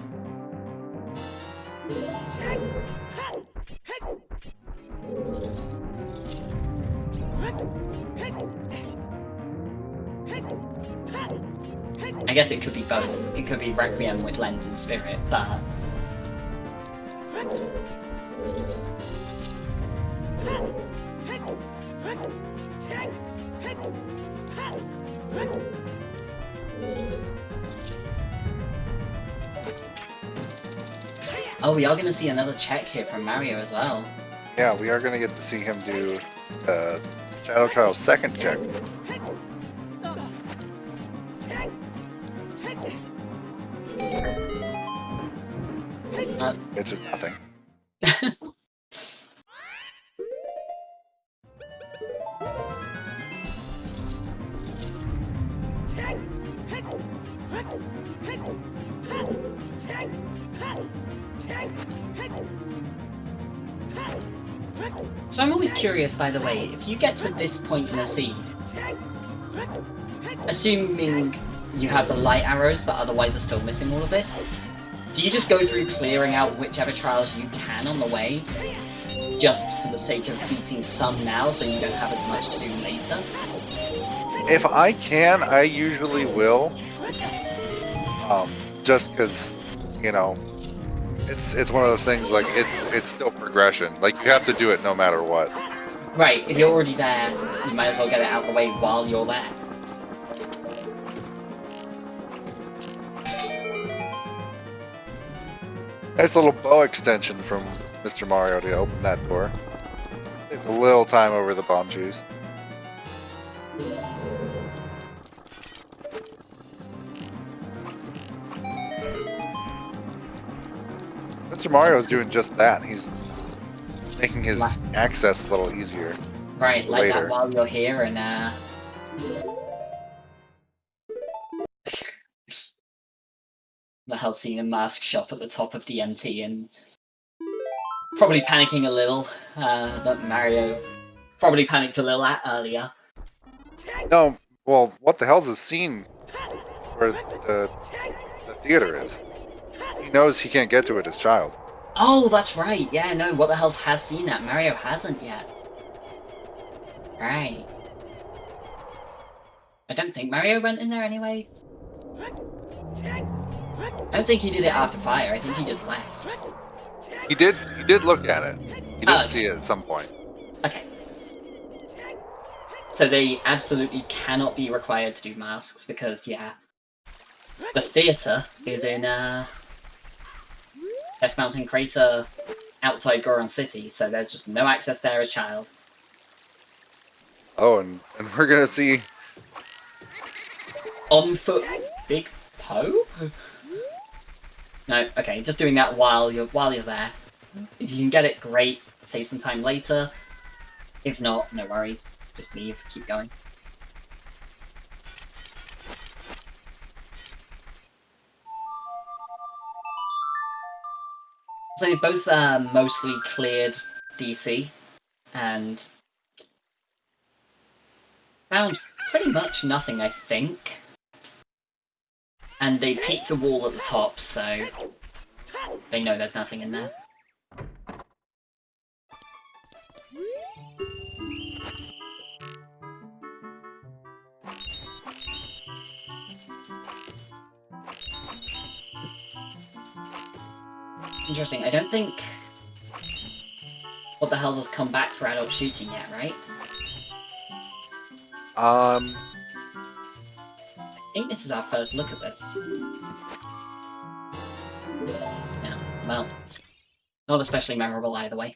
I guess it could be both. It could be Requiem with lens and spirit, but... Oh, we are going to see another check here from Mario as well. Yeah, we are going to get to see him do Shadow Trial's second check. It's just nothing. So I'm always curious, by the way, if you get to this point in a seed, assuming you have the light arrows but otherwise are still missing all of this, do you just go through clearing out whichever trials you can on the way, just for the sake of beating some now so you don't have as much to do later? If I can, I usually will. Just because, you know, it's one of those things, like, it's still progression. Like, you have to do it no matter what. Right, if you're already there, you might as well get it out of the way while you're there. Nice little bow extension from Mr. Mario to open that door. Take a little time over the bomb juice. Mr. Mario's doing just that. He's making his access a little easier. Right, like later. that while you're here and the hell's seen a mask shop at the top of DMT and probably panicking a little. That Mario probably panicked a little at earlier. No, well, what the hell's his scene where the theater is? He knows he can't get to it as child. Oh, that's right. Yeah, no, what the hell's has seen that? Mario hasn't yet. Right. I don't think Mario went in there anyway. I don't think he did it after fire. I think he just left. He did look at it. He did Oh, see it at some point. Okay. So they absolutely cannot be required to do masks because, yeah, the theater is in Death Mountain Crater outside Goron City, so there's just no access there as child. Oh, and we're gonna see. On foot, Big Poe? No, okay, just doing that while you're there. If you can get it, great. Save some time later. If not, no worries. Just leave. Keep going. So you both mostly cleared DC and found pretty much nothing, I think. And they peeked the wall at the top, so they know there's nothing in there. Interesting. I don't think What the Hell has come back for adult shooting yet, right? I think this is our first look at this. Yeah, well, not especially memorable either way.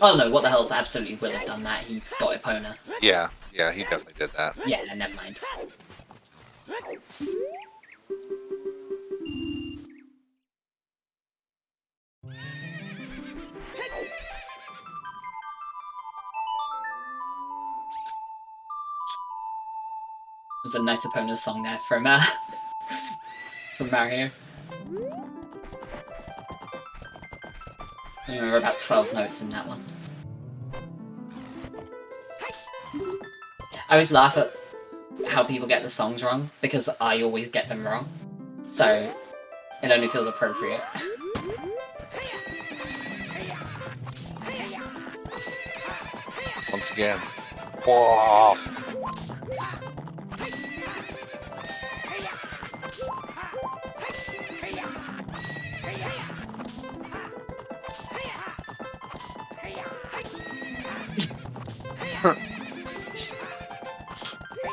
Oh no, What the Hell's absolutely will have done that. He got Epona. Yeah, he definitely did that. Yeah, never mind. There's a nice Epona song there from Mario. I remember about 12 notes in that one. I always laugh at how people get the songs wrong, because I always get them wrong. So, it only feels appropriate. Once again. Whoa.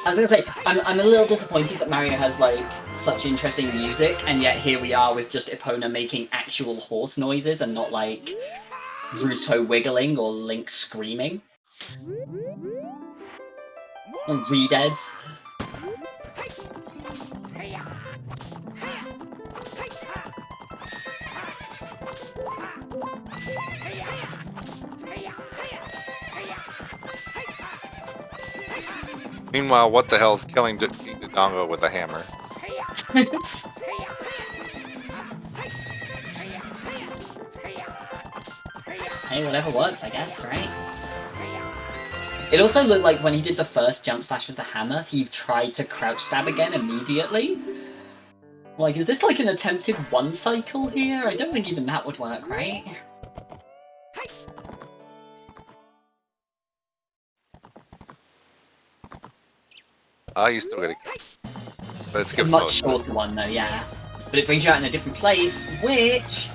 I was gonna say, I'm a little disappointed that Mario has, like, such interesting music, and yet here we are with just Epona making actual horse noises and not, like, Ruto wiggling or Link screaming. Or Redeads. Meanwhile, What the Hell's killing King Dodongo with a hammer. Hey, whatever works, I guess, right? It also looked like when he did the first jump slash with the hammer, he tried to crouch stab again immediately. Like, is this like an attempted one cycle here? I don't think even that would work, right? You still get a kill. But it A skips much most. shorter one though, yeah. But it brings you out in a different place, which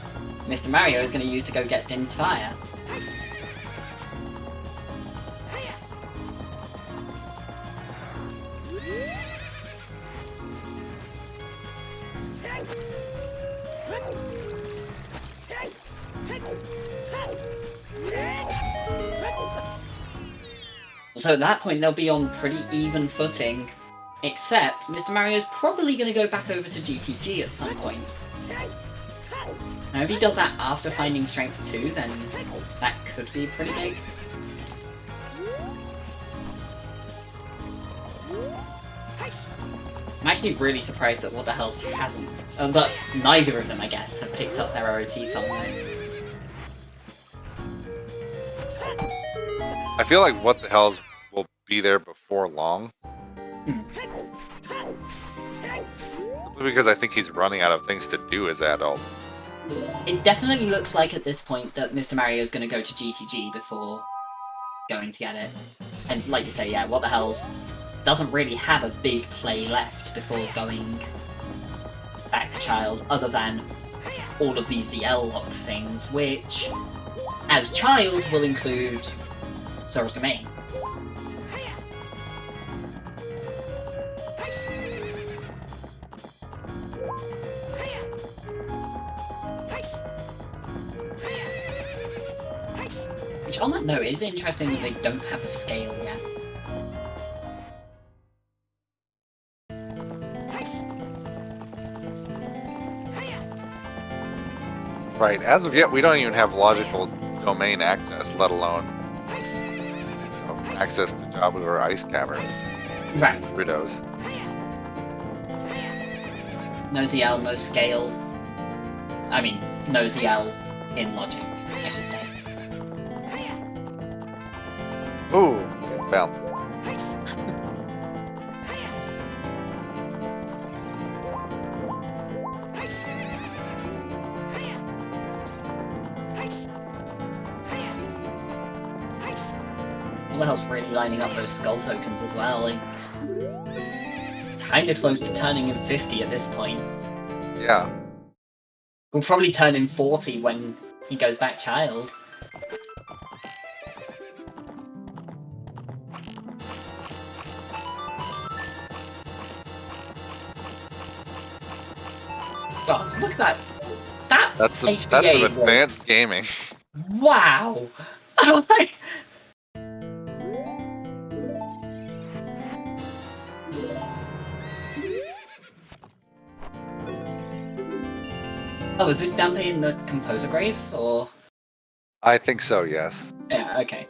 Mr. Mario is going to use to go get Din's fire. So at that point, they'll be on pretty even footing. Except, Mr. Mario's probably going to go back over to GTG at some point. Now, if he does that after finding Strength 2, then that could be pretty big. I'm actually really surprised that What the Hells hasn't, but neither of them, I guess, have picked up their OoT somewhere. I feel like What the Hells will be there before long. Simply because I think he's running out of things to do as adult. It definitely looks like at this point that Mr. Mario is going to go to GTG before going to get it. And like you say, yeah, What the Hells doesn't really have a big play left before going back to Child, other than all of these ZL lock things, which, as Child, will include Sora's Domain. Which, on that note, is interesting that they don't have a scale yet. Right, as of yet, we don't even have logical domain access, let alone access to Jabu or Ice Cavern. Right. Riddles. No ZL, no scale. I mean, no ZL in logic, I should say. Ooh, bounce. What the hell's really lining up those skull tokens as well? Like, kind of close to turning him 50 at this point. Yeah. We'll probably turn him 40 when he goes back Child. God, look at that! That's some HBA advanced gaming. Wow! Oh, is this Dampe in the Composer Grave, or...? I think so, yes. Yeah, okay.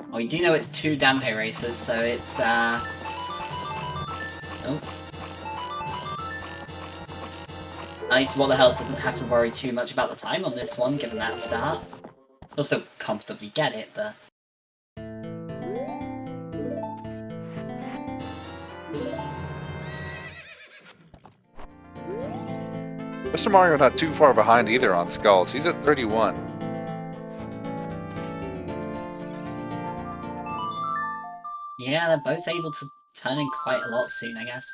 Well, we do know it's 2 Dampe races, so it's, Oh. At least What the Hell doesn't have to worry too much about the time on this one, given that start. He'll still comfortably get it, but... Mr. Mario not too far behind either on skulls. He's at 31. Yeah, they're both able to turn in quite a lot soon, I guess.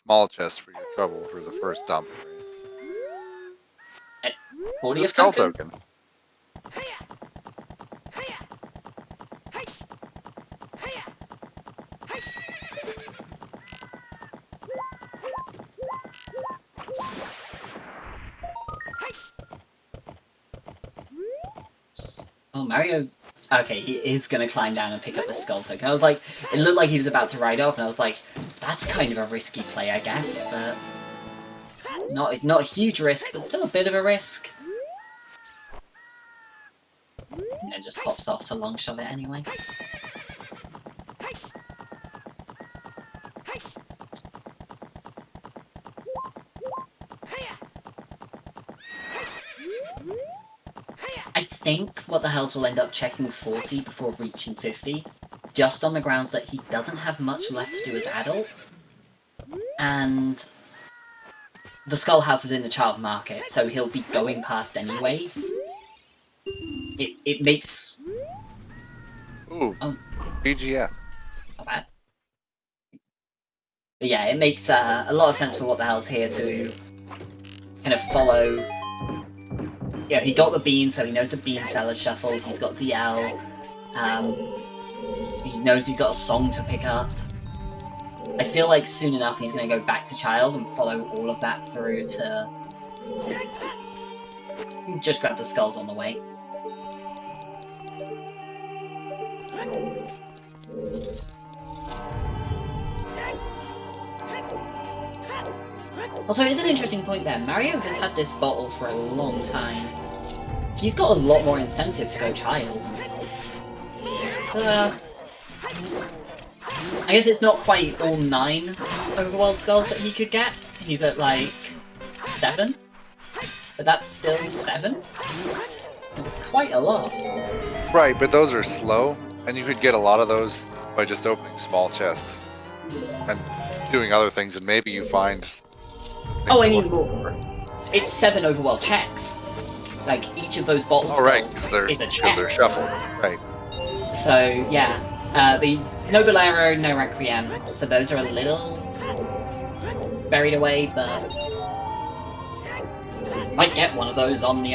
Small chest for your trouble for the first dump race. At It's 40 a skull token. Oh, Mario... Okay, he is gonna climb down and pick up the skull token. I was like, it looked like he was about to ride off, and I was like, that's kind of a risky play, I guess, but... Not a huge risk, but still a bit of a risk. And then just hops off to long shot it anyway. I think What the Hells will end up checking 40 before reaching 50, just on the grounds that he doesn't have much left to do as adult, and the Skull House is in the child market, so he'll be going past anyway. It makes... Ooh, Oh. BGF. Not bad. But yeah, it makes a lot of sense for What the Hell's here to kind of follow... Yeah, he got the bean, so he knows the bean seller shuffled, he's got ZL, he knows he's got a song to pick up. I feel like soon enough he's going to go back to Child and follow all of that through to... just grab the skulls on the way. Also, it's an interesting point there. Mario has had this bottle for a long time. He's got a lot more incentive to go Child. I guess it's not quite all 9 overworld skulls that he could get. He's at like 7, but that's still 7. It's quite a lot. Right, but those are slow, and you could get a lot of those by just opening small chests and doing other things, and maybe you find. Oh, I mean, well, it's 7 overworld checks. Like each of those bottles Oh right, is because a check. they're shuffled. Right. So yeah, the Nobilero, no Requiem, so those are a little buried away, but might get one of those on the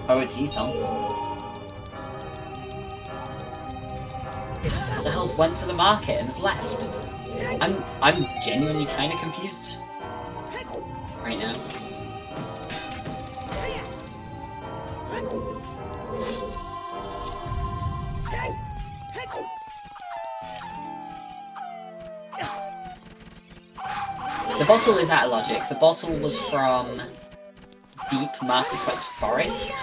OoT song. The hell's went to the market and has left? I'm genuinely kind of confused right now. The bottle is out of logic. The bottle was from Deep Master Quest Forest,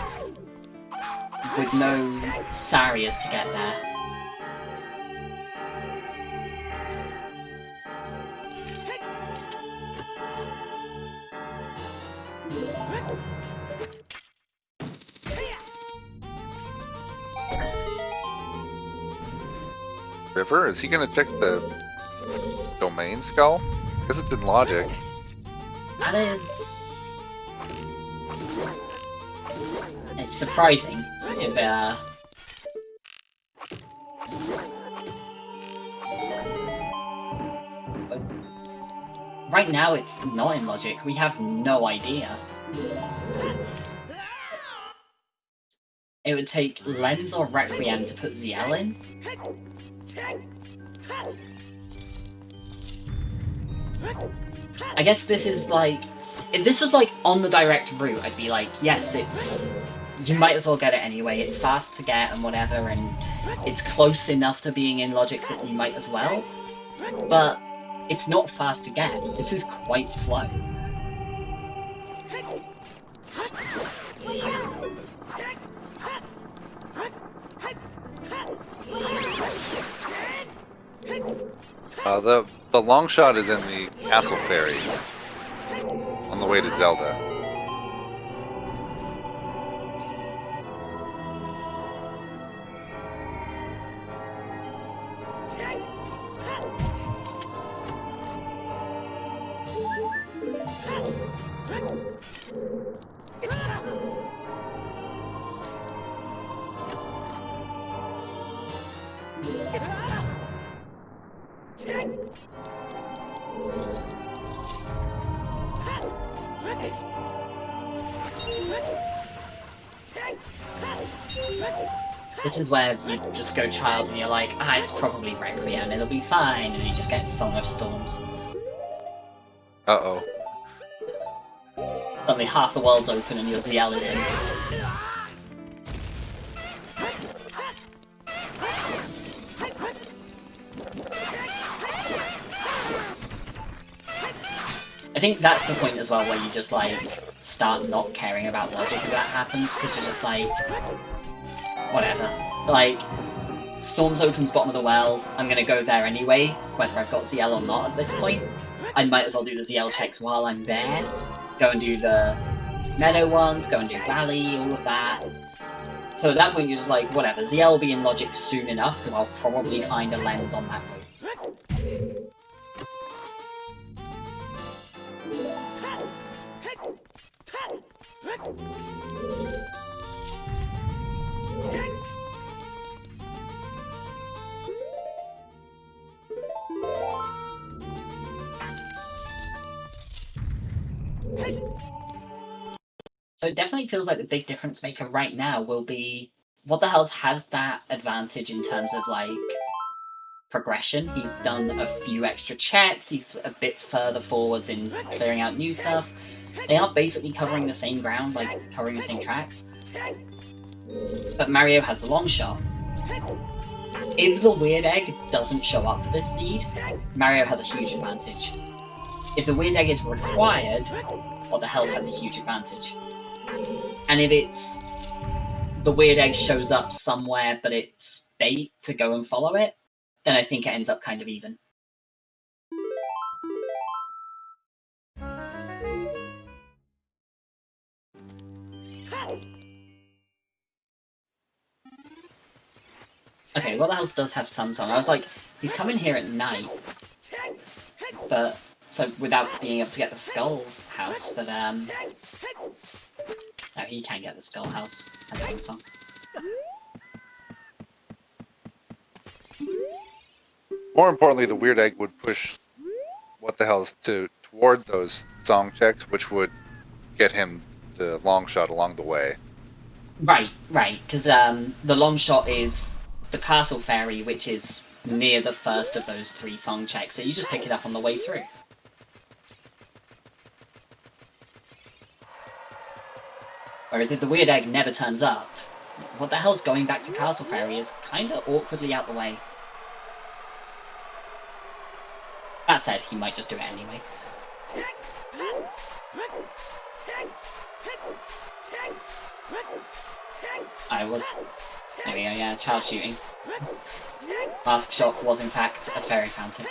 with no Sarias to get there. River, is he gonna check the domain skull? Because it's in logic. That is... It's surprising if, but right now it's not in logic, we have no idea. It would take Lens or Requiem to put ZL in. I guess this is like, if this was like on the direct route, I'd be like, yes, it's, you might as well get it anyway, it's fast to get and whatever, and it's close enough to being in logic that you might as well, but it's not fast to get, this is quite slow. The long shot is in the Castle Ferry on the way to Zelda. This is where you just go child and you're like, ah, it's probably Requiem, it'll be fine, and you just get Song of Storms. Uh-oh. Suddenly half the world's open and your ZL is in. I think that's the point as well where you just like start not caring about logic if that happens, because you're just like, whatever. Like, Storms opens bottom of the well, I'm gonna go there anyway, whether I've got ZL or not at this point. I might as well do the ZL checks while I'm there. Go and do the Meadow ones, go and do Valley, all of that. So at that point you're just like, whatever, ZL will be in logic soon enough, because I'll probably find a lens on that route. So it definitely feels like the big difference maker right now will be what the hell has that advantage in terms of like progression. He's done a few extra checks, he's a bit further forwards in clearing out new stuff. They are basically covering the same ground, like covering the same tracks. But Mario has the long shot. If the weird egg doesn't show up for this seed, Mario has a huge advantage. If the weird egg is required, what the hell has a huge advantage. And if it's the weird egg shows up somewhere, but it's bait to go and follow it, then I think it ends up kind of even. Okay, well, the house does have some song. I was like, he's coming here at night, but so without being able to get the skull house, but no, he can get the skull house and one song. More importantly, the weird egg would push what the hell's toward those song checks, which would get him the long shot along the way. Right, because the long shot is the castle fairy, which is near the first of those 3 song checks, so you just pick it up on the way through. Whereas if the weird egg never turns up, what the hell's going back to castle fairy is kinda awkwardly out the way. That said, he might just do it anyway. There we go, yeah, child shooting. Mask shot was in fact a fairy fountain.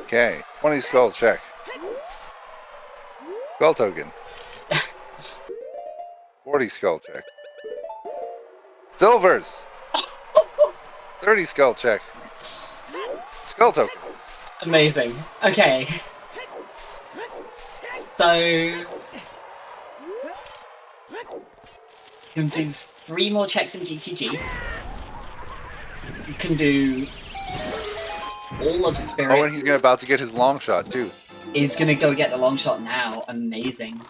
Okay, 20 skull check. Skull token. 40 skull check. Silvers! 30 skull check. Skull token. Amazing. Okay. So you can do 3 more checks in GTG. You can do all of Spirit. Oh, and he's about to get his long shot too. He's gonna go get the long shot now. Amazing.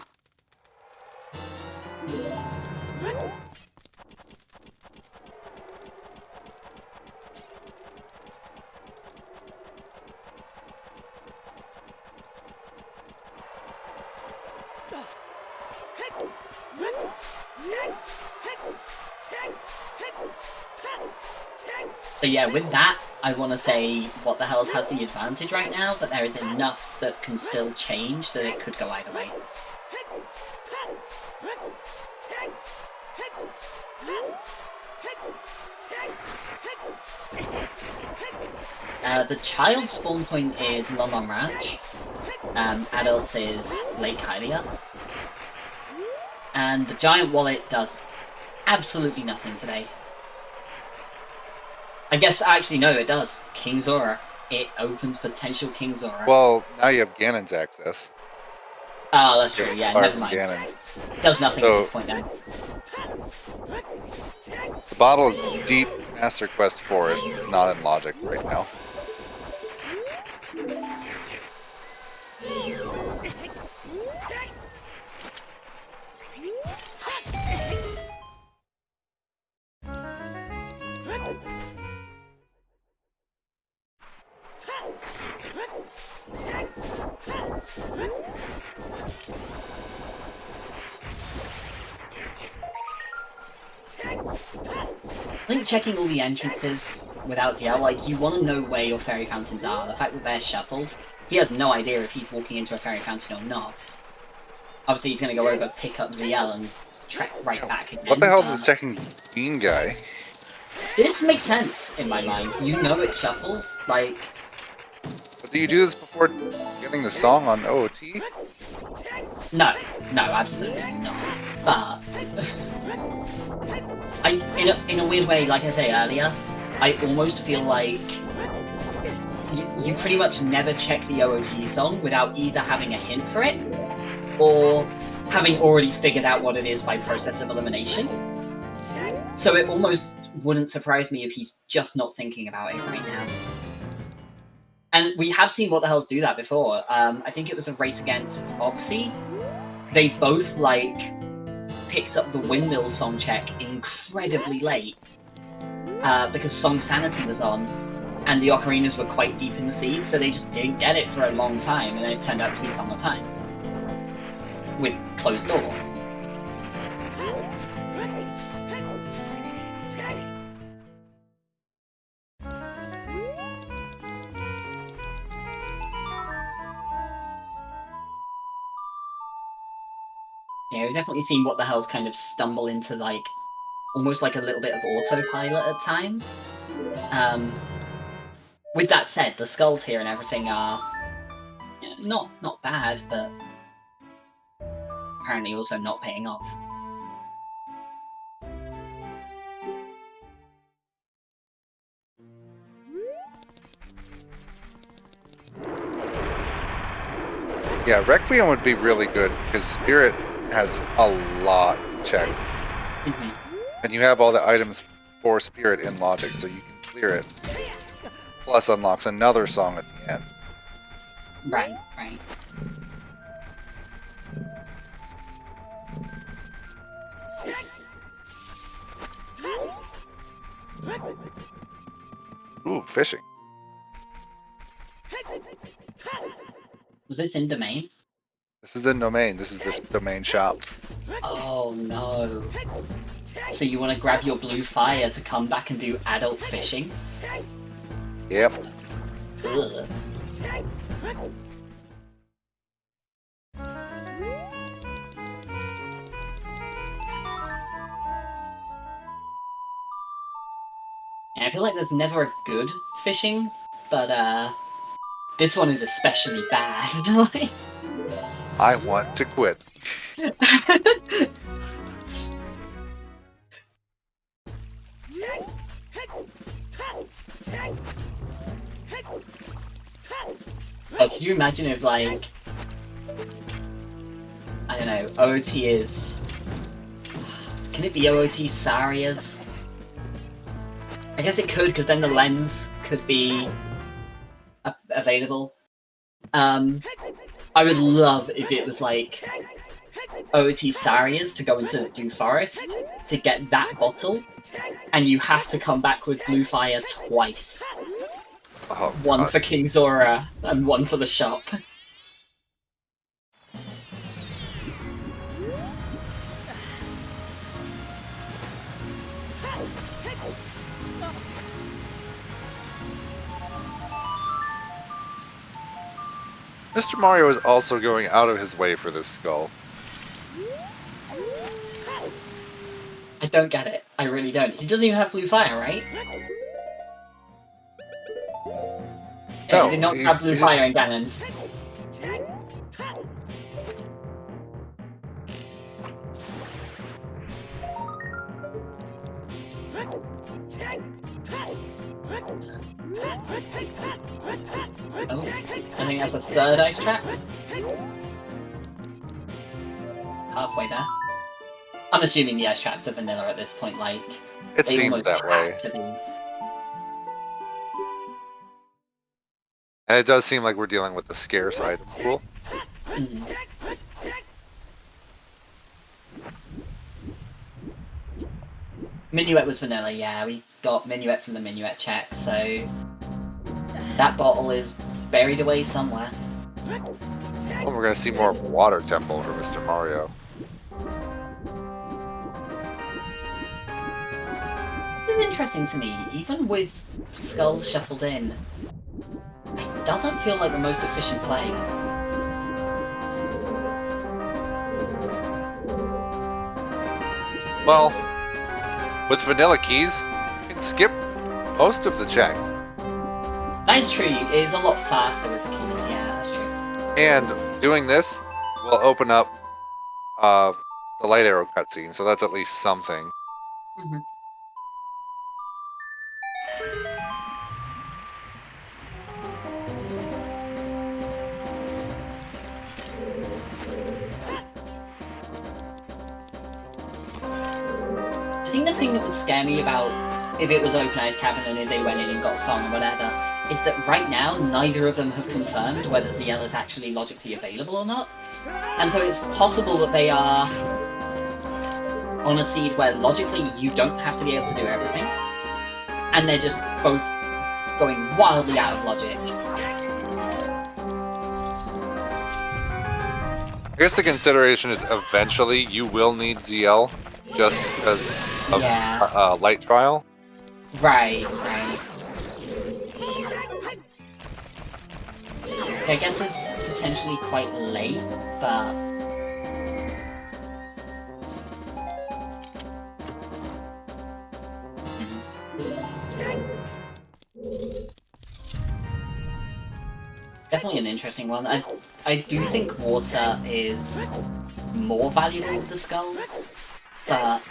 So yeah, with that, I want to say What the Hells has the advantage right now, but there is enough that can still change that it could go either way. The child spawn point is Lon Ranch. Adults is Lake Hylia. And the giant wallet does absolutely nothing today. I guess, actually, no, it does. King Zora. It opens potential King Zora. Well, now you have Ganons access. Oh, that's true, yeah, never mind. Ganons. Does nothing at this point now. The bottle is deep Master Quest Forest. It's not in Logic right now. I think checking all the entrances without ZL, like, you want to know where your fairy fountains are. The fact that they're shuffled, he has no idea if he's walking into a fairy fountain or not. Obviously, he's going to go over, pick up ZL, and trek right back again. What the hell is this checking Bean guy? This makes sense in my mind. You know it's shuffled, like... But do you do this before getting the song on OoT? No, absolutely not. But... in a weird way, like I said earlier, I almost feel like you pretty much never check the OoT song without either having a hint for it, or having already figured out what it is by process of elimination. So it almost wouldn't surprise me if he's just not thinking about it right now. And we have seen What the Hells do that before. I think it was a race against Oxy. They both, like, picked up the Windmill song check incredibly late because Song Sanity was on, and the ocarinas were quite deep in the seed, so they just didn't get it for a long time, and then it turned out to be Song of Time with Closed Door. Yeah, we've definitely seen What the Hells kind of stumble into, like, almost like a little bit of autopilot at times. With that said, the skulls here and everything are not bad, but apparently also not paying off. Yeah, Requiem would be really good because Spirit has a lot checked. And you have all the items for Spirit in Logic, so you can clear it. Plus unlocks another song at the end. Right. Ooh, fishing. Was this in Domain? This is in Domain. This is the Domain shop. Oh no. So you want to grab your blue fire to come back and do adult fishing? Yep. Ugh. Yeah, I feel like there's never a good fishing, but this one is especially bad. I want to quit. Oh, could you imagine if, like, I don't know, OoT is... Can it be OoT Saria's? I guess it could, because then the lens could be available. I would love if it was like OoT Saria's to go into Dew Forest to get that bottle, and you have to come back with Blue Fire twice. Oh, One God. for King Zora and one for the shop. Mr. Mario is also going out of his way for this skull. I don't get it. I really don't. He doesn't even have Blue Fire, right? Yeah, No, he did not he- have Blue he just- Fire in Ganons. Oh, I think that's a third ice trap. Halfway there. I'm assuming the ice traps are vanilla at this point, like... It they seems almost that way. have to be. And it does seem like we're dealing with a scarce item pool. Mhm. Minuet was vanilla, yeah. We got Minuet from the Minuet check, so... that bottle is buried away somewhere. Well, we're going to see more of a water temple for Mr. Mario. It's interesting to me, even with skulls shuffled in, it doesn't feel like the most efficient play. Well, with vanilla keys, you can skip most of the checks. That is true, it is a lot faster with the keys, yeah, that's true. And doing this will open up the light arrow cutscene, so that's at least something. Mhm. I think the thing that would scare me about if it was Open Eyes Cavern and if they went in and got a song or whatever, is that right now neither of them have confirmed whether ZL is actually logically available or not. And so it's possible that they are on a seed where logically you don't have to be able to do everything, and they're just both going wildly out of logic. I guess the consideration is eventually you will need ZL just because of Yeah. light trial. Right. I guess it's potentially quite late, but... Definitely an interesting one. I do think water is more valuable with the skulls, but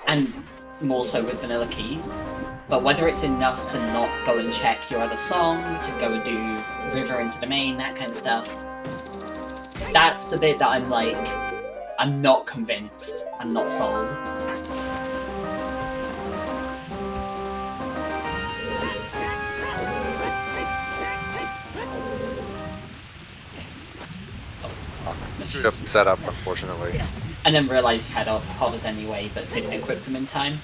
and more so with vanilla keys. But whether it's enough to not go and check your other song, to go and do river into the main, that kind of stuff, that's the bit that I'm like, I'm not convinced. I'm not sold. Screwed up the setup, unfortunately. And then realised he had hovers anyway, but didn't equip them in time.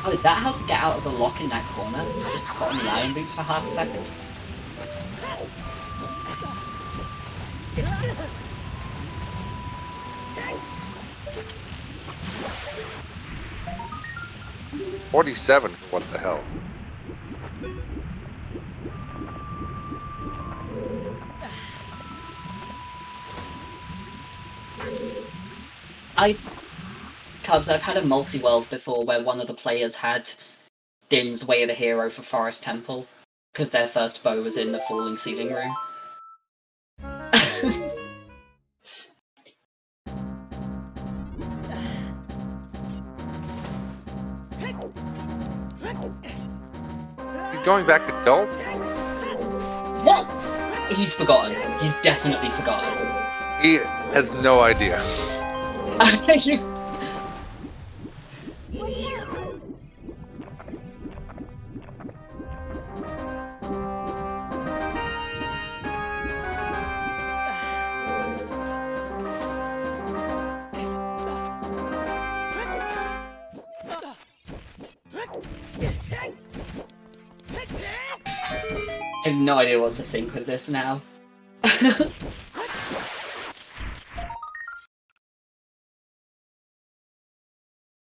Oh, is that how to get out of the lock in that corner? Just put on the iron boots for half a second? $47 for what the hell? Cubs, I've had a multi-world before where one of the players had Din's Way of the Hero for Forest Temple, because their first bow was in the falling ceiling room. He's going back adult? What? He's forgotten. He's definitely forgotten. He has no idea. I have no idea what to think with this now.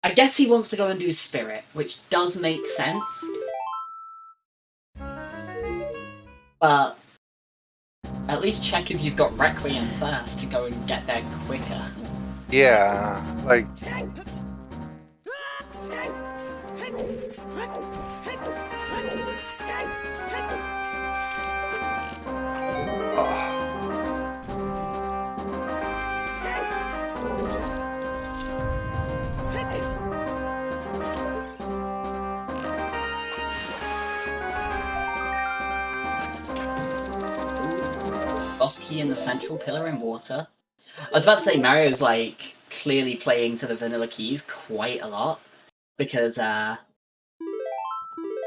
I guess he wants to go and do Spirit, which does make sense. But at least check if you've got Requiem first to go and get there quicker. Yeah, like... Boss key in the central pillar in water. I was about to say Mario's like clearly playing to the vanilla keys quite a lot because I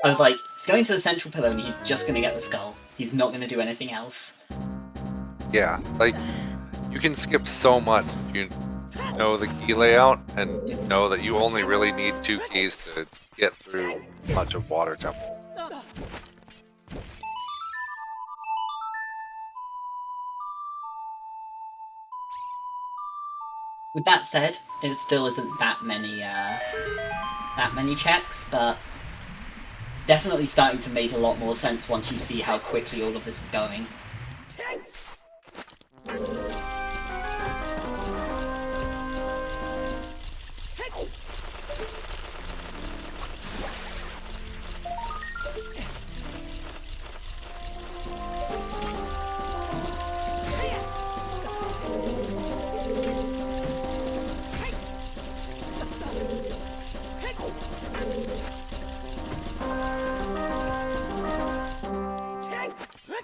was like, he's going to the central pillar and he's just going to get the skull. He's not going to do anything else. Yeah, like, you can skip so much if you know the key layout and know that you only really need 2 keys to get through much of Water Temple. With that said, it still isn't that many checks, but definitely starting to make a lot more sense once you see how quickly all of this is going.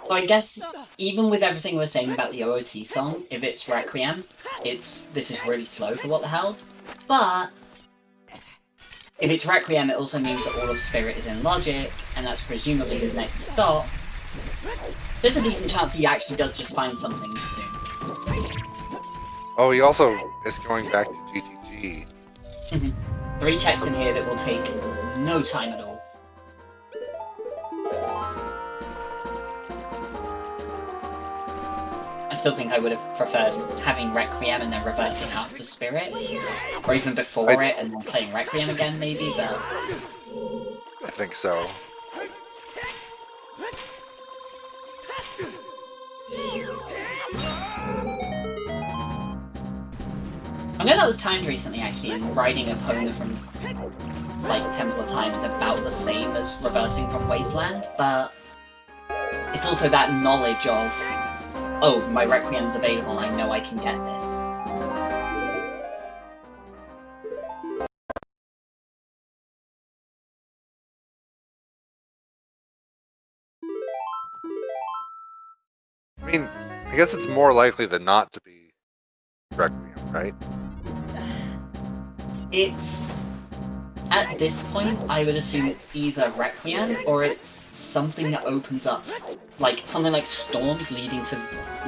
So I guess, even with everything we're saying about the OoT song, if it's Requiem, this is really slow for what the hell's. But if it's Requiem, it also means that all of Spirit is in Logic, and that's presumably his next stop. There's a decent chance he actually does just find something soon. Oh, he also is going back to GTG. 3 checks in here that will take no time at all. I still think I would have preferred having Requiem and then reversing after Spirit, or even before it and then playing Requiem again maybe, but... I think so. I know that was timed recently, actually, and riding Epona from, like, Temple of Time is about the same as reversing from Wasteland, but it's also that knowledge of, oh, my Requiem's available, I know I can get this. I mean, I guess it's more likely than not to be Requiem, right? It's... At this point, I would assume it's either Requiem, or it's something that opens up, like, something like Storms leading to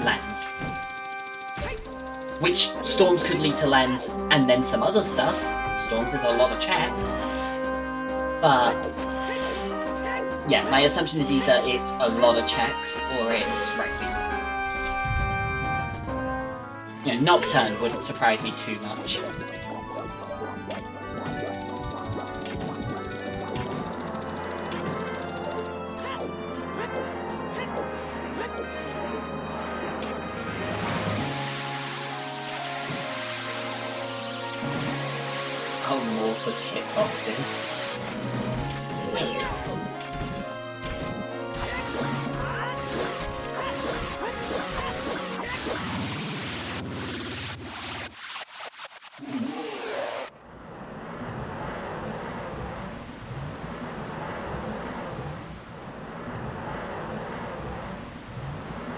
Lens. Which Storms could lead to Lens, and then some other stuff. Storms is a lot of checks. But... yeah, my assumption is either it's a lot of checks, or it's Requiem. You know, Nocturne wouldn't surprise me too much. Oh, Morphe's hitboxes.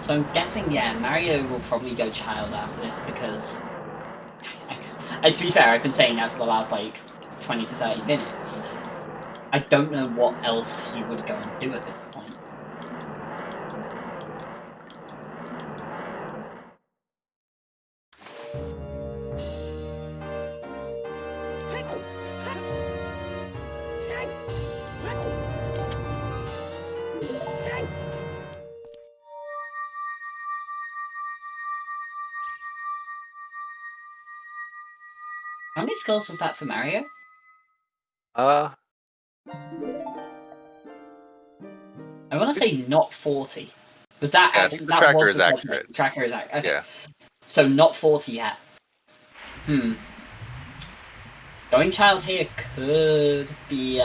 So I'm guessing, yeah, Mario will probably go Child after this because... and to be fair, I've been saying that for the last, like, 20 to 30 minutes. I don't know what else he would go and do at this point. How many skulls was that for Mario? Uh, I want to say not 40. Was that Yeah, I actually, think the that tracker was is the accurate. The tracker is accurate. Okay. yeah. So not 40 yet. Going Child here could be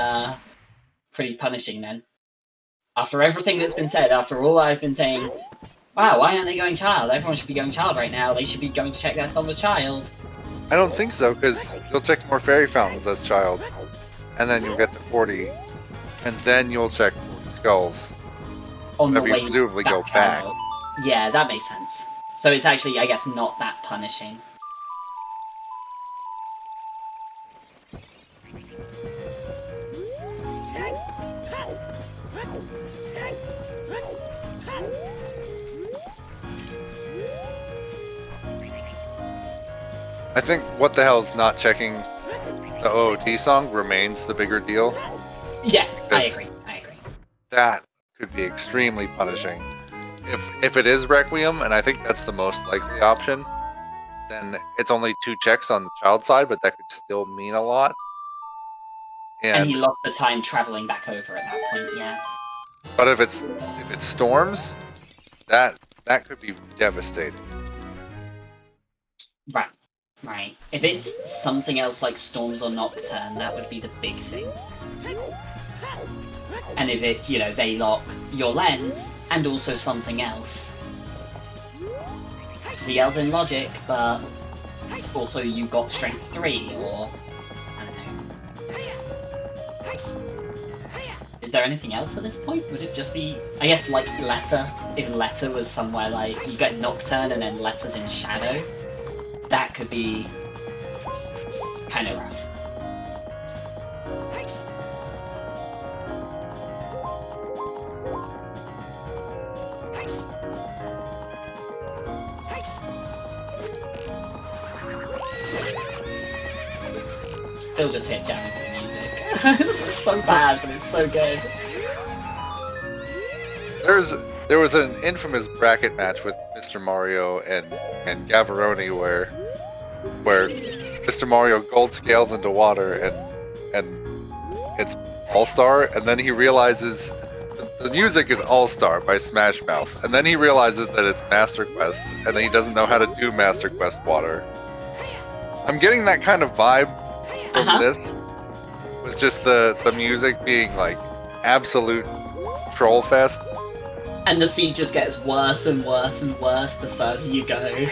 pretty punishing then. After everything that's been said, after all I've been saying, wow, why aren't they going Child? Everyone should be going Child right now. They should be going to check their Summer's Child. I don't think so, because you'll check more fairy fountains as Child, and then you'll get to 40, and then you'll check 40 skulls. On the Whenever way you presumably go back. out. Yeah, that makes sense. So it's actually, I guess, not that punishing. I think what the hell's not checking the OOT song remains the bigger deal. Yeah, I Because- agree. I agree. That could be extremely punishing. If it is Requiem, and I think that's the most likely option, then it's only 2 checks on the Child side, but that could still mean a lot. And he And lost the time traveling back over at that point, yeah. but if it's Storms, that could be devastating. Right. Right. If it's something else like Storms or Nocturne, that would be the big thing. And if it's, you know, they lock your lens and also something else. CL's in logic, but also you got strength 3, or I don't know. Is there anything else at this point? Would it just be, I guess, like Letter? If Letter was somewhere like you get Nocturne and then Letter's in Shadow, that could be kind of rough. Still just hit jamming to the music. This is so bad, but it's so good. There was an infamous bracket match with Mr. Mario and Gavaroni where Mr. Mario gold scales into water and it's All-Star, and then he realizes the music is All-Star by Smash Mouth, and then he realizes that it's Master Quest, and then he doesn't know how to do Master Quest water. I'm getting that kind of vibe from Uh-huh. this. With just the music being like absolute troll fest. And the scene just gets worse and worse and worse the further you go.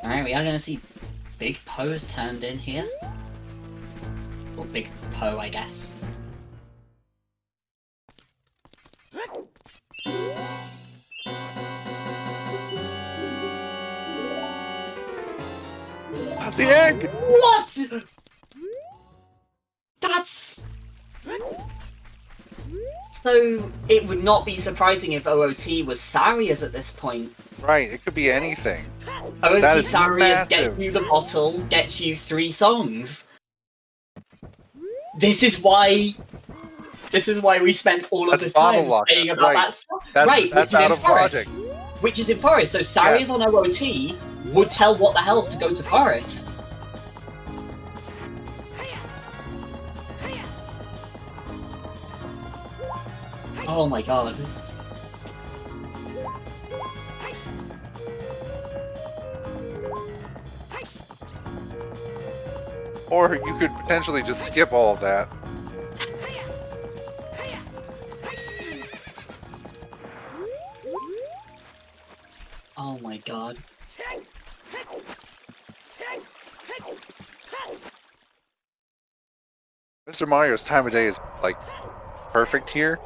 Alright, we are gonna see Big Poe's turned in here. Or Big Poe, I guess. The egg! What?! That's... So, it would not be surprising if OOT was Saria's at this point. Right, it could be anything. OOT That is Saria's gets massive. you the bottle, gets you 3 songs. This is why we spent all of That's this time bottle lock, saying that's about right. that stuff. That's right, that's which is out in of Forest. logic. Which is in Forest, so Saria's Yes. on OOT would tell what the hell's to go to Forest. Oh my god. Or you could potentially just skip all of that. Oh my god. Mr. Mario's time of day is like perfect here.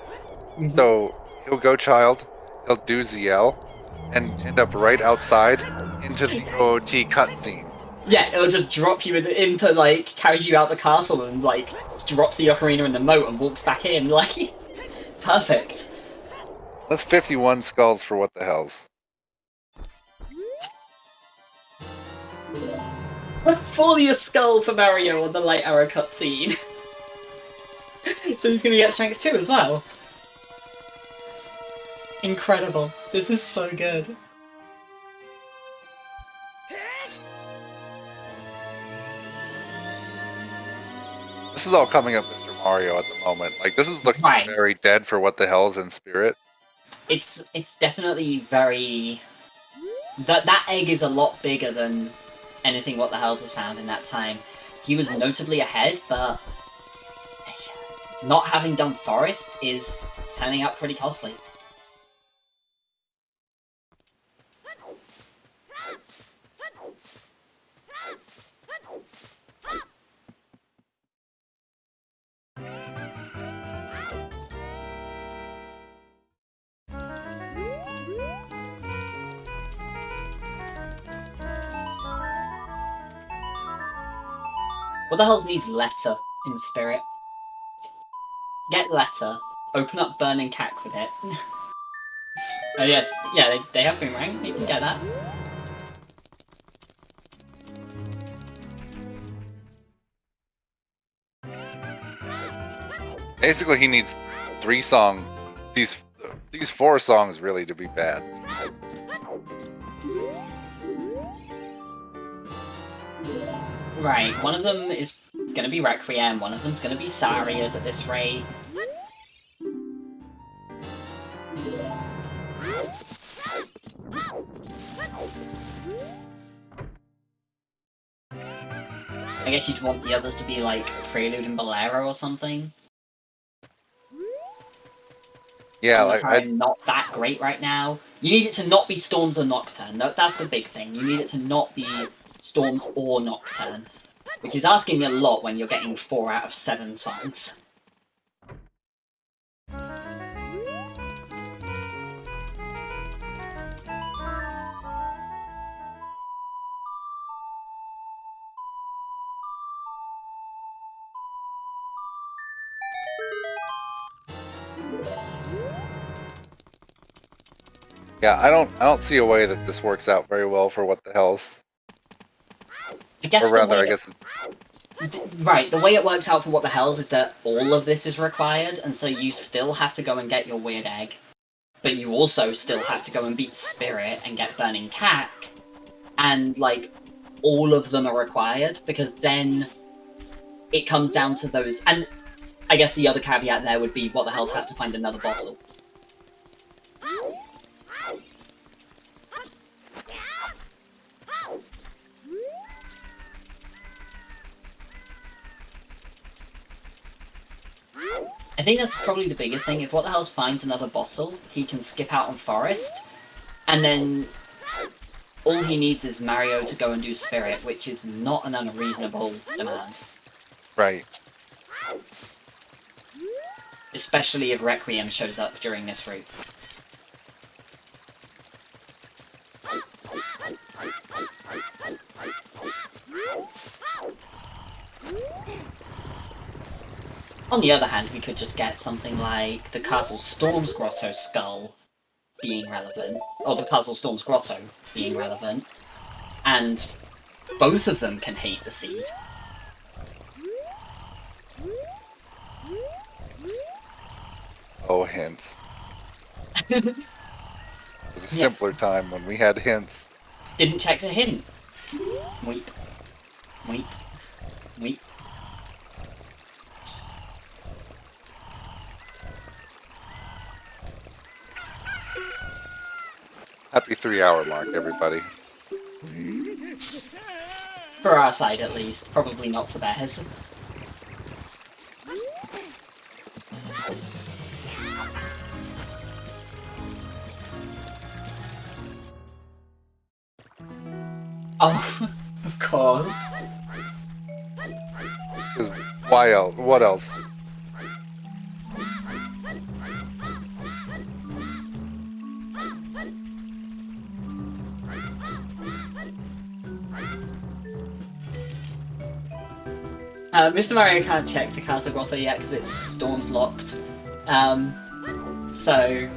Mhm. So he'll go child, he'll do ZL, and end up right outside into the OOT cutscene. Yeah, it'll just drop you into, like, carries you out the castle and, like, drops the ocarina in the moat and walks back in, like, perfect. That's 51 skulls for what the hells. Fully a skull for Mario on the light arrow cutscene. So he's gonna get strength 2 as well. Incredible. This is so good. This is all coming up Mr. Mario at the moment. Like, this is looking Right. very dead for what the hell's in spirit. It's definitely very... That egg is a lot bigger than anything What the Hells has found in that time. He was notably ahead, but not having done Forest is turning out pretty costly. What the Hells needs Letter in Spirit. Get Letter, open up Burning Cack with it. Oh yes, yeah, they have Boomerang, you can get that. Basically, he needs 3 songs. These 4 songs really to be bad. Right, one of them is gonna be Requiem, one of them's gonna be Saria's at this rate. I guess you'd want the others to be like Prelude and Bolero or something. Yeah, Like like not that great right now. You need it to not be Storms or Nocturne. That's the big thing. You need it to not be Storms or Nocturne, which is asking a lot when you're getting 4 out of 7 songs. yeah, I don't see a way that this works out very well for what the hell's. I guess Or the rather, way I guess it's. Right, the way it works out for What the Hells is that all of this is required, and so you still have to go and get your weird egg, but you also still have to go and beat Spirit and get Burning Cack, and like all of them are required, because then it comes down to those. And I guess the other caveat there would be, what the hell has to find another bottle. I think that's probably the biggest thing. If What the Hell finds another bottle, he can skip out on Forest, and then all he needs is Mario to go and do Spirit, which is not an unreasonable demand. Right. Especially if Requiem shows up during this route. On the other hand, we could just get something like the Castle Storm's Grotto Skull being relevant, or the Castle Storm's Grotto being relevant, and both of them can hate the seed. Oh, hints. It was a simpler time when we had hints. Didn't check the hint. Weep. Weep. Weep. Happy 3-hour mark, everybody. For our side, at least. Probably not for theirs. Oh, of course. 'Cause why else? What else? Mr. Mario can't check the Castle Grotto yet because its storm's locked. So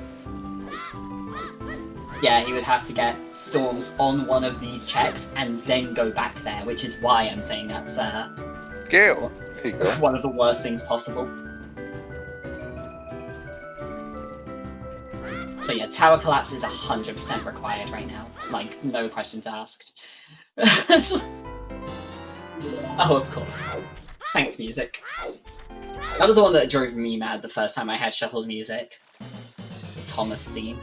yeah, he would have to get storms on one of these checks and then go back there, which is why I'm saying that's Scale. There you go. one of the worst things possible. So yeah, Tower Collapse is 100% required right now. Like, no questions asked. Oh, of course. Thanks, music. That was the one that drove me mad the first time I had shuffled music. Thomas theme.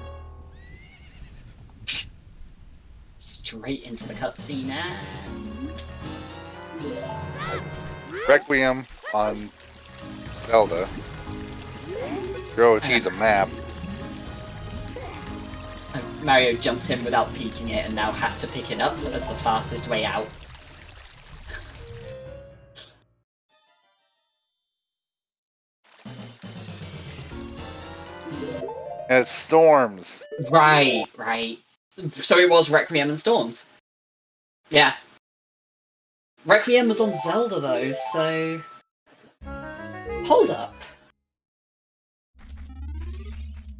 Straight into the cutscene and... Requiem on Zelda. Your OOT's a map. Mario jumped in without peeking it and now has to pick it up as the fastest way out. And it's storms. Right, right. So it was Requiem and Storms. Yeah. Requiem was on Zelda though, so... Hold up.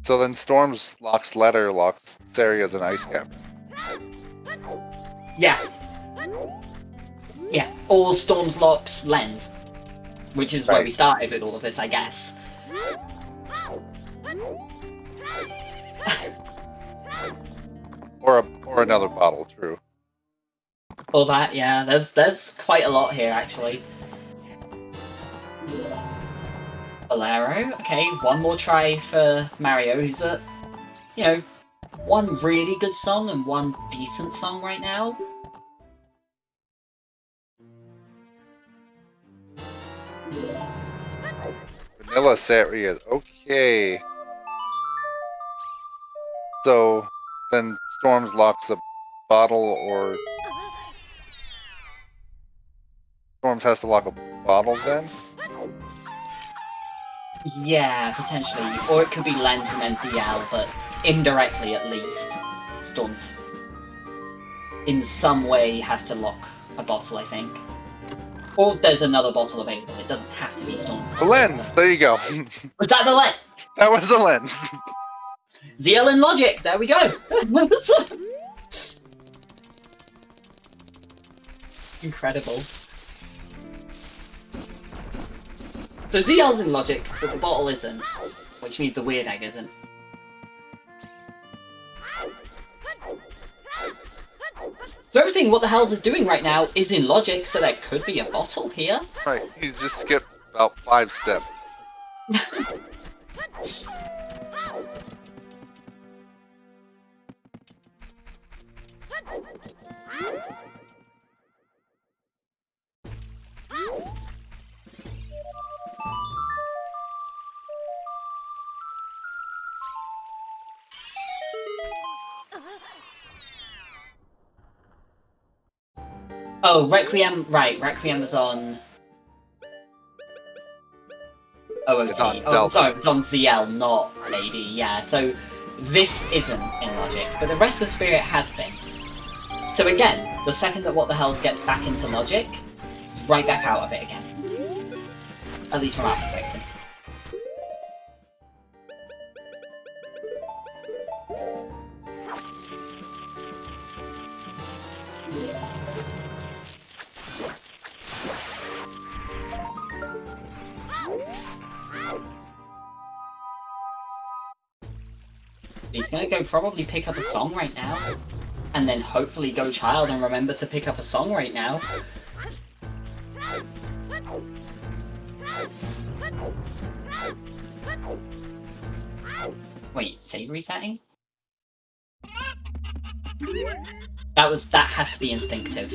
So then storms locks letter locks Sari as an ice cap. Yeah. Yeah. Or Storms locks Lens. Which is where Right. we started with all of this, I guess. Or another bottle, true. All that, yeah. There's quite a lot here, actually. Bolero. Okay, one more try for Mario, who's at, you know, one really good song and one decent song right now. Vanilla Sari is okay. So then storms locks a bottle, or storms has to lock a bottle then? Yeah, potentially. Or it could be Lens and NCL, but indirectly at least. Storms in some way has to lock a bottle, I think. Or there's another bottle available. It doesn't have to be Storm. The lens! There you go. Was that the lens? That was the lens. ZL in logic, there we go! Incredible. So ZL's in logic, but the bottle isn't. Which means the weird egg isn't. So everything What the Hells is doing right now is in logic, so there could be a bottle here. Right, he's just skipped about 5 steps. Oh, Requiem, right, Requiem was on... OoT. It's on Oh, Zelda. sorry, it's on ZL, not Lady, yeah. So, this isn't in logic, but the rest of Spirit has been. So again, the second that What the Hells gets back into logic, it's right back out of it again. At least from our perspective. He's gonna go probably pick up a song right now. And then hopefully go Child and remember to pick up a song right now. Wait, save resetting? That has to be instinctive.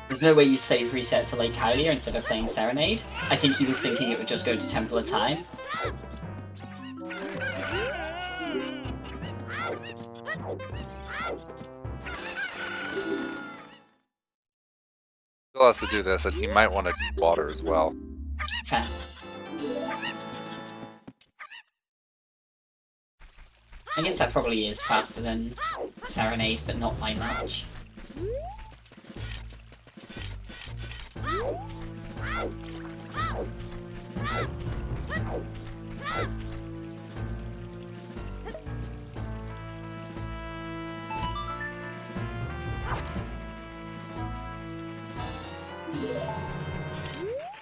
There's no way you save reset to Lake Hylia instead of playing Serenade. I think he was thinking it would just go to Temple of Time. Still has to do this, and he might want to do water as well. Fair. I guess that probably is faster than Serenade, but not by much.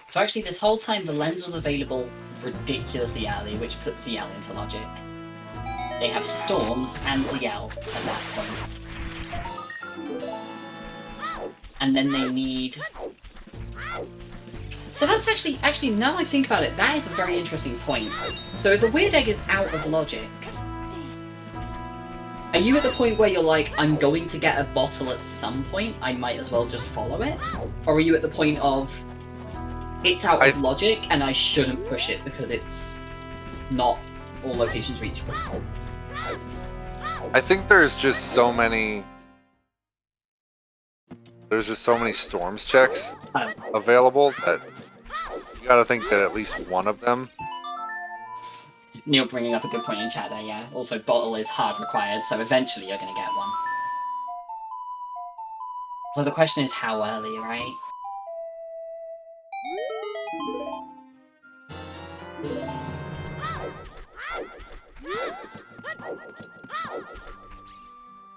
So actually this whole time the lens was available ridiculously early, which puts ZL into logic. They have Storms and ZL at that point. And then they need... So that's actually now I think about it, that is a very interesting point. So if the Weird Egg is out of logic, are you at the point where you're like, I'm going to get a bottle at some point, I might as well just follow it? Or are you at the point of, it's out of logic and I shouldn't push it because it's not all locations reachable? I think there's just so many... There's just so many Storms checks available that you gotta think that at least one of them... Neil bringing up a good point in chat there, yeah. Also, bottle is hard required, so eventually you're gonna get one. Well, the question is how early, right?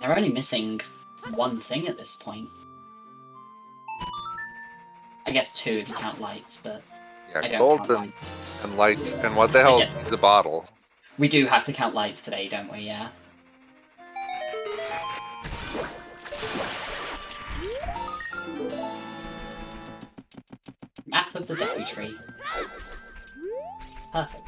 They're only missing one thing at this point. I guess two if you count lights, but I Yeah, don't gold count lights. and lights, and what the hell is the bottle? We do have to count lights today, don't we? Yeah. Map of the Deku Tree. Perfect.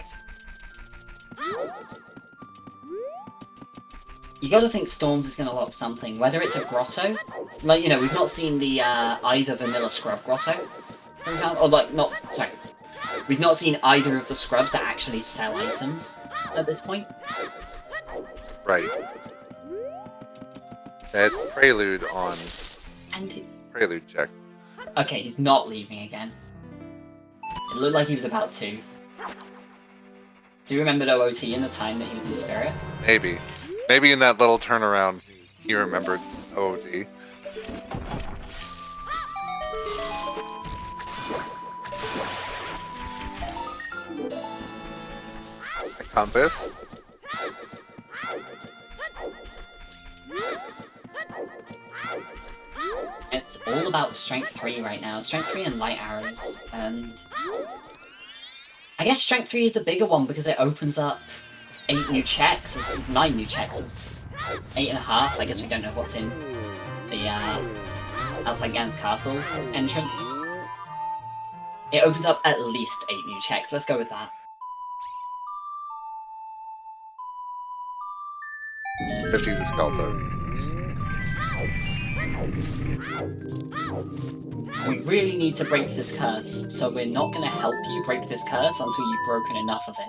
You gotta think Storms is gonna lock something, whether it's a grotto, like, you know, we've not seen the, either Vanilla Scrub Grotto, for example, or like, sorry, we've not seen either of the scrubs that actually sell items at this point. Right. It's Prelude on... And Prelude check. okay, he's not leaving again. It looked like he was about to. Do you remember OoT in the time that he was in Spirit? Maybe. Maybe in that little turnaround, he remembered OoT. A compass. It's all about Strength 3 right now. Strength 3 and Light Arrows, and... I guess Strength 3 is the bigger one because it opens up 9 new checks 8.5. I guess we don't know what's in the outside Gan's castle entrance. It opens up at least 8 new checks. Let's go with that. 50's a skull toad. We really need to break this curse, so we're not going to help you break this curse until you've broken enough of it.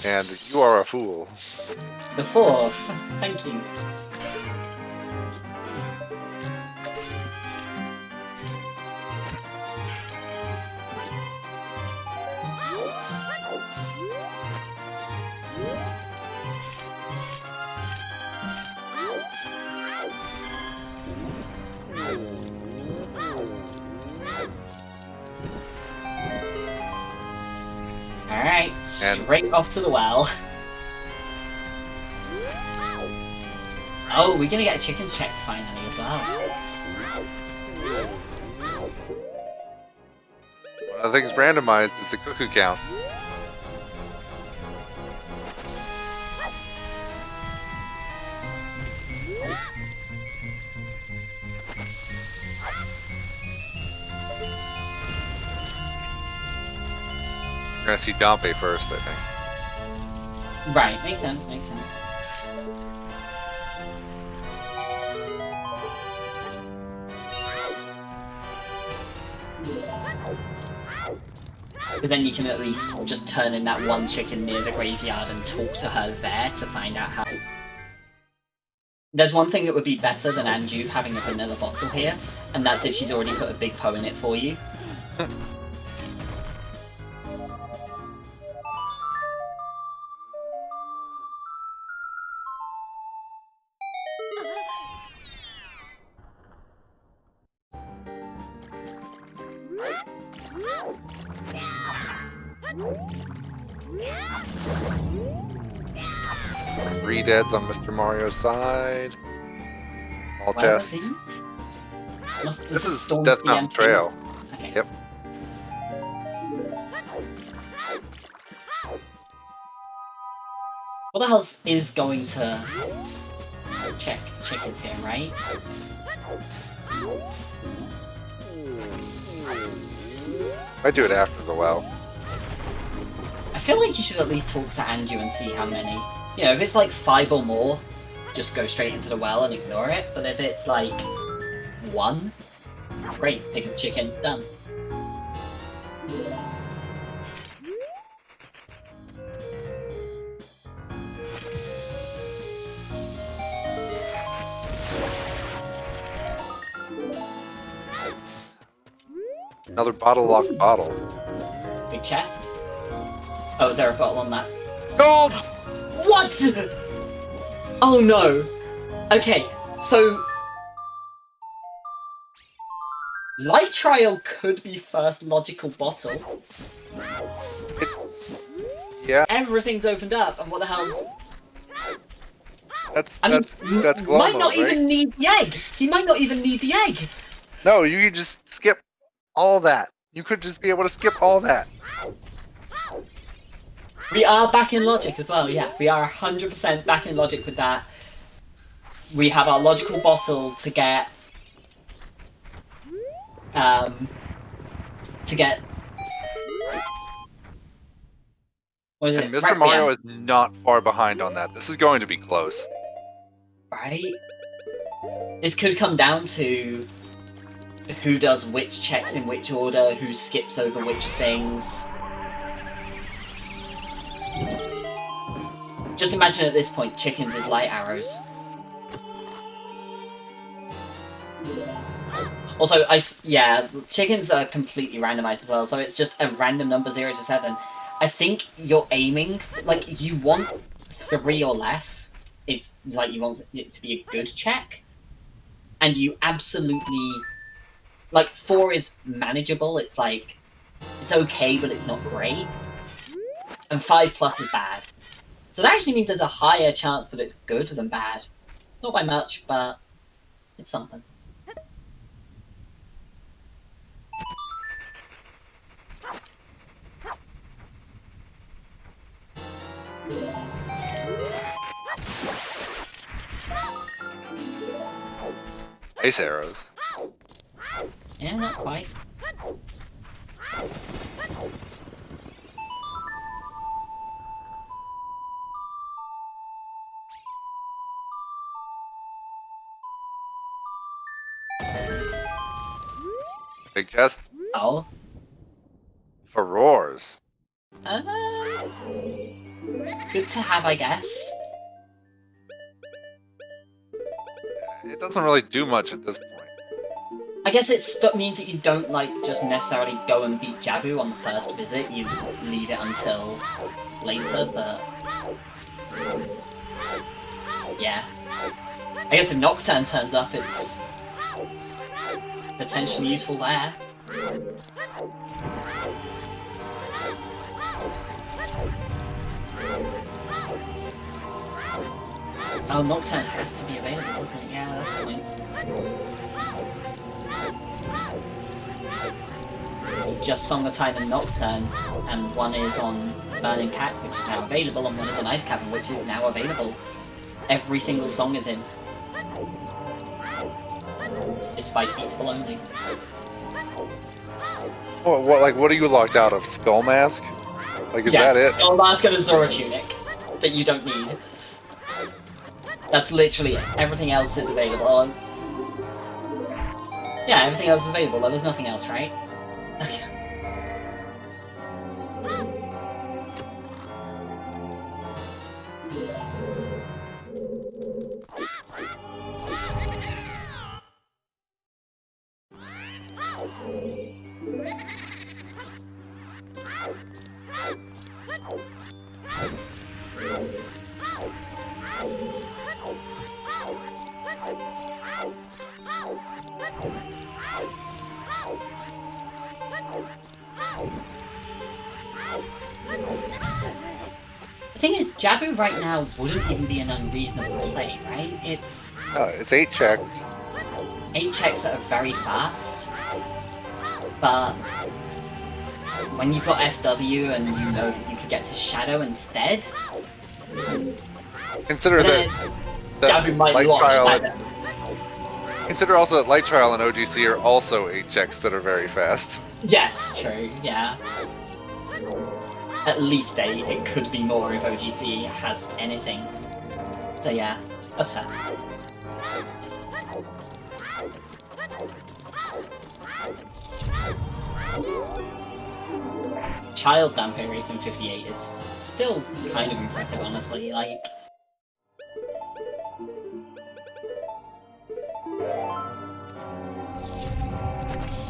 And you are a fool. The 4th. Thank you. Alright, straight off to the well. Oh, we're gonna get a chicken's check finally as well. One of the things randomized is the cuckoo count. We're gonna see Dompe first, I think. Right, makes sense, makes sense. Because then you can at least just turn in that one chicken near the graveyard and talk to her there to find out how... There's one thing that would be better than Anju having a vanilla bottle here, and that's if she's already put a big Poe in it for you. Three deads on Mr. Mario's side. All Where chests. was he? This is Storm Death Mountain preempting? Trail. Okay. Yep. What else is going to check chickens here, right? I do it after the well. I feel like you should at least talk to Anju and see how many. You know, if it's like 5 or more, just go straight into the well and ignore it. But if it's like 1, great, pick a chicken, done. Another bottle locked bottle. Big chest. Oh, is there a bottle on that? Gold! What? Oh no. Okay, so Light Trial could be first logical bottle. Yeah, Everything's opened up, and what the hell? that's Might Glomo, not right? even need the egg. He might not even need the egg. No, you could just skip all that. You could just be able to skip all that. We are back in logic as well, yeah. We are 100% back in logic with that. We have our logical bottle to get... What is it? And Mr. Requiem, Mario is not far behind on that. This is going to be close. right? This could come down to who does which checks in which order, who skips over which things. Just imagine at this point, chickens is light arrows. Also, yeah, chickens are completely randomized as well, so it's just a random number 0 to 7. I think you're aiming, like, you want 3 or less, if, like, you want it to be a good check. And you absolutely, like, 4 is manageable, it's like, it's okay, but it's not great. And 5+ is bad. So that actually means there's a higher chance that it's good than bad. Not by much, but it's something. Ice arrows. Yeah, not quite. Big chest. Oh. For roars. Good to have, I guess. It doesn't really do much at this point. I guess it means that you don't, like, just necessarily go and beat Jabu on the first visit. You leave it until later, but... yeah. I guess if Nocturne turns up, it's potentially useful there. Oh, Nocturne has to be available, doesn't it? Yeah, that's the point. It's just Song of Time and Nocturne, and one is on Burning Cat, which is now available, and one is on Ice Cavern, which is now available. Every single song is in. Despite Featable only. What are you locked out of? Skull Mask? Like, is that it? Skull Mask and a Zora Tunic that you don't need. That's literally it. Everything else is available. Yeah, everything else is available. There was nothing else, right? The thing is, Jabu right now wouldn't even be an unreasonable play, right? It's 8 checks. 8 checks that are very fast, but when you've got FW and you know that you could get to Shadow instead, Consider that Jabu might Light launch Trial Shadow. Consider also that Light Trial and OGC are also 8 checks that are very fast. Yes, true, yeah. At least 8, it could be more if OGC has anything. So yeah, that's fair. Child Dampier Racing 58 is still kind of impressive, honestly, like...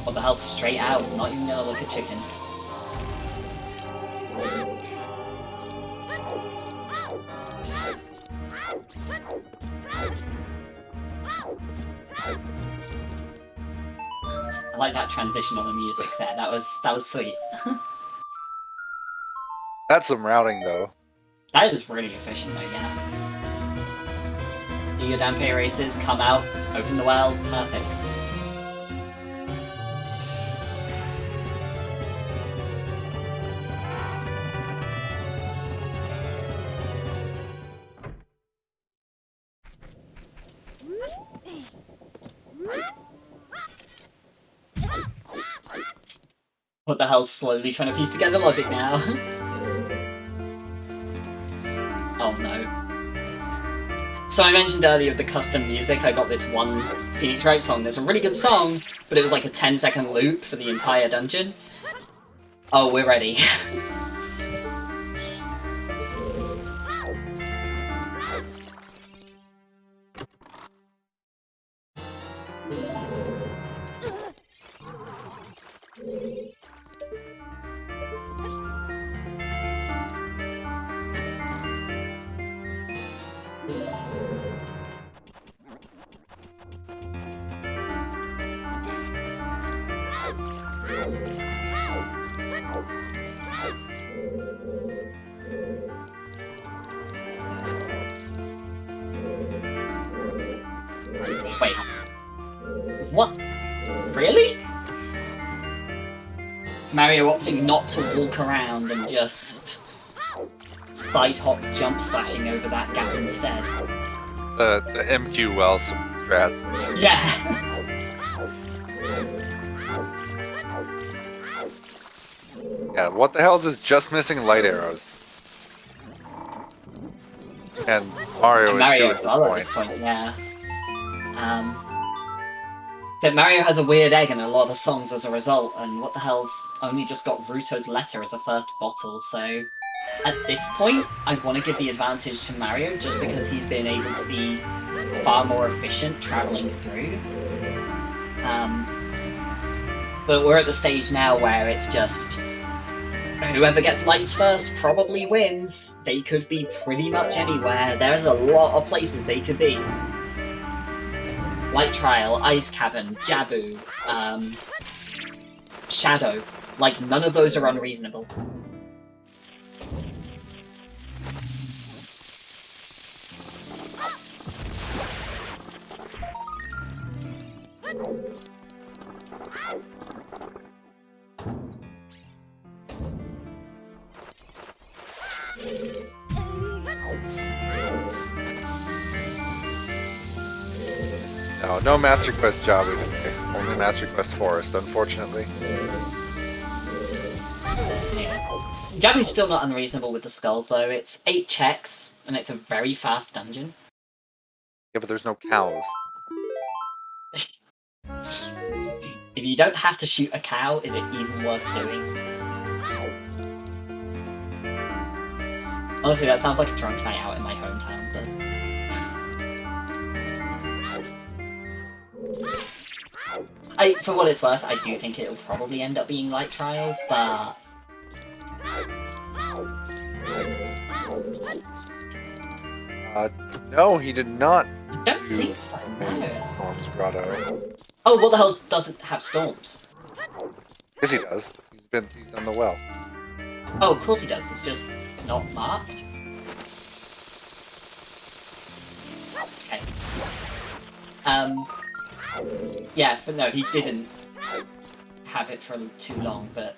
What the hell, straight out, not even gonna look at chickens. I like that transition on the music there, that was sweet. That's some routing, though. That is really efficient though, yeah. Do your Dampier races, come out, open the well, perfect. What the hell, slowly trying to piece together logic now? Oh no. So I mentioned earlier the custom music, I got this one Phoenix Wright song. There's a really good song, but it was like a 10-second loop for the entire dungeon. Oh, we're ready. Wait. What? Really? Mario opting not to walk around and just side hop jump slashing over that gap instead. The MQ well straight Congrats. Yeah. Yeah, what the hell is this just missing light arrows? And Mario And is too Mario at as this well at point. this point, yeah. So Mario has a weird egg in a lot of songs as a result, and what the hell's only just got Ruto's letter as a first bottle, so at this point, I want to give the advantage to Mario just because he's been able to be far more efficient traveling through. But we're at the stage now where it's just whoever gets lights first probably wins. They could be pretty much anywhere. There's a lot of places they could be. Light Trial, Ice Cavern, Jabu, Shadow. Like, none of those are unreasonable. No Master Quest Jabu today. Only Master Quest Forest, unfortunately. Yeah. Jabu's still not unreasonable with the skulls, though. It's 8 checks, and it's a very fast dungeon. Yeah, but there's no cows. If you don't have to shoot a cow, is it even worth doing? Honestly, that sounds like a drunk night out in my hometown, but... for what it's worth, I do think it'll probably end up being Light Trial, but... No, he did not. I don't think so, no. Storm's Grotto. Oh, what the hell doesn't have storms? Yes, he does. He's done the well. Oh, of course he does, it's just not marked. Okay. Yeah, but no, he didn't have it for too long, but...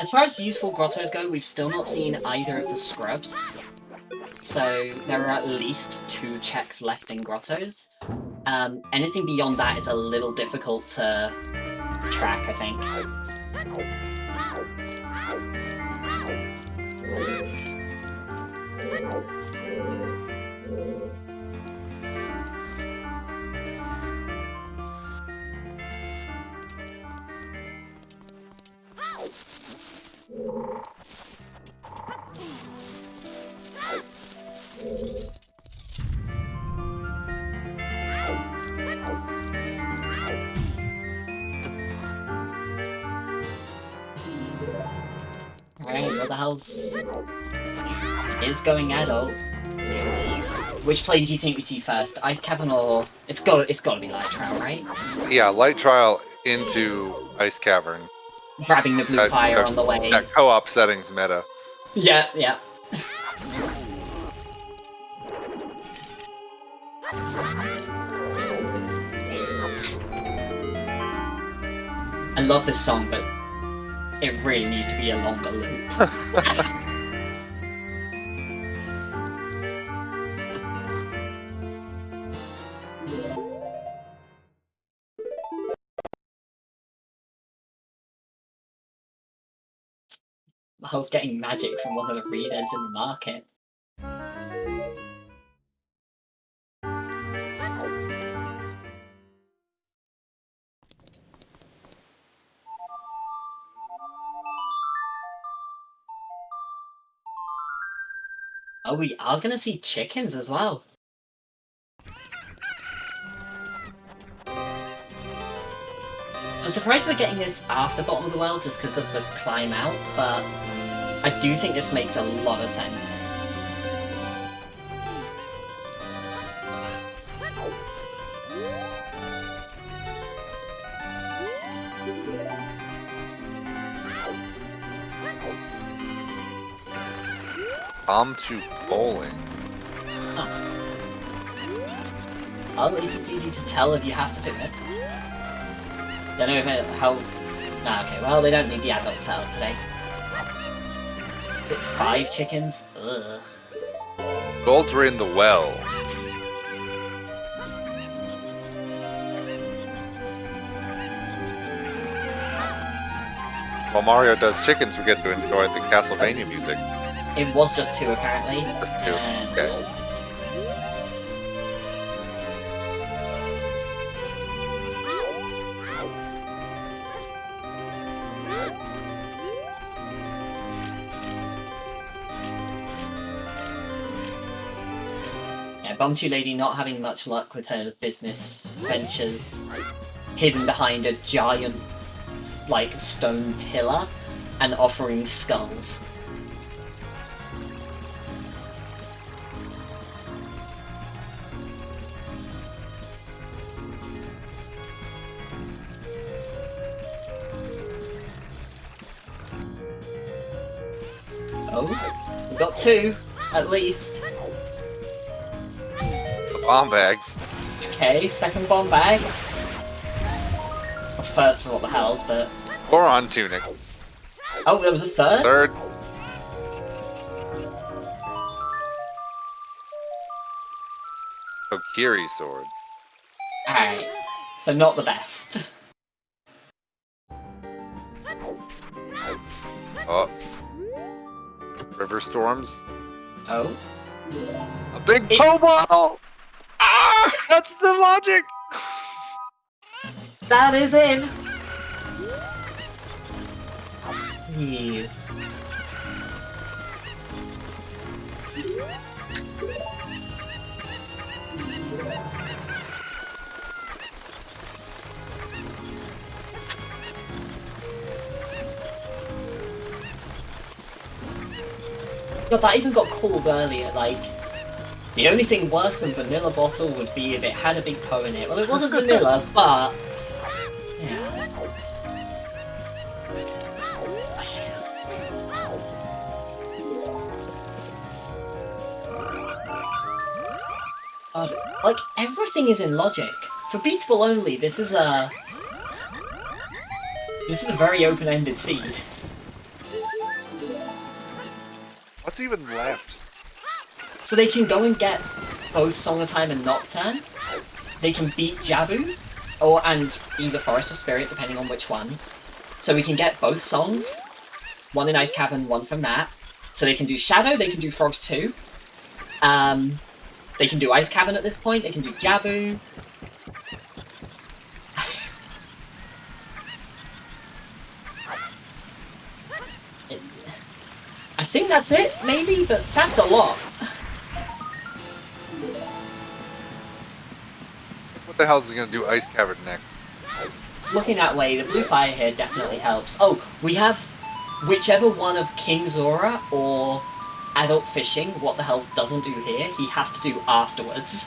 As far as useful grottos go, we've still not seen either of the scrubs. So there are at least 2 checks left in grottos. Anything beyond that is a little difficult to track, I think. Alright, what the hell's... is going adult? Which plane do you think we see first? Ice Cavern or... It's gotta be Light Trial, right? Yeah, Light Trial into Ice Cavern. Grabbing the blue fire on the way. That co-op settings meta. Yeah, yeah. I love this song, but it really needs to be a longer loop. I was getting magic from one of the readers in the market. Oh, we are gonna see chickens as well. I'm surprised we're getting this after Bottom of the Well just because of the climb out, but I do think this makes a lot of sense. Bomb to bowling. At least it's easy to tell if you have to do it. Don't know if how... Ah, okay, well, they don't need the adult setup today. Is it 5 chickens? Ugh. Golds are in the well. While Mario does chickens, we get to enjoy the Castlevania music. It was just 2 apparently. Just 2. And... Okay. Yeah, Bumchu Lady not having much luck with her business ventures, hidden behind a giant, like, stone pillar and offering skulls. Oh, we've got 2, at least. The bomb bag. Okay, second bomb bag. Or first for what the hells, but... Goron tunic. Oh, there was a third? Third. Kokiri sword. Alright, so not the best. Oh. River storms. Oh? A big po bottle! Ah! That's the logic! That is in! Please. God, that even got called earlier, like... The only thing worse than vanilla bottle would be if it had a big po in it. Well, it wasn't vanilla, but... Yeah. Like, everything is in logic. For beatable only, this is a very open-ended seed. What's even left? So they can go and get both Song of Time and Nocturne. They can beat Jabu, and either Forest or Spirit, depending on which one. So we can get both songs. One in Ice Cavern, one from that. So they can do Shadow, they can do Frogs too. They can do Ice Cavern at this point, they can do Jabu. I think that's it, maybe, but that's a lot. What the hell is he gonna do Ice Cavern next? Looking that way, the blue fire here definitely helps. Oh, we have whichever one of King Zora or Adult Fishing, what the hell doesn't do here, he has to do afterwards.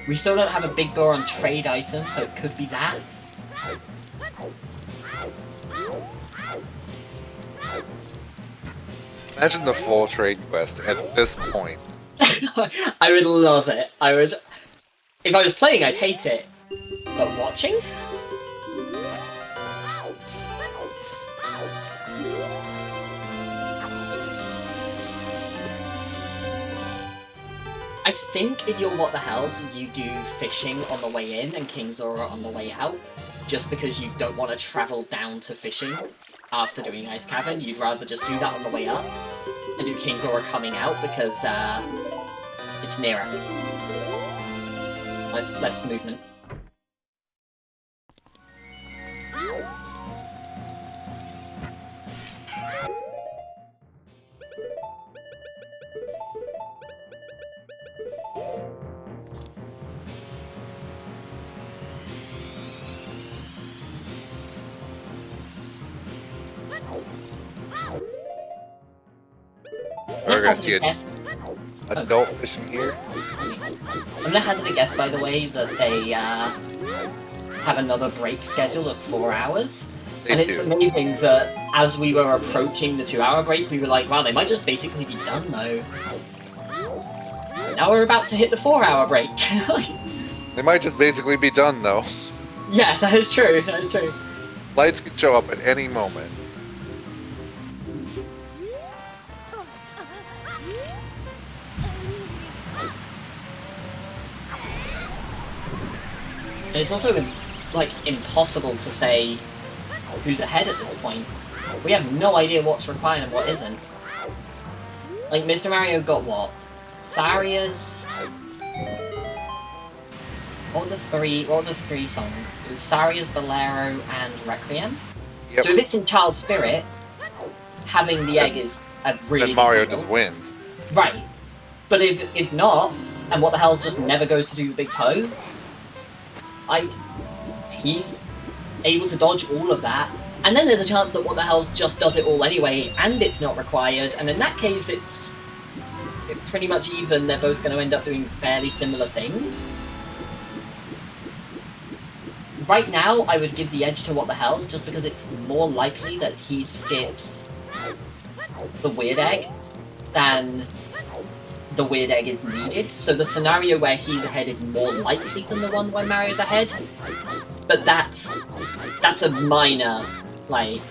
We still don't have a big door on trade items, so it could be that. Imagine the full trade quest at this point. I would love it. I would... If I was playing, I'd hate it. But watching? I think if you're What the Hells, you do fishing on the way in and King Zora on the way out, just because you don't want to travel down to fishing after doing Ice Cavern. You'd rather just do that on the way up and do King Zora coming out because it's nearer. Less movement. Alright guys, Positive get test. adult fishing here. I'm gonna hazard a guess, by the way, that they have another break schedule of 4 hours. They And it's do. amazing that as we were approaching the 2-hour break, we were like, wow, they might just basically be done though. Now we're about to hit the 4-hour break. They might just basically be done though. Yeah, that is true, that is true. Lights could show up at any moment. And it's also, like, impossible to say who's ahead at this point. We have no idea what's required and what isn't. Like, Mr. Mario got what? Saria's... What were the three songs? It was Saria's Bolero and Requiem. Yep. So if it's in Child Spirit, having the egg is a really Then Mario big deal. just wins. Right. But if not, and What the Hell's just never goes to do the Big Po, he's able to dodge all of that, and then there's a chance that What the Hell's just does it all anyway, and it's not required, and in that case it's pretty much even. They're both going to end up doing fairly similar things. Right now, I would give the edge to What the Hell's, just because it's more likely that he skips the Weird Egg than the Weird Egg is needed. So the scenario where he's ahead is more likely than the one where Mario's ahead. But that's a minor, like,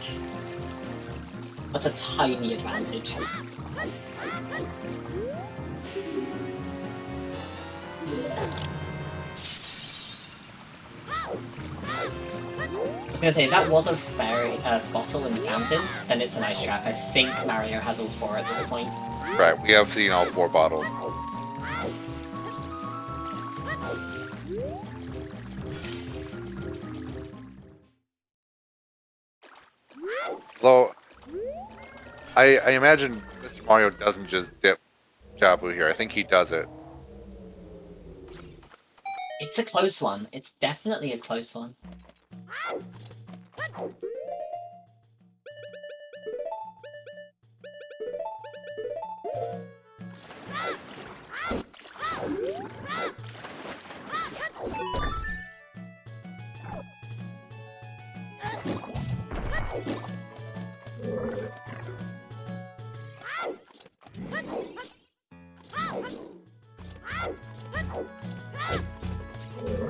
that's a tiny advantage. I was gonna say, if that was a fairy fossil in the fountain, then it's a nice trap. I think Mario has all 4 at this point. Right, we have seen all 4 bottles. Though, I imagine Mr. Mario doesn't just dip Jabu here. I think he does it. It's a close one. It's definitely a close one.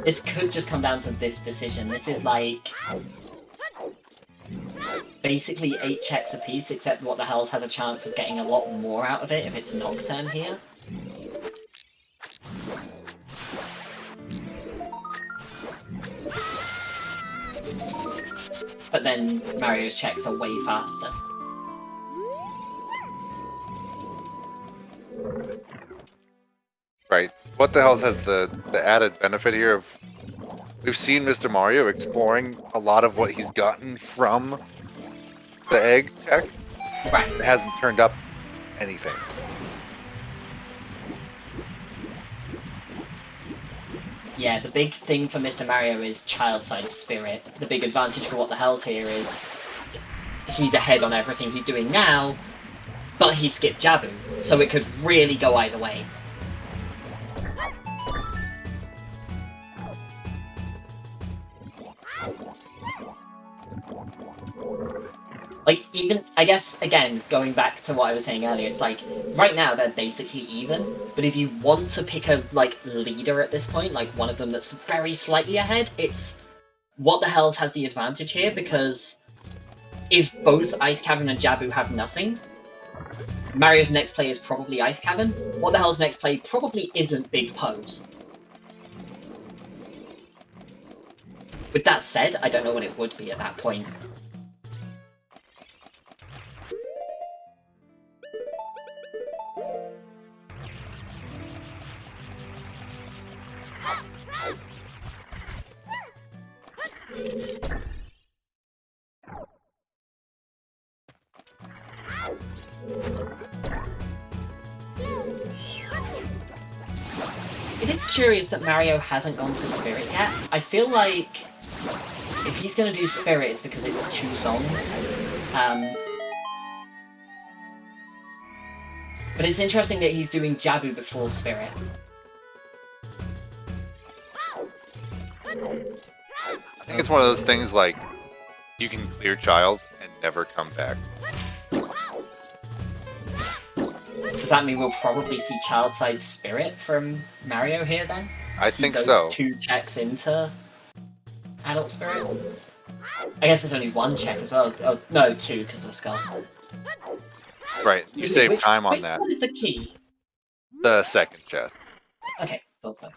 This could just come down to this decision. This is like basically 8 checks apiece, except What the Hell's has a chance of getting a lot more out of it if it's Nocturne here. But then Mario's checks are way faster. Right. What the Hell's has the added benefit here of we've seen Mr. Mario exploring a lot of what he's gotten from the egg check. Right. It hasn't turned up anything. Yeah, the big thing for Mr. Mario is child-side spirit. The big advantage for What the Hell's here is he's ahead on everything he's doing now, but he skipped Jabu, so it could really go either way. Like, even, I guess, again, going back to what I was saying earlier, it's like, right now they're basically even, but if you want to pick a, like, leader at this point, like one of them that's very slightly ahead, it's What the Hell's has the advantage here, because if both Ice Cavern and Jabu have nothing, Mario's next play is probably Ice Cavern. What the Hell's next play probably isn't Big Pose. With that said, I don't know what it would be at that point. It is curious that Mario hasn't gone to Spirit yet. I feel like if he's going to do Spirit, it's because it's 2 songs. But it's interesting that he's doing Jabu before Spirit. I think it's one of those things like you can clear Child and never come back. Does that mean we'll probably see Child Side Spirit from Mario here then? I think so. 2 checks into Adult Spirit? I guess there's only 1 check as well. Oh, no, 2 because of the skull. Right, you save time on that. What is the key? The second chest. Okay, thought so.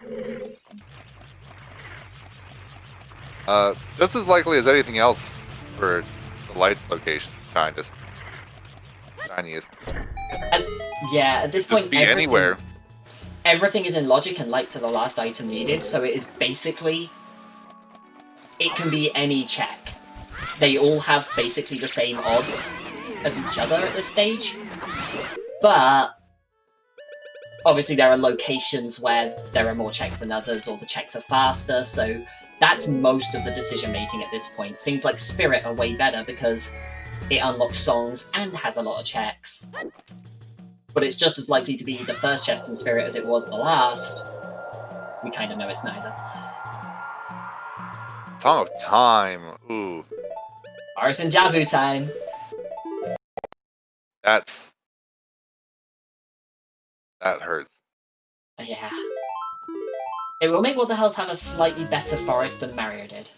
Just as likely as anything else for the lights location, shiniest. Yeah, at this Just point, be anywhere. Everything is in logic and light to the last item needed, so it is basically... It can be any check. They all have basically the same odds as each other at this stage. But... Obviously there are locations where there are more checks than others, or the checks are faster, so... That's most of the decision making at this point. Things like Spirit are way better because it unlocks songs and has a lot of checks. But it's just as likely to be the first chest in Spirit as it was the last. We kind of know it's neither. Song of Time. Ooh. Boris and Jabu time. That hurts. Yeah. It will make What the Hells have a slightly better forest than Mario did.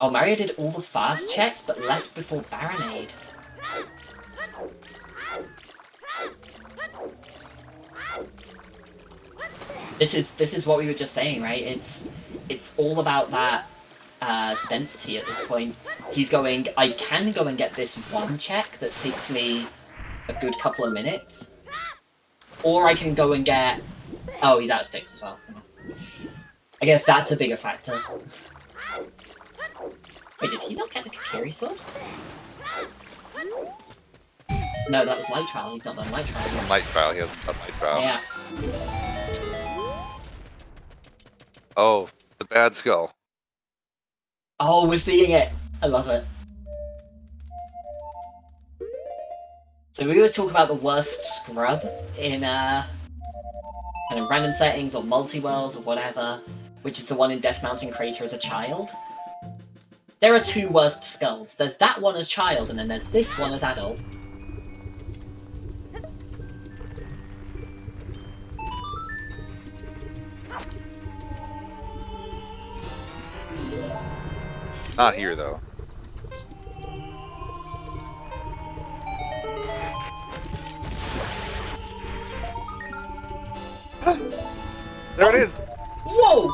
Oh, Mario did all the fast checks, but left before Baronade. This is what we were just saying, right? It's all about that density at this point. He's going, I can go and get this 1 check that takes me a good couple of minutes. Or I can go and get... Oh, he's out of sticks as well. I guess that's a bigger factor. Wait, did he not get the Kakiri sword? No, that was Light Trial. He's not done Light Trial. It's a Light Trial. He hasn't done Light Trial. Yeah. Oh, the bad skull. Oh, we're seeing it. I love it. So we always talk about the worst scrub in kind of random settings or multi-worlds or whatever, which is the one in Death Mountain Crater as a child. There are 2 worst skulls. There's that one as child, and then there's this one as adult. Not here, though. There it is! Whoa!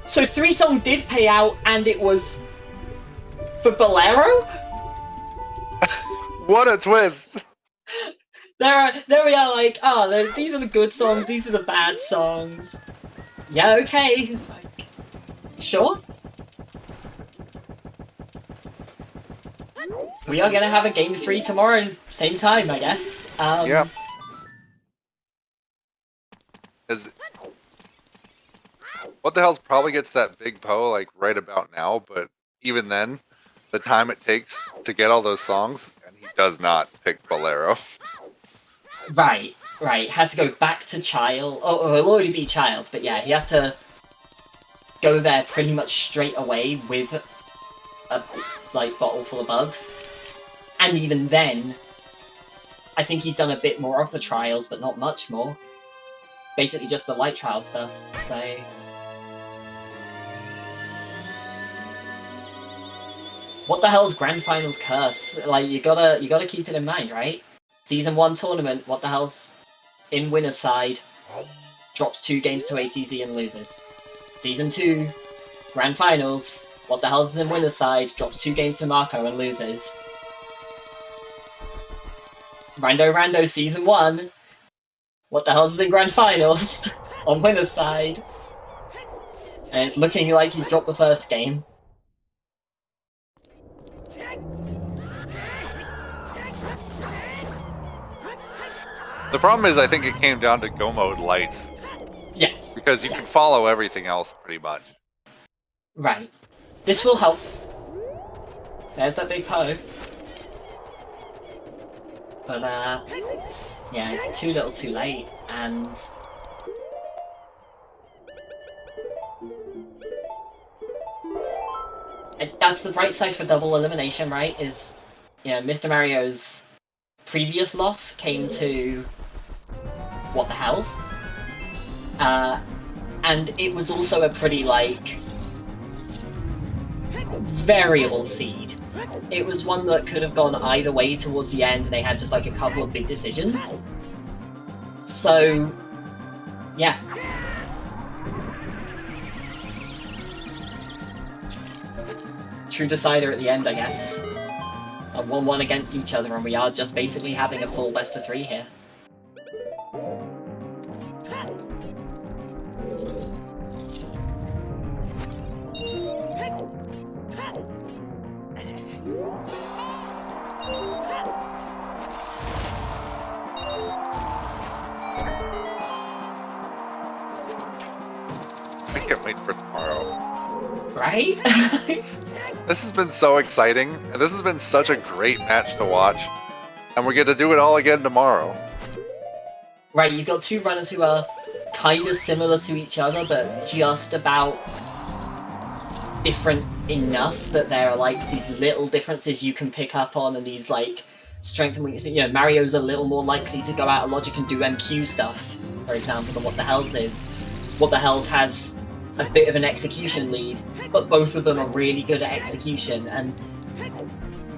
So 3-song did pay out, and it was... for Bolero? What a twist! There we are, like, oh, these are the good songs, these are the bad songs. Yeah, okay. Sure. We are gonna have a game 3 tomorrow, same time, I guess. Yeah. What the Hell's probably gets that big Poe like right about now, but even then, the time it takes to get all those songs, and he does not pick Bolero. Right. Has to go back to Child. Oh, it'll already be Child, but yeah, he has to go there pretty much straight away with a like bottle full of bugs. And even then, I think he's done a bit more of the trials, but not much more. Basically just the light trial stuff, so... What the hell's Grand Finals curse? Like, you gotta keep it in mind, right? Season 1 tournament, what the hell's in winner's side? Drops 2 games to ATZ and loses. Season 2, Grand Finals, what the hell's in winner's side? Drops 2 games to Marco and loses. Rando Rando Season 1, what the hell's in Grand Finals? On winner's side. And it's looking like he's dropped the first game. The problem is, I think it came down to Go Mode lights. Yes. Because you can follow everything else pretty much. Right. This will help. There's that big Poe. But yeah, it's too little too late, and that's the bright side for double elimination, right? Is, you know, Mr. Mario's previous loss came to What the Hells, and it was also a pretty, like, variable seed. It was one that could have gone either way towards the end, and they had just like a couple of big decisions. So, yeah. True decider at the end, I guess. A 1-1 against each other, and we are just basically having a full best of 3 here. I can't wait for tomorrow. Right? This has been so exciting, and this has been such a great match to watch. And we're going to do it all again tomorrow. Right, you've got two runners who are kind of similar to each other, but just about different enough that there are like these little differences you can pick up on, and these like strength and weaknesses. You know, Mario's a little more likely to go out of logic and do MQ stuff, for example, than What the Hells is. What the Hells has a bit of an execution lead, but both of them are really good at execution, and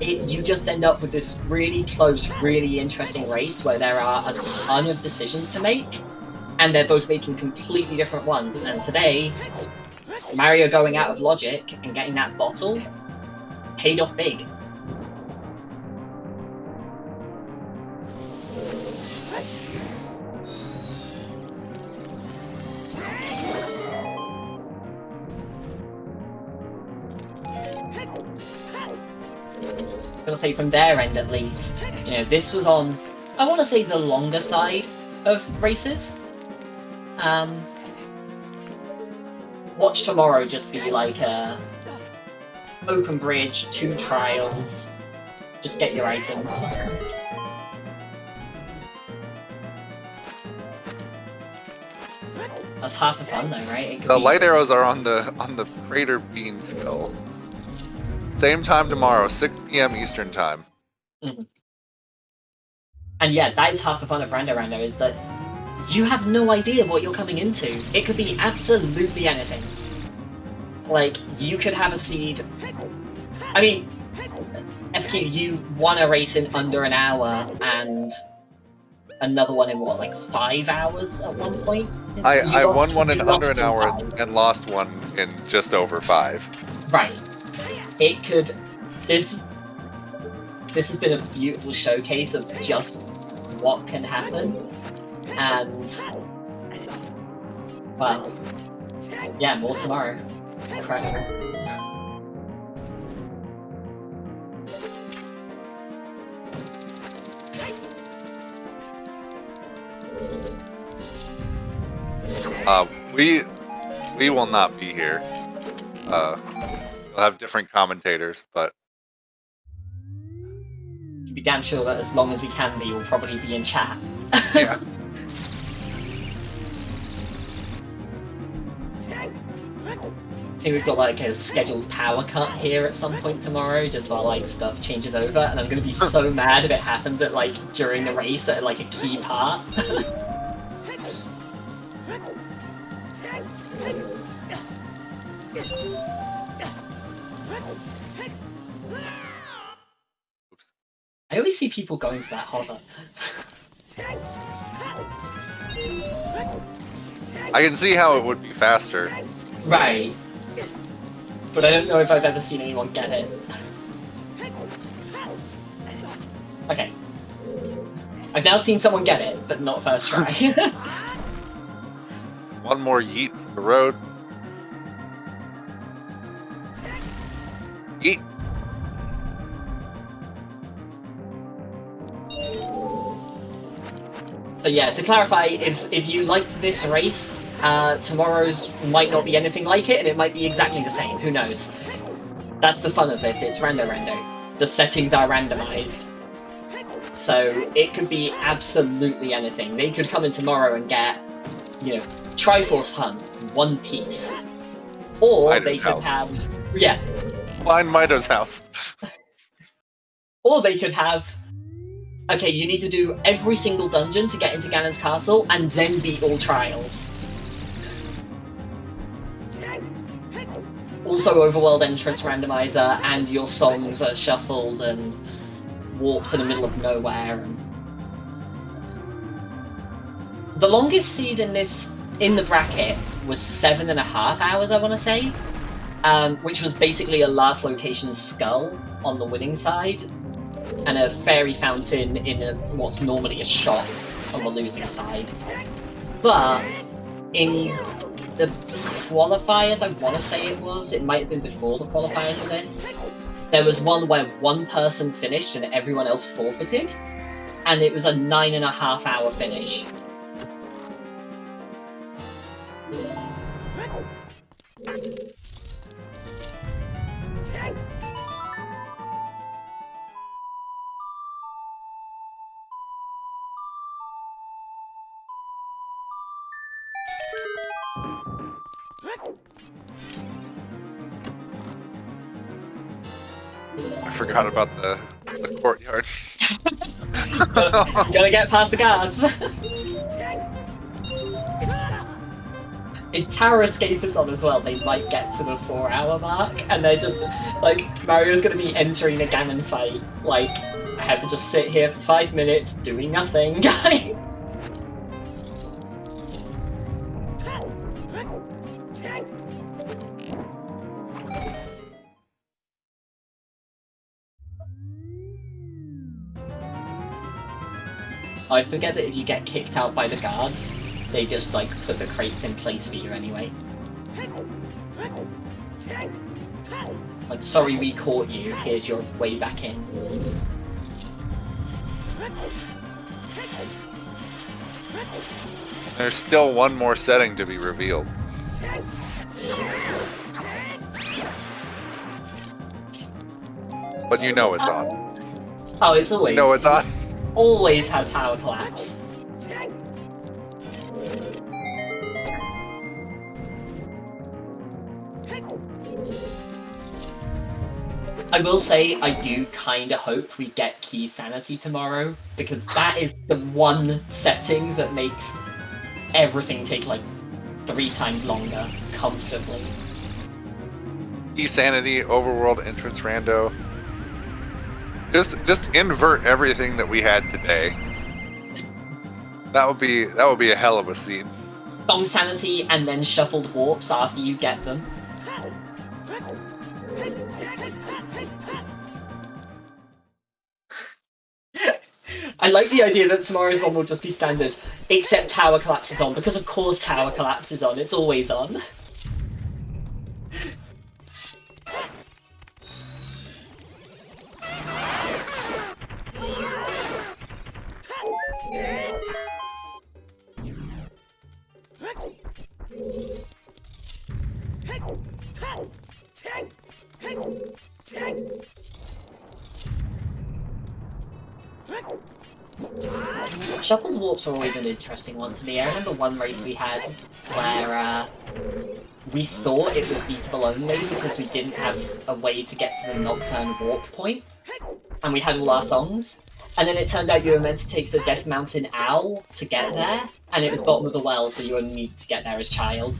you just end up with this really close, really interesting race where there are a ton of decisions to make, and they're both making completely different ones. And today, Mario going out of logic and getting that bottle paid off big. I'll say from their end at least, you know, this was on, I want to say, the longer side of races. Watch tomorrow just be like a open bridge, 2 trials, just get your items. That's half the fun though, right? The light arrows are on the crater bean skull. Same time tomorrow, 6 p.m. Eastern time. Mm-hmm. And yeah, that is half the fun of Rando Rando, is that you have no idea what you're coming into. It could be absolutely anything. Like, you could have a seed. I mean, FQ, you won a race in under an hour, and another one in what, like 5 hours at one point? I won one in under an hour and lost one in just over 5. Right. It could. This has been a beautiful showcase of just what can happen, and well, yeah, more tomorrow. Incredible. We will not be here. We'll have different commentators, but To be damn sure that as long as we can be, we'll probably be in chat. yeah. I think we've got like a scheduled power cut here at some point tomorrow, just while like stuff changes over, and I'm gonna be so mad if it happens at like during the race at like a key part. I always see people going for that hover. I can see how it would be faster. Right. But I don't know if I've ever seen anyone get it. Okay. I've now seen someone get it, but not first try. One more yeet from the road. Yeet. So yeah, to clarify, if you liked this race, tomorrow's might not be anything like it, and it might be exactly the same. Who knows? That's the fun of this. It's Rando Rando. The settings are randomized. So it could be absolutely anything. They could come in tomorrow and get, you know, Triforce Hunt, One Piece. Or Mido's they could house. have, yeah, Find Mido's house. or they could have, okay, you need to do every single dungeon to get into Ganon's castle, and then beat all trials. Also overworld entrance randomizer, and your songs are shuffled and warped to the middle of nowhere. And the longest seed in the bracket was 7.5 hours, I want to say, which was basically a last location skull on the winning side, and a fairy fountain in what's normally a shop on the losing side. But in the qualifiers, I want to say it might have been before the qualifiers of this, there was one where one person finished and everyone else forfeited, and it was a 9.5 hour finish. I forgot about the courtyard. Gotta get past the guards. If Tower Escape is on as well, they might get to the 4 hour mark, and they're just, like, Mario's gonna be entering a Ganon fight, like, I have to just sit here for 5 minutes doing nothing. I forget that if you get kicked out by the guards, they just, like, put the crates in place for you anyway. Like, sorry we caught you, here's your way back in. There's still one more setting to be revealed. But you know it's on. Oh, it's always... You know it's on. Always have tower collapse. I will say, I do kinda hope we get Key Sanity tomorrow, because that is the one setting that makes everything take like 3 times longer, comfortably. Key Sanity, Overworld Entrance Rando. Just invert everything that we had today. That would be a hell of a scene. Song Sanity and then shuffled warps after you get them. I like the idea that tomorrow's one will just be standard, except Tower Collapse is on, because of course Tower Collapse is on, it's always on. Shuffled warps are always an interesting one to me. I remember one race we had where we thought it was beatable only because we didn't have a way to get to the Nocturne warp point, and we had all our songs, and then it turned out you were meant to take the Death Mountain Owl to get there, and it was bottom of the well, so you only needed to get there as child.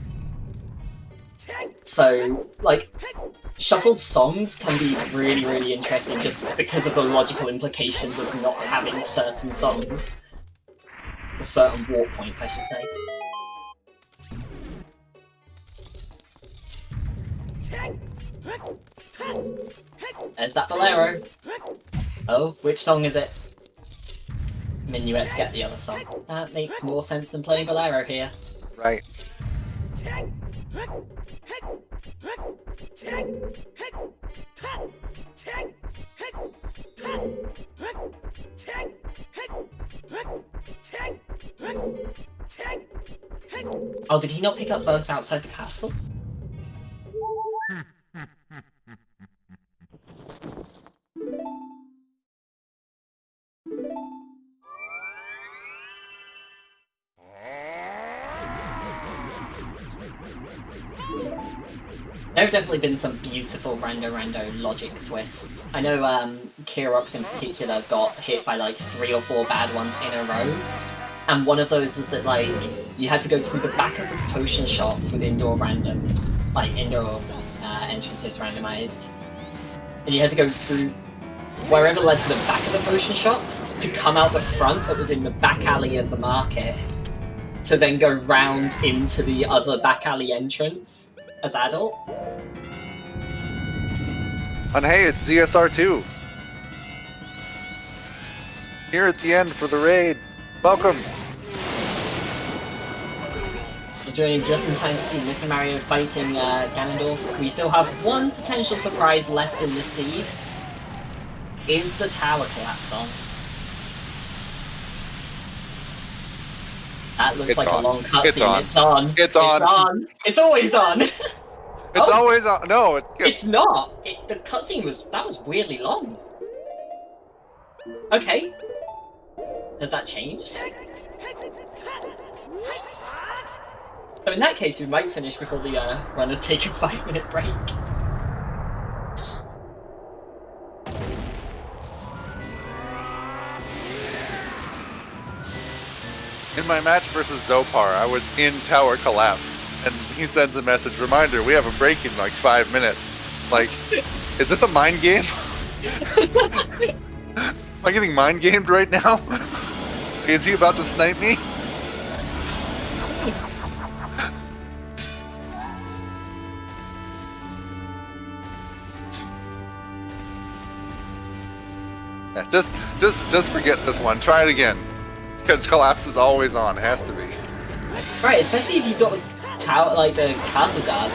So, like, shuffled songs can be really, really interesting just because of the logical implications of not having certain songs. Or certain warp points, I should say. There's that Bolero. Oh, which song is it? Minuet to get the other song. That makes more sense than playing Bolero here. Right. Oh, did he not pick up both outside the castle? There have definitely been some beautiful Rando Rando logic twists. I know Kirox in particular got hit by like 3 or 4 bad ones in a row. And one of those was that like you had to go through the back of the potion shop with indoor entrances randomized. And you had to go through wherever led to the back of the potion shop to come out the front that was in the back alley of the market. To then go round into the other back alley entrance as adult. And hey, it's ZSR2. Here at the end for the raid. Welcome. We're joining just in time to see Mr. Mario fighting Ganondorf. We still have one potential surprise left in the seed. Is the tower collapse song? That looks like a long cutscene. It's on. It's on. It's It's on. on. It's always on. It's always on. No, it's It's not. The cutscene was weirdly long. Okay. Has that changed? So in that case, we might finish before the runners take a 5-minute break. In my match versus Zopar, I was in tower collapse, and he sends a message, reminder, we have a break in like 5 minutes. Like, is this a mind game? Am I getting mind gamed right now? Is he about to snipe me? Yeah, just forget this one. Try it again. Because collapse is always on, has to be. Right, especially if you've got the tower, like the castle guards.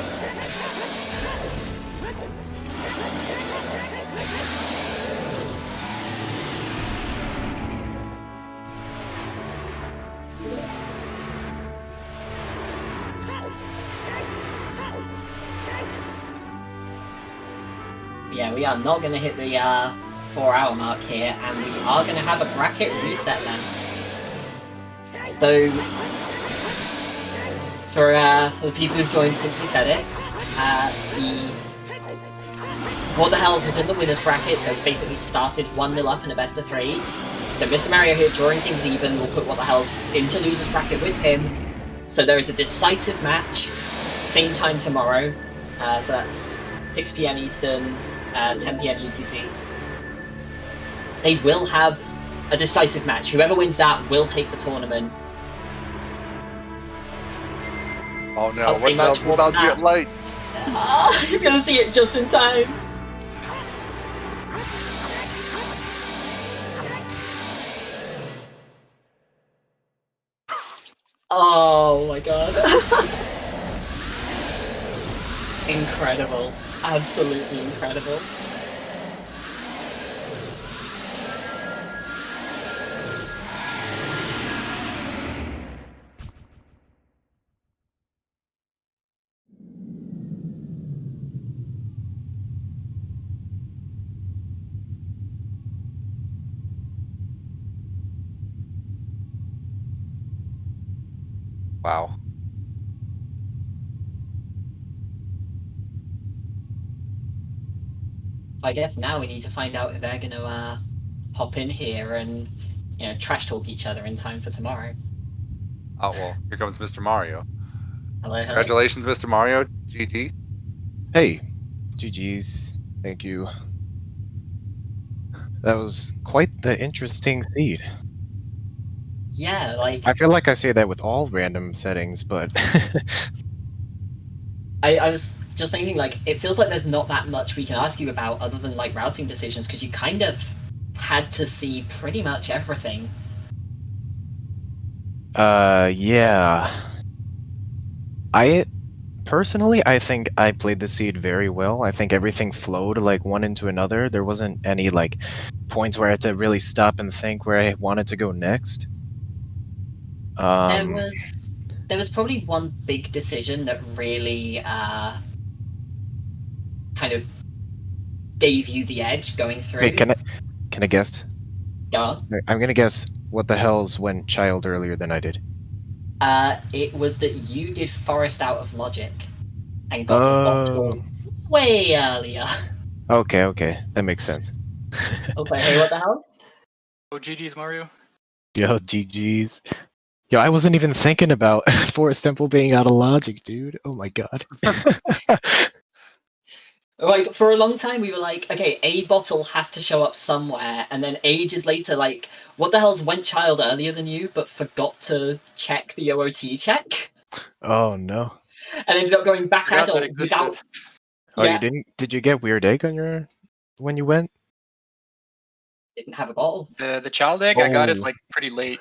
Yeah, we are not going to hit the 4-hour mark here, and we are going to have a bracket reset then. So, for the people who've joined since we said it, What the Hells was in the winners bracket, so basically started 1-0 up in a best of 3. So Mr. Mario here, drawing things even, will put What the Hells into losers bracket with him. So there is a decisive match, same time tomorrow, so that's 6 PM Eastern, 10 PM UTC. They will have a decisive match. Whoever wins that will take the tournament. Oh no, what about the lights? You're gonna see it just in time. Oh my god. Incredible. Absolutely incredible. Wow. So I guess now we need to find out if they're gonna hop in here and, you know, trash talk each other in time for tomorrow. Oh well, here comes Mr. Mario. Hello, hello. Congratulations, Mr. Mario. GG. Hey, GG's. Thank you. That was quite the interesting seed. Yeah, like I feel like I say that with all random settings, but I was just thinking, like, it feels like there's not that much we can ask you about other than like routing decisions, because you kind of had to see pretty much everything. yeah. Personally, I think I played the seed very well. I think everything flowed like one into another. There wasn't any like points where I had to really stop and think where I wanted to go next. There was probably one big decision that really kind of gave you the edge going through. Okay, can I guess? Go on. I'm gonna guess What the Hells went child earlier than I did. It was that you did Forest out of Logic and got the Oh. bottle way earlier. Okay, that makes sense. I was like, hey, what the hell? Oh, GG's, Mario. Yo, GG's. Yo, I wasn't even thinking about Forest Temple being out of logic, dude. Oh my god. Like, for a long time, we were like, okay, a bottle has to show up somewhere, and then ages later, like, what the hell's went child earlier than you, but forgot to check the OOT check, Oh no. and ended up going back Forgot that adult without. existed. Oh, Yeah, you didn't? Did you get Weird Egg on your when you went? didn't have a bottle. The child egg, I got it Oh. like pretty late.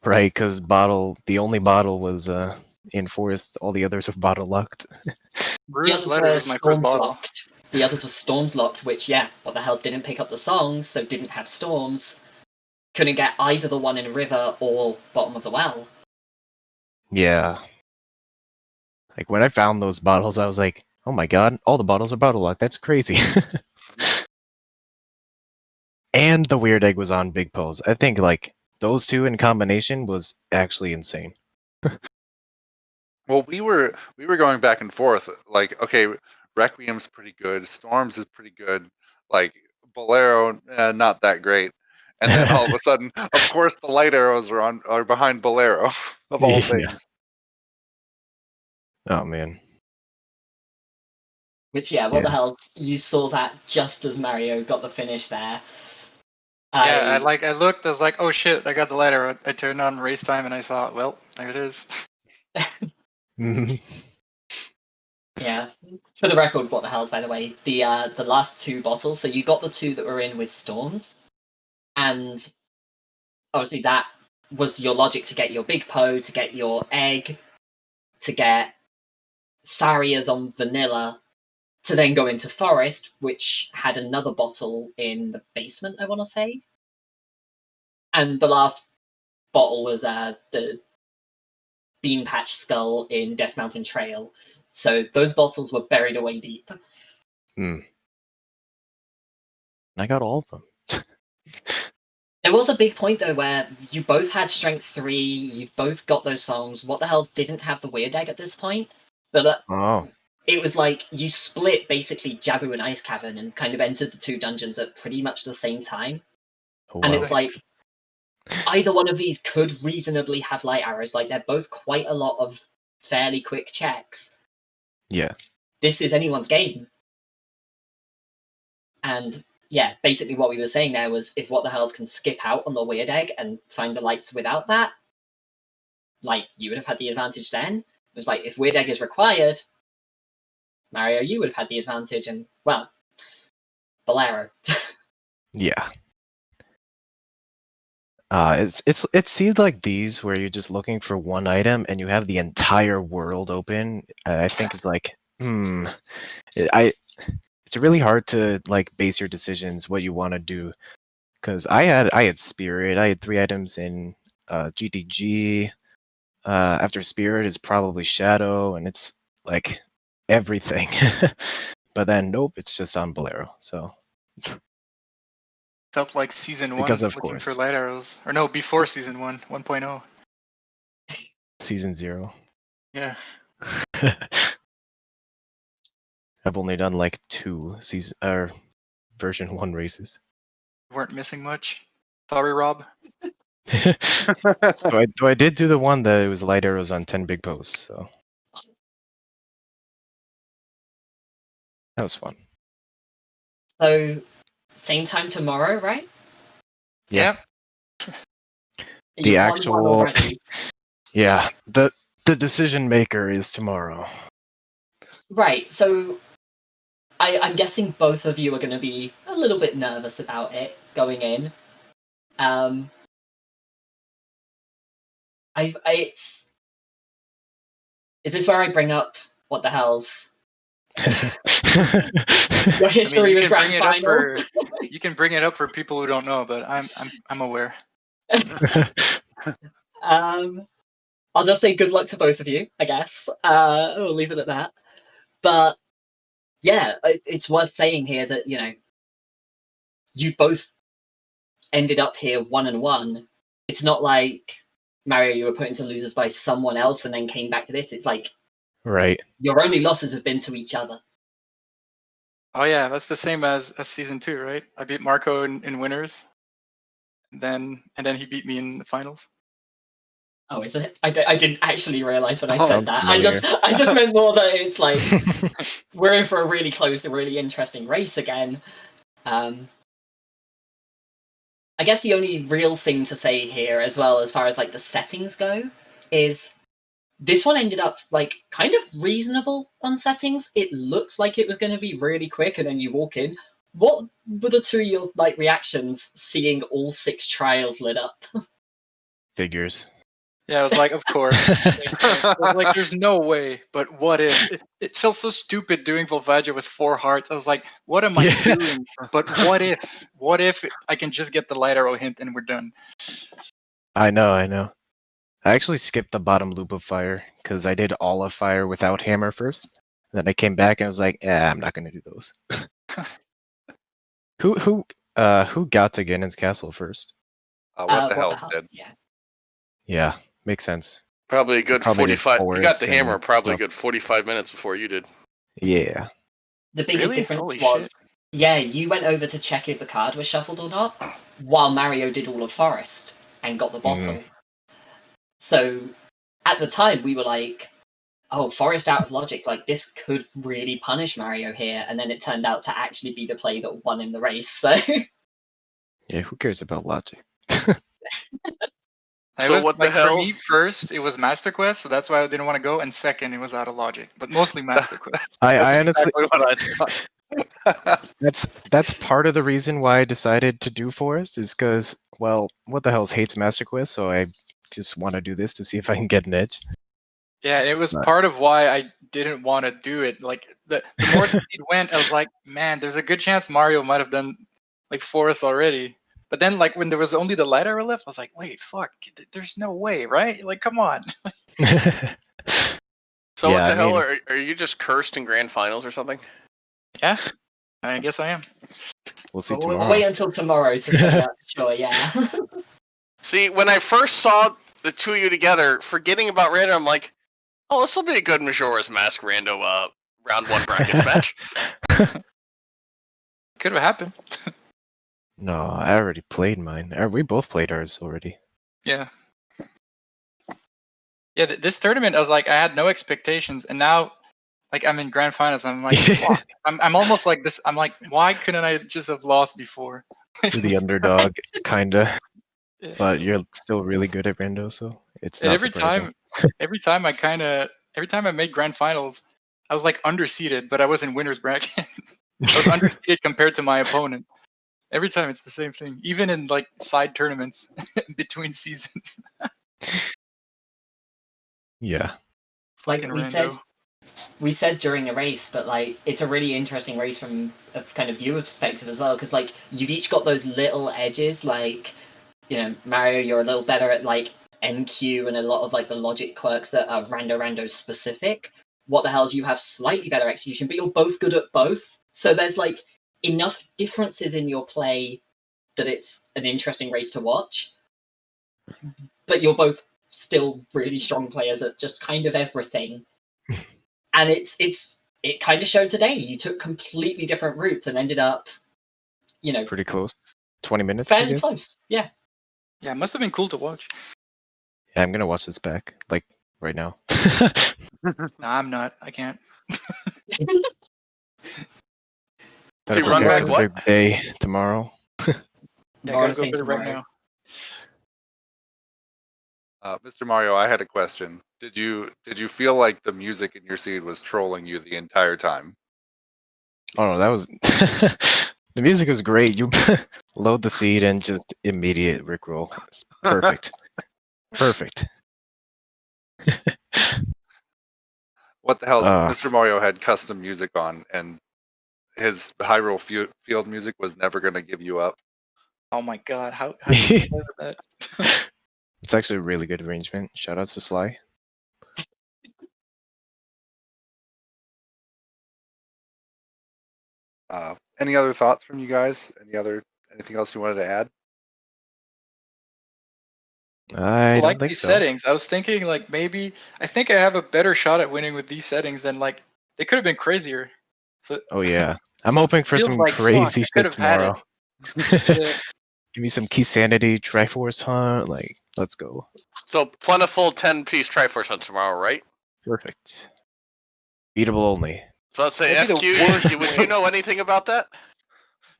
Right, because the only bottle was in Forest. All the others were bottle locked. The Bruce others Letter were was my first storms bottle. locked. The others were storms locked, which, yeah, what the hell, didn't pick up the songs, so didn't have storms. Couldn't get either the one in river or bottom of the well. Yeah. Like when I found those bottles, I was like, oh my god, all the bottles are bottle locked. That's crazy. And the Weird Egg was on Big Pose. I think like those two in combination was actually insane. Well, we were going back and forth. Like, okay, Requiem's pretty good. Storms is pretty good. Like Bolero, not that great. And then all of a sudden, of course, the light arrows are behind Bolero of all Yeah. things. Oh man. Which, yeah, what the Yeah. hell, you saw that just as Mario got the finish there. Yeah, I looked, I was like, oh shit, I got the letter. I turned on race time and I saw, well, there it is. Yeah. For the record, what the hell's, by the way, the last two bottles, so you got the two that were in with storms, and obviously that was your logic to get your big Po, to get your egg, to get Sarias on vanilla, to then go into forest, which had another bottle in the basement, I want to say. And the last bottle was the Bean Patch Skull in Death Mountain Trail. So those bottles were buried away deep. I got all of them. There was a big point though where you both had strength 3, you both got those songs. What the hell didn't have the weird egg at this point? But Oh. it was like you split basically Jabu and Ice Cavern and kind of entered the two dungeons at pretty much the same time. Oh, And wow. it's like either one of these could reasonably have light arrows. Like they're both quite a lot of fairly quick checks. Yeah. This is anyone's game. And yeah, basically what we were saying there was if what the hells can skip out on the weird egg and find the lights without that, like you would have had the advantage then. It was like if weird egg is required, Mario, you would have had the advantage, and well, Bolero. Yeah. It seemed like these where you're just looking for one item and you have the entire world open. I think it's like, it's really hard to like base your decisions what you want to do, because I had Spirit. I had 3 items in GTG. After Spirit is probably Shadow, and it's like everything. But then nope, it's just on Bolero. So Felt like season 1 Because of looking course. for light arrows. Or no, before season 1, 1.0. season 0. Yeah. I've only done like 2 season or version 1 races. Weren't missing much. Sorry, Rob. So I did do the one that it was light arrows on 10 big posts, so that was fun. So same time tomorrow, right? Yeah. Yeah. The You won one actual already. Yeah, the decision maker is tomorrow. Right, so I'm guessing both of you are going to be a little bit nervous about it going in. Is this where I bring up what the hell's your history with Grand Final? You can bring it up for people who don't know, but I'm aware. I'll just say good luck to both of you, I guess. We'll leave it at that. But yeah, it's worth saying here that, you know, you both ended up here 1-1. It's not like Mario, you were put into losers by someone else and then came back to this. It's like Right. your only losses have been to each other. Oh yeah, that's the same as season 2, right? I beat Marco in winners, and then he beat me in the finals. Oh, is it? I didn't actually realize when I said Sounds that. familiar. I just meant more that it's like we're in for a really close, a really interesting race again. I guess the only real thing to say here, as well as far as like the settings go, is this one ended up like kind of reasonable on settings. It looked like it was going to be really quick, and then you walk in. What were the two of your like reactions seeing all 6 trials lit up? Figures. Yeah, I was like, of course. I was like, there's no way. But what if? It felt so stupid doing Volvagia with 4 hearts. I was like, what am I Yeah. doing? But what if? What if I can just get the light arrow hint and we're done? I know. I actually skipped the bottom loop of fire because I did all of fire without hammer first. Then I came back and was like, I'm not gonna do those. Who got to Ganon's castle first? What the hell's dead? Yeah. Yeah, makes sense. Probably a good Probably did 45. You got forest the hammer and probably a stuff. good 45 minutes before you did. Yeah. The biggest Really? difference Holy was, shit. yeah, you went over to check if the card was shuffled or not, while Mario did all of Forest and got the bottle. So at the time, we were like, oh, Forest out of logic, like this could really punish Mario here. And then it turned out to actually be the play that won in the race. So Yeah, who cares about logic? It So was, what the like, for hell? me, first, it was Master Quest, so that's why I didn't want to go. And second, it was out of logic. But mostly Master Quest. I That's honestly exactly what I thought. that's part of the reason why I decided to do forest is because, well, what the hell's hates Master Quest, so I just want to do this to see if I can get an edge. Yeah, it was Right. part of why I didn't want to do it. Like the more the speed went, I was like, man, there's a good chance Mario might have done like Forest already. But then, like when there was only the light arrow left, I was like, wait, fuck, there's no way, right? Like, come on. So Yeah, what the I hell? mean- Are you just cursed in grand finals or something? Yeah, I guess I am. We'll see we'll tomorrow. wait until tomorrow to say that for sure, yeah. See, when I first saw the two of you together, forgetting about Rando, I'm like, oh, this will be a good Majora's Mask Rando round 1 brackets match. Could have happened. No, I already played mine. We both played ours already. Yeah. Yeah, this tournament, I was like, I had no expectations, and now, like, I'm in grand finals. I'm like, fuck. I'm almost like this. I'm like, why couldn't I just have lost before? You're the underdog, kinda. Yeah. But you're still really good at Rando, so it's And not every surprising. time I made grand finals, I was like underseeded, but I was in winner's bracket. I was underseeded compared to my opponent. Every time it's the same thing, even in like side tournaments between seasons. Yeah. Like Fucking we rando. said during a race, but like it's a really interesting race from a kind of viewer perspective as well, because like you've each got those little edges. Like, you know, Mario, you're a little better at like NQ and a lot of like the logic quirks that are Rando Rando specific. What the hell's you have slightly better execution, but you're both good at both. So there's like enough differences in your play that it's an interesting race to watch. But you're both still really strong players at just kind of everything. And it kind of showed today. You took completely different routes and ended up, you know, Pretty close. 20 minutes, I fairly guess. close. Yeah. Yeah, it must have been cool to watch. Yeah, I'm gonna watch this back, like, right now. Nah, I'm not. I can't. Gotta you run prepare back for the what? big day tomorrow. Yeah, I gotta Tomorrow's go saying to it right tomorrow. now. Mr. Mario, I had a question. Did you feel like the music in your seed was trolling you the entire time? Oh no, that was the music was great. You load the seed and just immediate rickroll. It's perfect. Perfect. What the hell? Uh. Mr. Mario had custom music on, and his Hyrule Field music was never going to give you up. Oh my god, how did you play with that? It's actually a really good arrangement. Shout outs to Sly. Any other thoughts from you guys? Anything else you wanted to add? I don't like think these so. settings. I was thinking like maybe I think I have a better shot at winning with these settings than like they could have been crazier. So Oh yeah, I'm so it hoping for feels some like, fuck, crazy I could shit have had tomorrow. it. Yeah. Give me some Key Sanity, Triforce Hunt. Like, let's go. So plentiful 10-piece Triforce Hunt tomorrow, right? Perfect. Beatable only. So let's say That'd be the FQ. worst Would way. you know anything about that?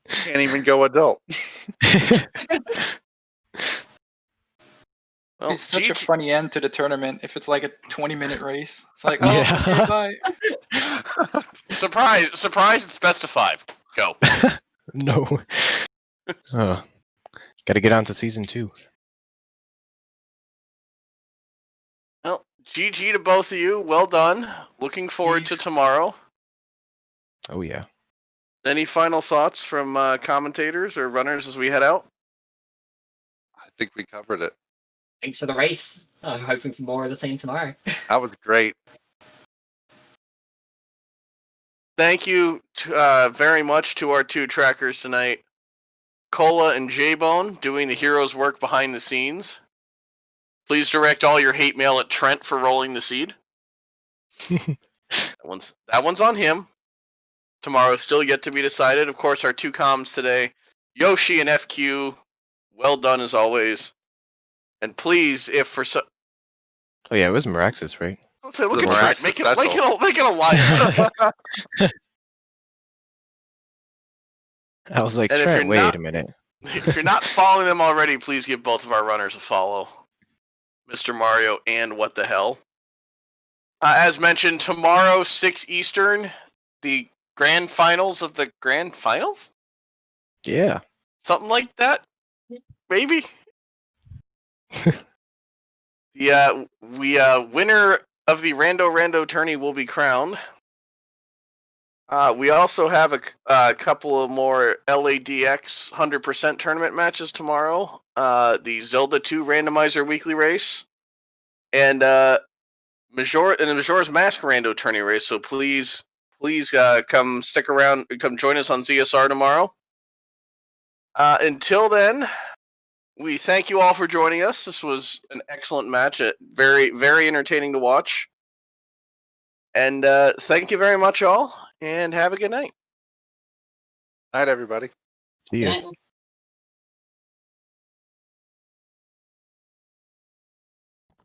Can't even go adult. Well, It's such a GG funny end to the tournament if it's like a 20-minute race. It's like, oh, Yeah. okay, bye. surprise! It's best of 5. Go. No. Oh, got to get on to season 2. Well, GG to both of you. Well done. Looking forward to Peace. tomorrow. Oh yeah. Any final thoughts from commentators or runners as we head out? I think we covered it. Thanks for the race. I'm hoping for more of the same tomorrow. That was great. Thank you very much to our 2 trackers tonight, Cola and J-Bone, doing the hero's work behind the scenes. Please direct all your hate mail at Trent for rolling the seed. That one's on him. Tomorrow still yet to be decided. Of course, our 2 comms today, Yoshi and FQ. Well done as always. And please, if for so, Oh yeah, it was Miraxis, right? let's say, look The at Trent, Miraxis make it special. a liar. I was like, And if Trent, you're wait not- a minute. If you're not following them already, please give both of our runners a follow. Mr. Mario and What the Hell. As mentioned, tomorrow, 6 Eastern, the grand finals of the grand finals? Yeah. Something like that? Maybe? The winner of the Rando Rando tourney will be crowned. We also have a couple of more LADX 100% tournament matches tomorrow. The Zelda 2 Randomizer weekly race. And the Majora's Mask Rando tourney race. So please come stick around, come join us on ZSR tomorrow. Until then, we thank you all for joining us. This was an excellent match. Very, very entertaining to watch. And thank you very much, all, and have a good night. Night, everybody. See you. Yeah.